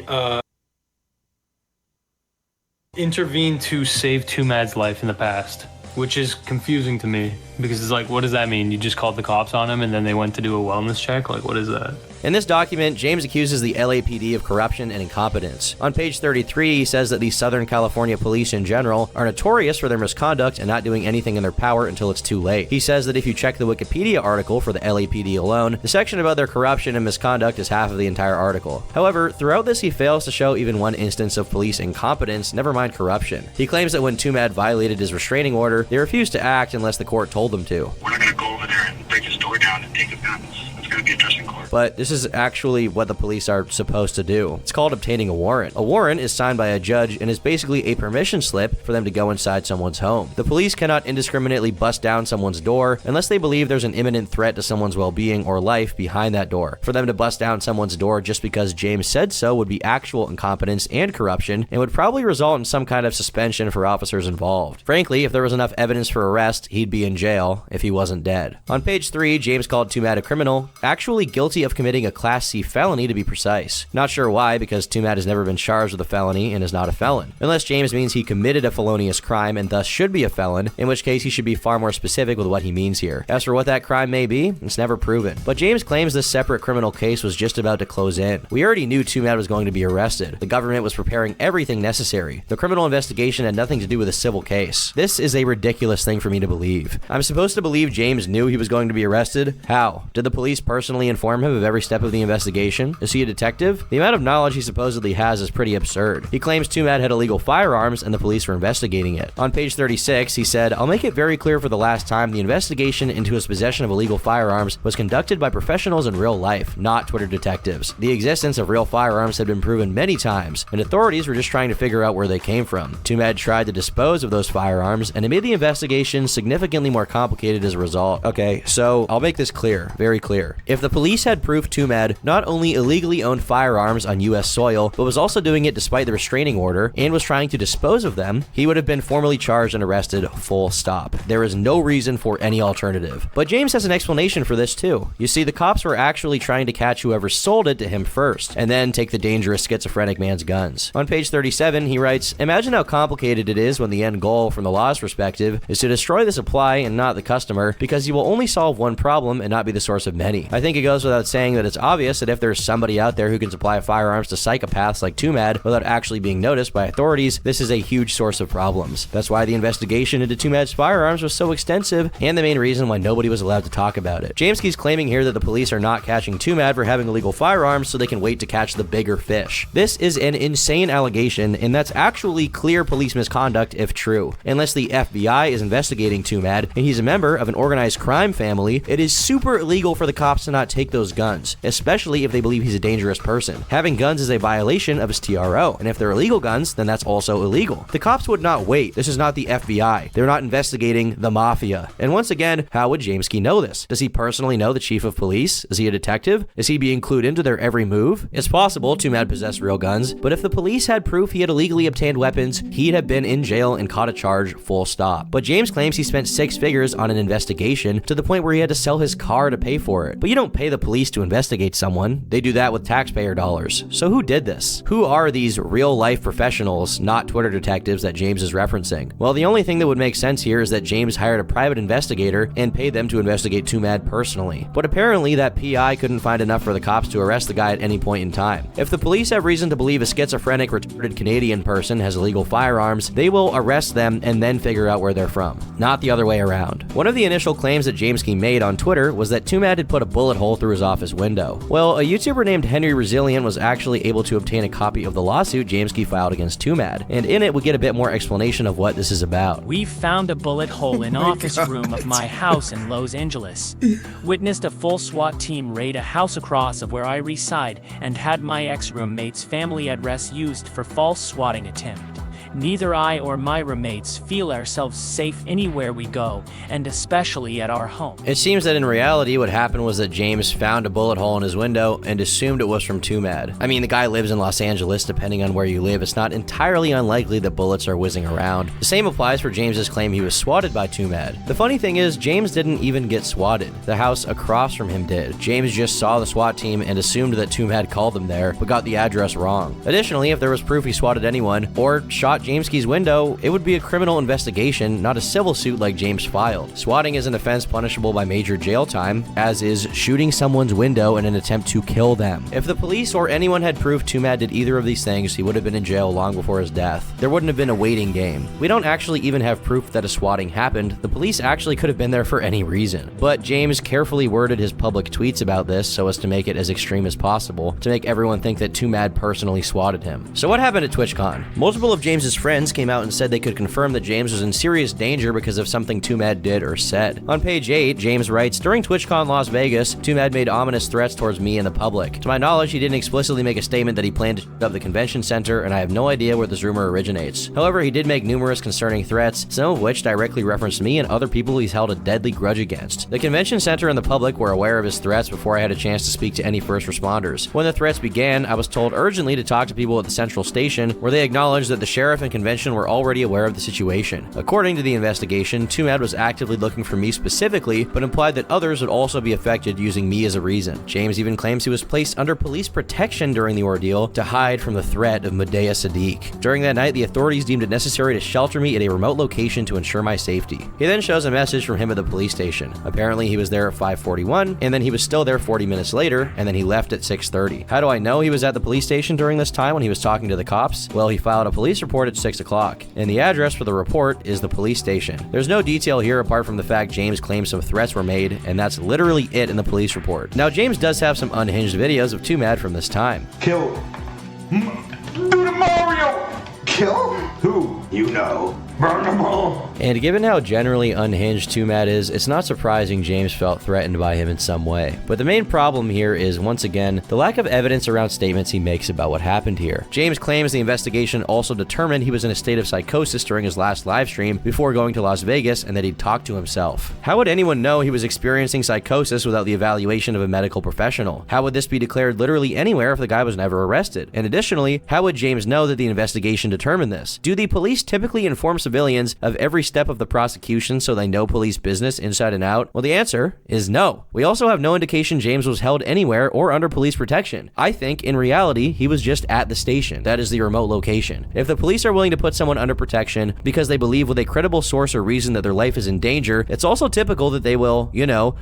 intervened to save Twomad's life in the past. which is confusing to me because it's like, what does that mean? You just called the cops on him and then they went to do a wellness check? Like, what is that? In this document, James accuses the LAPD of corruption and incompetence. On page 33, he says that the Southern California police in general are notorious for their misconduct and not doing anything in their power until it's too late. He says that if you check the Wikipedia article for the LAPD alone, the section about their corruption and misconduct is half of the entire article. However, throughout this, he fails to show even one instance of police incompetence, never mind corruption. He claims that when Twomad violated his restraining order, they refused to act unless the court told them to. We're not going to go over there and break his door down and take his guns. It's going to be addressed in court. But this is actually what the police are supposed to do. It's called obtaining a warrant. A warrant is signed by a judge and is basically a permission slip for them to go inside someone's home. The police cannot indiscriminately bust down someone's door unless they believe there's an imminent threat to someone's well-being or life behind that door. For them to bust down someone's door just because James said so would be actual incompetence and corruption and would probably result in some kind of suspension for officers involved. Frankly, if there was enough evidence for arrest, he'd be in jail if he wasn't dead. On page 3, James called Twomad a criminal, actually guilty of committing a Class C felony to be precise. Not sure why, because Twomad has never been charged with a felony and is not a felon. Unless James means he committed a felonious crime and thus should be a felon, in which case he should be far more specific with what he means here. As for what that crime may be, it's never proven. But James claims this separate criminal case was just about to close in. We already knew Twomad was going to be arrested. The government was preparing everything necessary. The criminal investigation had nothing to do with a civil case. This is a ridiculous thing for me to believe. I'm supposed to believe James knew he was going to be arrested? How? Did the police personally inform him of every step of the investigation? Is he a detective? The amount of knowledge he supposedly has is pretty absurd. He claims Twomad had illegal firearms and the police were investigating it. On page 36, he said, "I'll make it very clear for the last time the investigation into his possession of illegal firearms was conducted by professionals in real life, not Twitter detectives. The existence of real firearms had been proven many times, and authorities were just trying to figure out where they came from. Twomad tried to dispose of those firearms, and it made the investigation significantly more complicated as a result." Okay, so I'll make this clear, very clear. If the police had proof Twomad not only illegally owned firearms on US soil, but was also doing it despite the restraining order and was trying to dispose of them, he would have been formally charged and arrested, full stop. There is no reason for any alternative. But James has an explanation for this too. You see, the cops were actually trying to catch whoever sold it to him first, and then take the dangerous schizophrenic man's guns. On page 37, he writes, "Imagine how complicated it is when the end goal from the law's perspective is to destroy the supply and not the customer, because you will only solve one problem and not be the source of many. I think it goes without saying that it's obvious that if there's somebody out there who can supply firearms to psychopaths like Twomad without actually being noticed by authorities, this is a huge source of problems. That's why the investigation into Twomad's firearms was so extensive, and the main reason why nobody was allowed to talk about it." Jamesky's claiming here that the police are not catching Twomad for having illegal firearms so they can wait to catch the bigger fish. This is an insane allegation, and that's actually clear police misconduct if true. Unless the FBI is investigating Twomad and he's a member of an organized crime family, it is super illegal for the cops to not take those guns, especially if they believe he's a dangerous person. Having guns is a violation of his TRO, and if they're illegal guns, then that's also illegal. The cops would not wait. This is not the FBI. They're not investigating the mafia. And once again, how would Jamesky know this? Does he personally know the chief of police? Is he a detective? Is he being clued into their every move? It's possible Twomad possessed real guns, but if the police had proof he had illegally obtained weapons, he'd have been in jail and caught a charge, full stop. But James claims he spent 6 figures on an investigation to the point where he had to sell his car to pay for it. But you don't pay the police to investigate someone. They do that with taxpayer dollars. So who did this? Who are these real-life professionals, not Twitter detectives that James is referencing? Well, the only thing that would make sense here is that James hired a private investigator and paid them to investigate Twomad personally. But apparently that PI couldn't find enough for the cops to arrest the guy at any point in time. If the police have reason to believe a schizophrenic, retarded Canadian person has illegal firearms, they will arrest them and then figure out where they're from, not the other way around. One of the initial claims that Jamesky made on Twitter was that Twomad had put a bullet hole through his office window. Well, a YouTuber named Henry Resilient was actually able to obtain a copy of the lawsuit Jamesky filed against Twomad, and in it we get a bit more explanation of what this is about. "We found a bullet hole in office room of my house in Los Angeles. Witnessed a full SWAT team raid a house across of where I reside and had my ex-roommate's family address used for false swatting attempt. Neither I or my roommates feel ourselves safe anywhere we go, and especially at our home." It seems that in reality what happened was that James found a bullet hole in his window and assumed it was from Twomad. I mean, the guy lives in Los Angeles. Depending on where you live, it's not entirely unlikely that bullets are whizzing around. The same applies for James's claim he was swatted by Twomad. The funny thing is, James didn't even get swatted. The house across from him did. James just saw the SWAT team and assumed that Twomad called them there, but got the address wrong. Additionally, if there was proof he swatted anyone or shot swat Jameski's window, it would be a criminal investigation, not a civil suit like James filed. Swatting is an offense punishable by major jail time, as is shooting someone's window in an attempt to kill them. If the police or anyone had proved Twomad did either of these things, he would have been in jail long before his death. There wouldn't have been a waiting game. We don't actually even have proof that a swatting happened. The police actually could have been there for any reason. But James carefully worded his public tweets about this so as to make it as extreme as possible, to make everyone think that Twomad personally swatted him. So what happened at TwitchCon? Multiple of James's friends came out and said they could confirm that James was in serious danger because of something Twomad did or said. On page 8, James writes, "During TwitchCon Las Vegas, Twomad made ominous threats towards me and the public. To my knowledge, he didn't explicitly make a statement that he planned to shoot up the convention center, and I have no idea where this rumor originates. However, he did make numerous concerning threats, some of which directly referenced me and other people he's held a deadly grudge against. The convention center and the public were aware of his threats before I had a chance to speak to any first responders. When the threats began, I was told urgently to talk to people at the central station, where they acknowledged that the sheriff and convention were already aware of the situation. According to the investigation, Twomad was actively looking for me specifically, but implied that others would also be affected using me as a reason. James even claims he was placed under police protection during the ordeal to hide from the threat of Medea Sadiq. During that night, the authorities deemed it necessary to shelter me at a remote location to ensure my safety." He then shows a message from him at the police station. Apparently, he was there at 5:41, and then he was still there 40 minutes later, and then he left at 6:30. How do I know he was at the police station during this time when he was talking to the cops? Well, he filed a police report at 6 o'clock, and the address for the report is the police station. There's no detail here apart from the fact James claims some threats were made, and that's literally it in the police report. Now, James does have some unhinged videos of Twomad from this time. Kill. Do the Mario. Kill who? You know. Burn them all. And given how generally unhinged Twomad is, it's not surprising James felt threatened by him in some way. But the main problem here is, once again, the lack of evidence around statements he makes about what happened here. James claims the investigation also determined he was in a state of psychosis during his last live stream before going to Las Vegas, and that he'd talked to himself. How would anyone know he was experiencing psychosis without the evaluation of a medical professional? How would this be declared literally anywhere if the guy was never arrested? And additionally, how would James know that the investigation determined this? Do the police typically inform civilians of every step of the prosecution so they know police business inside and out? Well, the answer is no. We also have no indication James was held anywhere or under police protection. I think, in reality, he was just at the station. That is the remote location. If the police are willing to put someone under protection because they believe with a credible source or reason that their life is in danger, it's also typical that they will,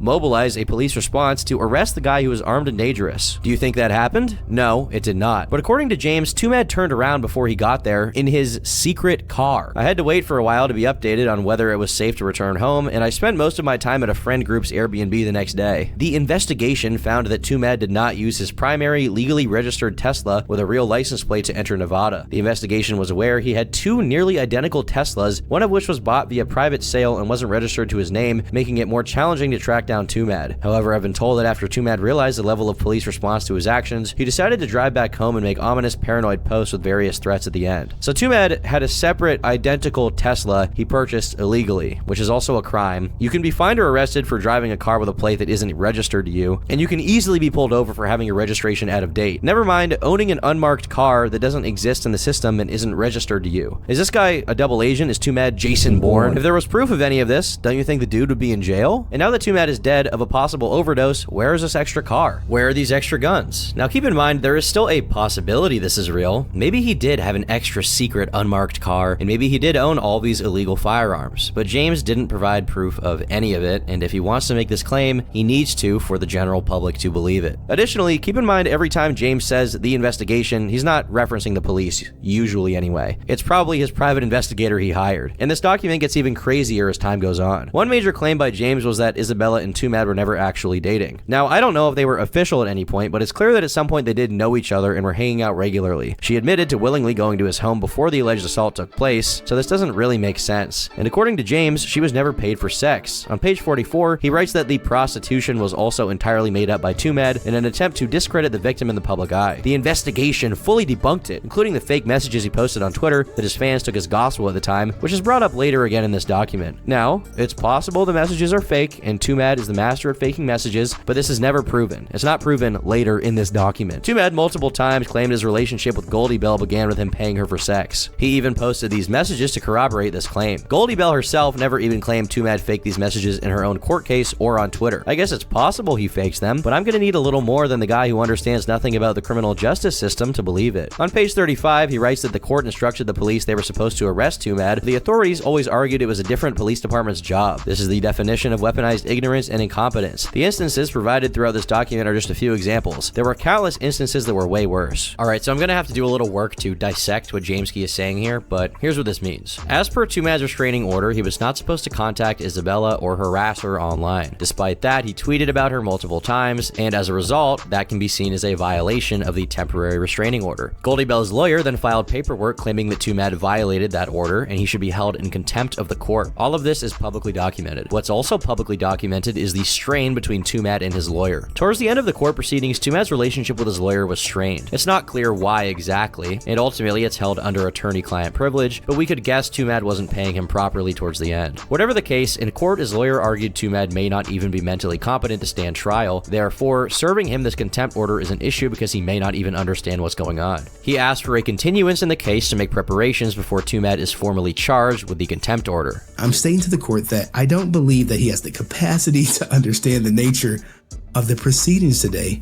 mobilize a police response to arrest the guy who is armed and dangerous. Do you think that happened? No, it did not. But according to James, Twomad turned around before he got there in his secret car. I had to wait for a while to be updated on whether it was safe to return home, and I spent most of my time at a friend group's Airbnb the next day. The investigation found that Twomad did not use his primary legally registered Tesla with a real license plate to enter Nevada. The investigation was aware he had two nearly identical Teslas, one of which was bought via private sale and wasn't registered to his name, making it more challenging to track down Twomad. However, I've been told that after Twomad realized the level of police response to his actions, he decided to drive back home and make ominous paranoid posts with various threats at the end. So Twomad had a separate identical Tesla he purchased illegally, which is also a crime. You can be fined or arrested for driving a car with a plate that isn't registered to you, and you can easily be pulled over for having your registration out of date. Never mind owning an unmarked car that doesn't exist in the system and isn't registered to you. Is this guy a double agent? Is Twomad Jason Bourne? If there was proof of any of this, don't you think the dude would be in jail? And now that Twomad is dead of a possible overdose, where is this extra car? Where are these extra guns? Now keep in mind, there is still a possibility this is real. Maybe he did have an extra secret unmarked car, and maybe he did own all these illegal firearms, but James didn't provide proof of any of it, and if he wants to make this claim, he needs to for the general public to believe it. Additionally, keep in mind every time James says the investigation, he's not referencing the police, usually anyway. It's probably his private investigator he hired, and this document gets even crazier as time goes on. One major claim by James was that Isabella and Twomad were never actually dating. Now, I don't know if they were official at any point, but it's clear that at some point they did know each other and were hanging out regularly. She admitted to willingly going to his home before the alleged assault took place, so this doesn't really make sense. And according to James, she was never paid for sex. On page 44, he writes that the prostitution was also entirely made up by Twomad in an attempt to discredit the victim in the public eye. The investigation fully debunked it, including the fake messages he posted on Twitter that his fans took as gospel at the time, which is brought up later again in this document. Now, it's possible the messages are fake, and Twomad is the master at faking messages, but this is never proven. It's not proven later in this document. Twomad multiple times claimed his relationship with Goldie Bell began with him paying her for sex. He even posted these messages to corroborate this claim. Goldie Bell herself never even claimed Twomad faked these messages in her own court case or on Twitter. I guess it's possible he fakes them, but I'm gonna need a little more than the guy who understands nothing about the criminal justice system to believe it. On page 35, he writes that the court instructed the police they were supposed to arrest Twomad. The authorities always argued it was a different police department's job. This is the definition of weaponized ignorance and incompetence. The instances provided throughout this document are just a few examples. There were countless instances that were way worse. Alright, so I'm gonna have to do a little work to dissect what Jameskey is saying here, but here's what this means. As per Twomad's restraining order, he was not supposed to contact Isabella or harass her online. Despite that, he tweeted about her multiple times, and as a result, that can be seen as a violation of the temporary restraining order. Goldie Bell's lawyer then filed paperwork claiming that Twomad violated that order and he should be held in contempt of the court. All of this is publicly documented. What's also publicly documented is the strain between Twomad and his lawyer. Towards the end of the court proceedings, Twomad's relationship with his lawyer was strained. It's not clear why exactly, and ultimately it's held under attorney-client privilege, but we could guess Twomad wasn't paying him properly towards the end. Whatever the case, in court his lawyer argued Twomad may not even be mentally competent to stand trial, therefore serving him this contempt order is an issue because he may not even understand what's going on. He asked for a continuance in the case to make preparations before Twomad is formally charged with the contempt order. I'm stating to the court that I don't believe that he has the capacity to understand the nature of the proceedings today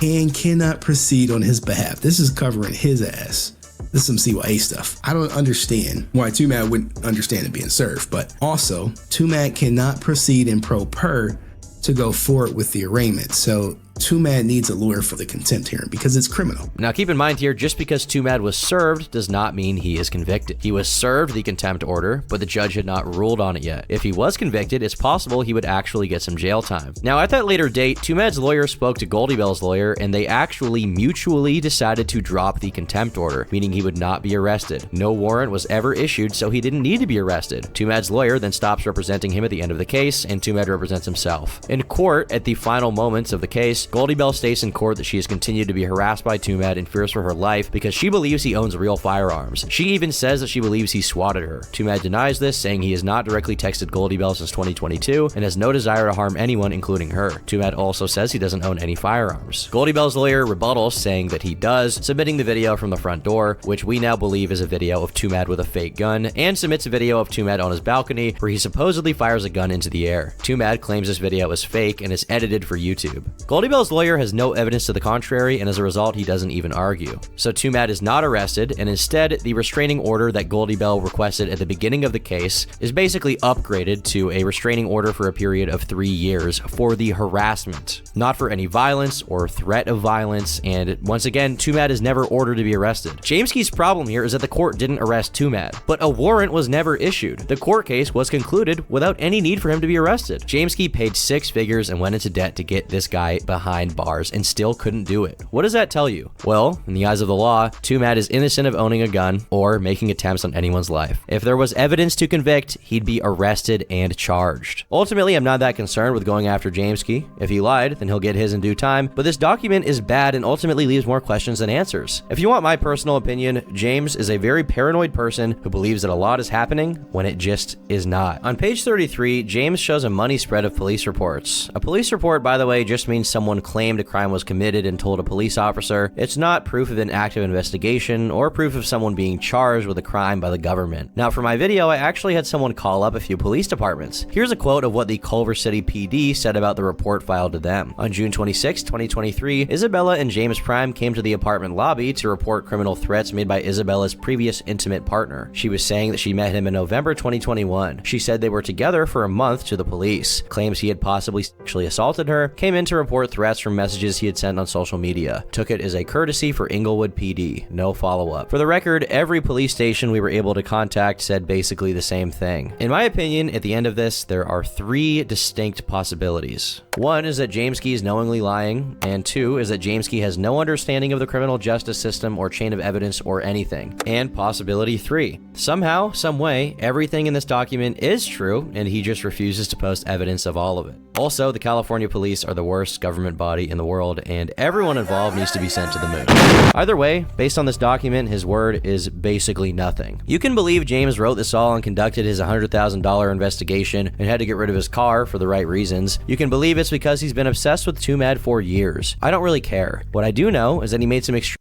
and cannot proceed on his behalf. This is covering his ass. This is some CYA stuff. I don't understand why Twomad wouldn't understand it being served, but also Twomad cannot proceed in pro per to go forward with the arraignment. So Twomad needs a lawyer for the contempt hearing because it's criminal. Now keep in mind here, just because Twomad was served does not mean he is convicted. He was served the contempt order, but the judge had not ruled on it yet. If he was convicted, it's possible he would actually get some jail time. Now at that later date, Twomad's lawyer spoke to Goldie Bell's lawyer and they actually mutually decided to drop the contempt order, meaning he would not be arrested. No warrant was ever issued, so he didn't need to be arrested. Twomad's lawyer then stops representing him at the end of the case, and Twomad represents himself. In court, at the final moments of the case, Goldie Bell states in court that she has continued to be harassed by Twomad and fears for her life because she believes he owns real firearms. She even says that she believes he swatted her. Twomad denies this, saying he has not directly texted Goldie Bell since 2022 and has no desire to harm anyone, including her. Twomad also says he doesn't own any firearms. Goldie Bell's lawyer rebuttals, saying that he does, submitting the video from the front door, which we now believe is a video of Twomad with a fake gun, and submits a video of Twomad on his balcony where he supposedly fires a gun into the air. Twomad claims this video is fake and is edited for YouTube. Goldie Bell's lawyer has no evidence to the contrary, and as a result, he doesn't even argue. So Twomad is not arrested, and instead, the restraining order that Goldie Bell requested at the beginning of the case is basically upgraded to a restraining order for a period of 3 years for the harassment, not for any violence or threat of violence, and once again, Twomad is never ordered to be arrested. Jameskey's problem here is that the court didn't arrest Twomad, but a warrant was never issued. The court case was concluded without any need for him to be arrested. Jameskey paid 6 figures and went into debt to get this guy behind bars and still couldn't do it. What does that tell you? Well, in the eyes of the law, Twomad is innocent of owning a gun or making attempts on anyone's life. If there was evidence to convict, he'd be arrested and charged. Ultimately, I'm not that concerned with going after Jameskey. If he lied, then he'll get his in due time, but this document is bad and ultimately leaves more questions than answers. If you want my personal opinion, James is a very paranoid person who believes that a lot is happening when it just is not. On page 33, James shows a money spread of police reports. A police report, by the way, just means someone claimed a crime was committed and told a police officer. It's not proof of an active investigation or proof of someone being charged with a crime by the government. Now for my video, I actually had someone call up a few police departments. Here's a quote of what the Culver City PD said about the report filed to them. On June 26, 2023, Isabella and James Prime came to the apartment lobby to report criminal threats made by Isabella's previous intimate partner. She was saying that she met him in November 2021. She said they were together for a month to the police. Claims he had possibly sexually assaulted her, came in to report threats from messages he had sent on social media. Took it as a courtesy for Inglewood PD. No follow-up. For the record, every police station we were able to contact said basically the same thing. In my opinion, at the end of this, there are 3 distinct possibilities. 1 is that Jameskey is knowingly lying, and 2 is that Jameskey has no understanding of the criminal justice system or chain of evidence or anything. And possibility 3. Somehow, some way, everything in this document is true, and he just refuses to post evidence of all of it. Also, the California police are the worst government body in the world, and everyone involved needs to be sent to the moon. Either way, based on this document, his word is basically nothing. You can believe James wrote this all and conducted his $100,000 investigation and had to get rid of his car for the right reasons. You can believe it's because he's been obsessed with Twomad for years. I don't really care. What I do know is that he made some extreme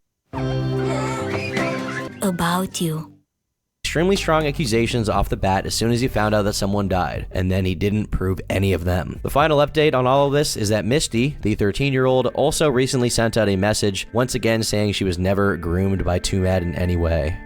about you. Extremely strong accusations off the bat as soon as he found out that someone died, and then he didn't prove any of them. The final update on all of this is that Misty, the 13-year-old, also recently sent out a message, once again saying she was never groomed by Twomad in any way.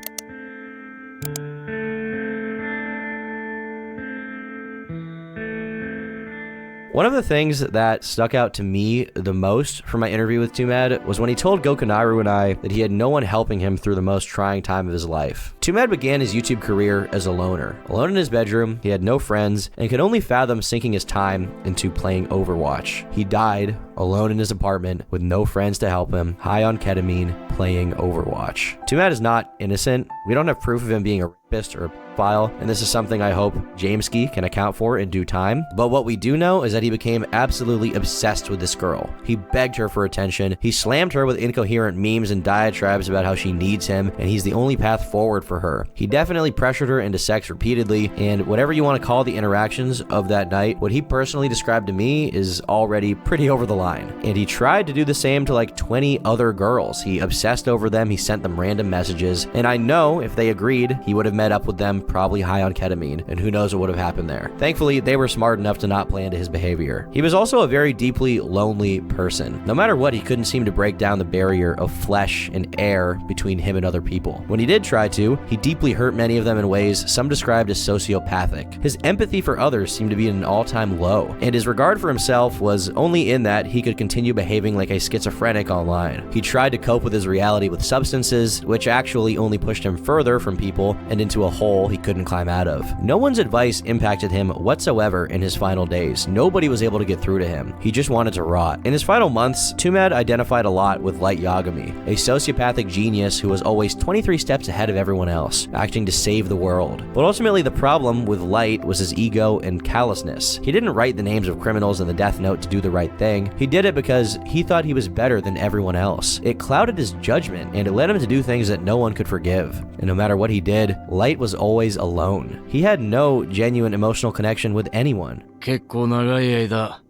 One of the things that stuck out to me the most from my interview with Twomad was when he told Gokanaru and I that he had no one helping him through the most trying time of his life. Twomad began his YouTube career as a loner. Alone in his bedroom, he had no friends, and could only fathom sinking his time into playing Overwatch. He died alone in his apartment with no friends to help him, high on ketamine, playing Overwatch. Twomad is not innocent. We don't have proof of him being a rapist or a pedophile, and this is something I hope Jameski can account for in due time. But what we do know is that he became absolutely obsessed with this girl. He begged her for attention. He slammed her with incoherent memes and diatribes about how she needs him, and he's the only path forward for her. He definitely pressured her into sex repeatedly, and whatever you want to call the interactions of that night, what he personally described to me is already pretty over the line. And he tried to do the same to like 20 other girls. He obsessed over them, he sent them random messages, and I know if they agreed, he would have met up with them probably high on ketamine, and who knows what would have happened there. Thankfully, they were smart enough to not play into his behavior. He was also a very deeply lonely person. No matter what, he couldn't seem to break down the barrier of flesh and air between him and other people. When he did try to, he deeply hurt many of them in ways some described as sociopathic. His empathy for others seemed to be at an all-time low, and his regard for himself was only in that he could continue behaving like a schizophrenic online. He tried to cope with his reality with substances, which actually only pushed him further from people and into a hole he couldn't climb out of. No one's advice impacted him whatsoever in his final days. Nobody was able to get through to him. He just wanted to rot. In his final months, Twomad identified a lot with Light Yagami, a sociopathic genius who was always 23 steps ahead of everyone else, acting to save the world. But ultimately, the problem with Light was his ego and callousness. He didn't write the names of criminals in the death note to do the right thing. He did it because he thought he was better than everyone else. It clouded his judgment, and it led him to do things that no one could forgive. And no matter what he did, Light was always alone. He had no genuine emotional connection with anyone. 結構長い間、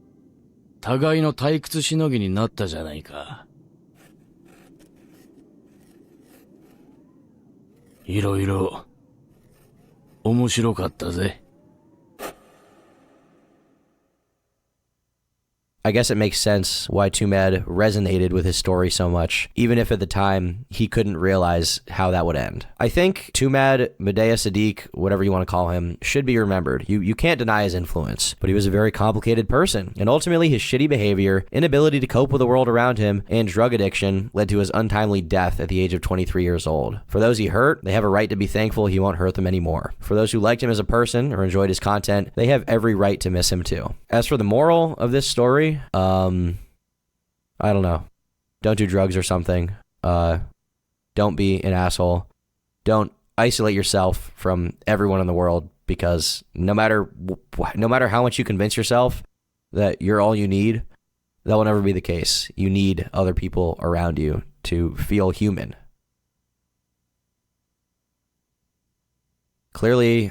互いの退屈しのぎになったじゃないか。いろいろ面白かったぜ。I guess it makes sense why Twomad resonated with his story so much, even if at the time he couldn't realize how that would end. I think Twomad, Medea Sadiq, whatever you want to call him, should be remembered. You can't deny his influence, but he was a very complicated person, and ultimately his shitty behavior, inability to cope with the world around him, and drug addiction led to his untimely death at the age of 23 years old. For those he hurt, they have a right to be thankful he won't hurt them anymore. For those who liked him as a person or enjoyed his content, they have every right to miss him too. As for the moral of this story, I don't know. Don't do drugs or something. Don't be an asshole. Don't isolate yourself from everyone in the world, because no matter how much you convince yourself that you're all you need, that will never be the case. You need other people around you to feel human. Clearly,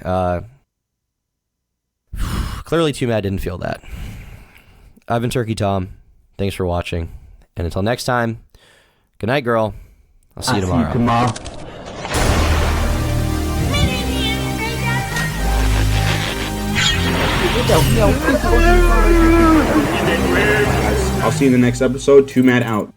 Twomad didn't feel that. I've been Turkey Tom. Thanks for watching. And until next time, good night, girl. I'll see you tomorrow. I'll see you in the next episode. Twomad out.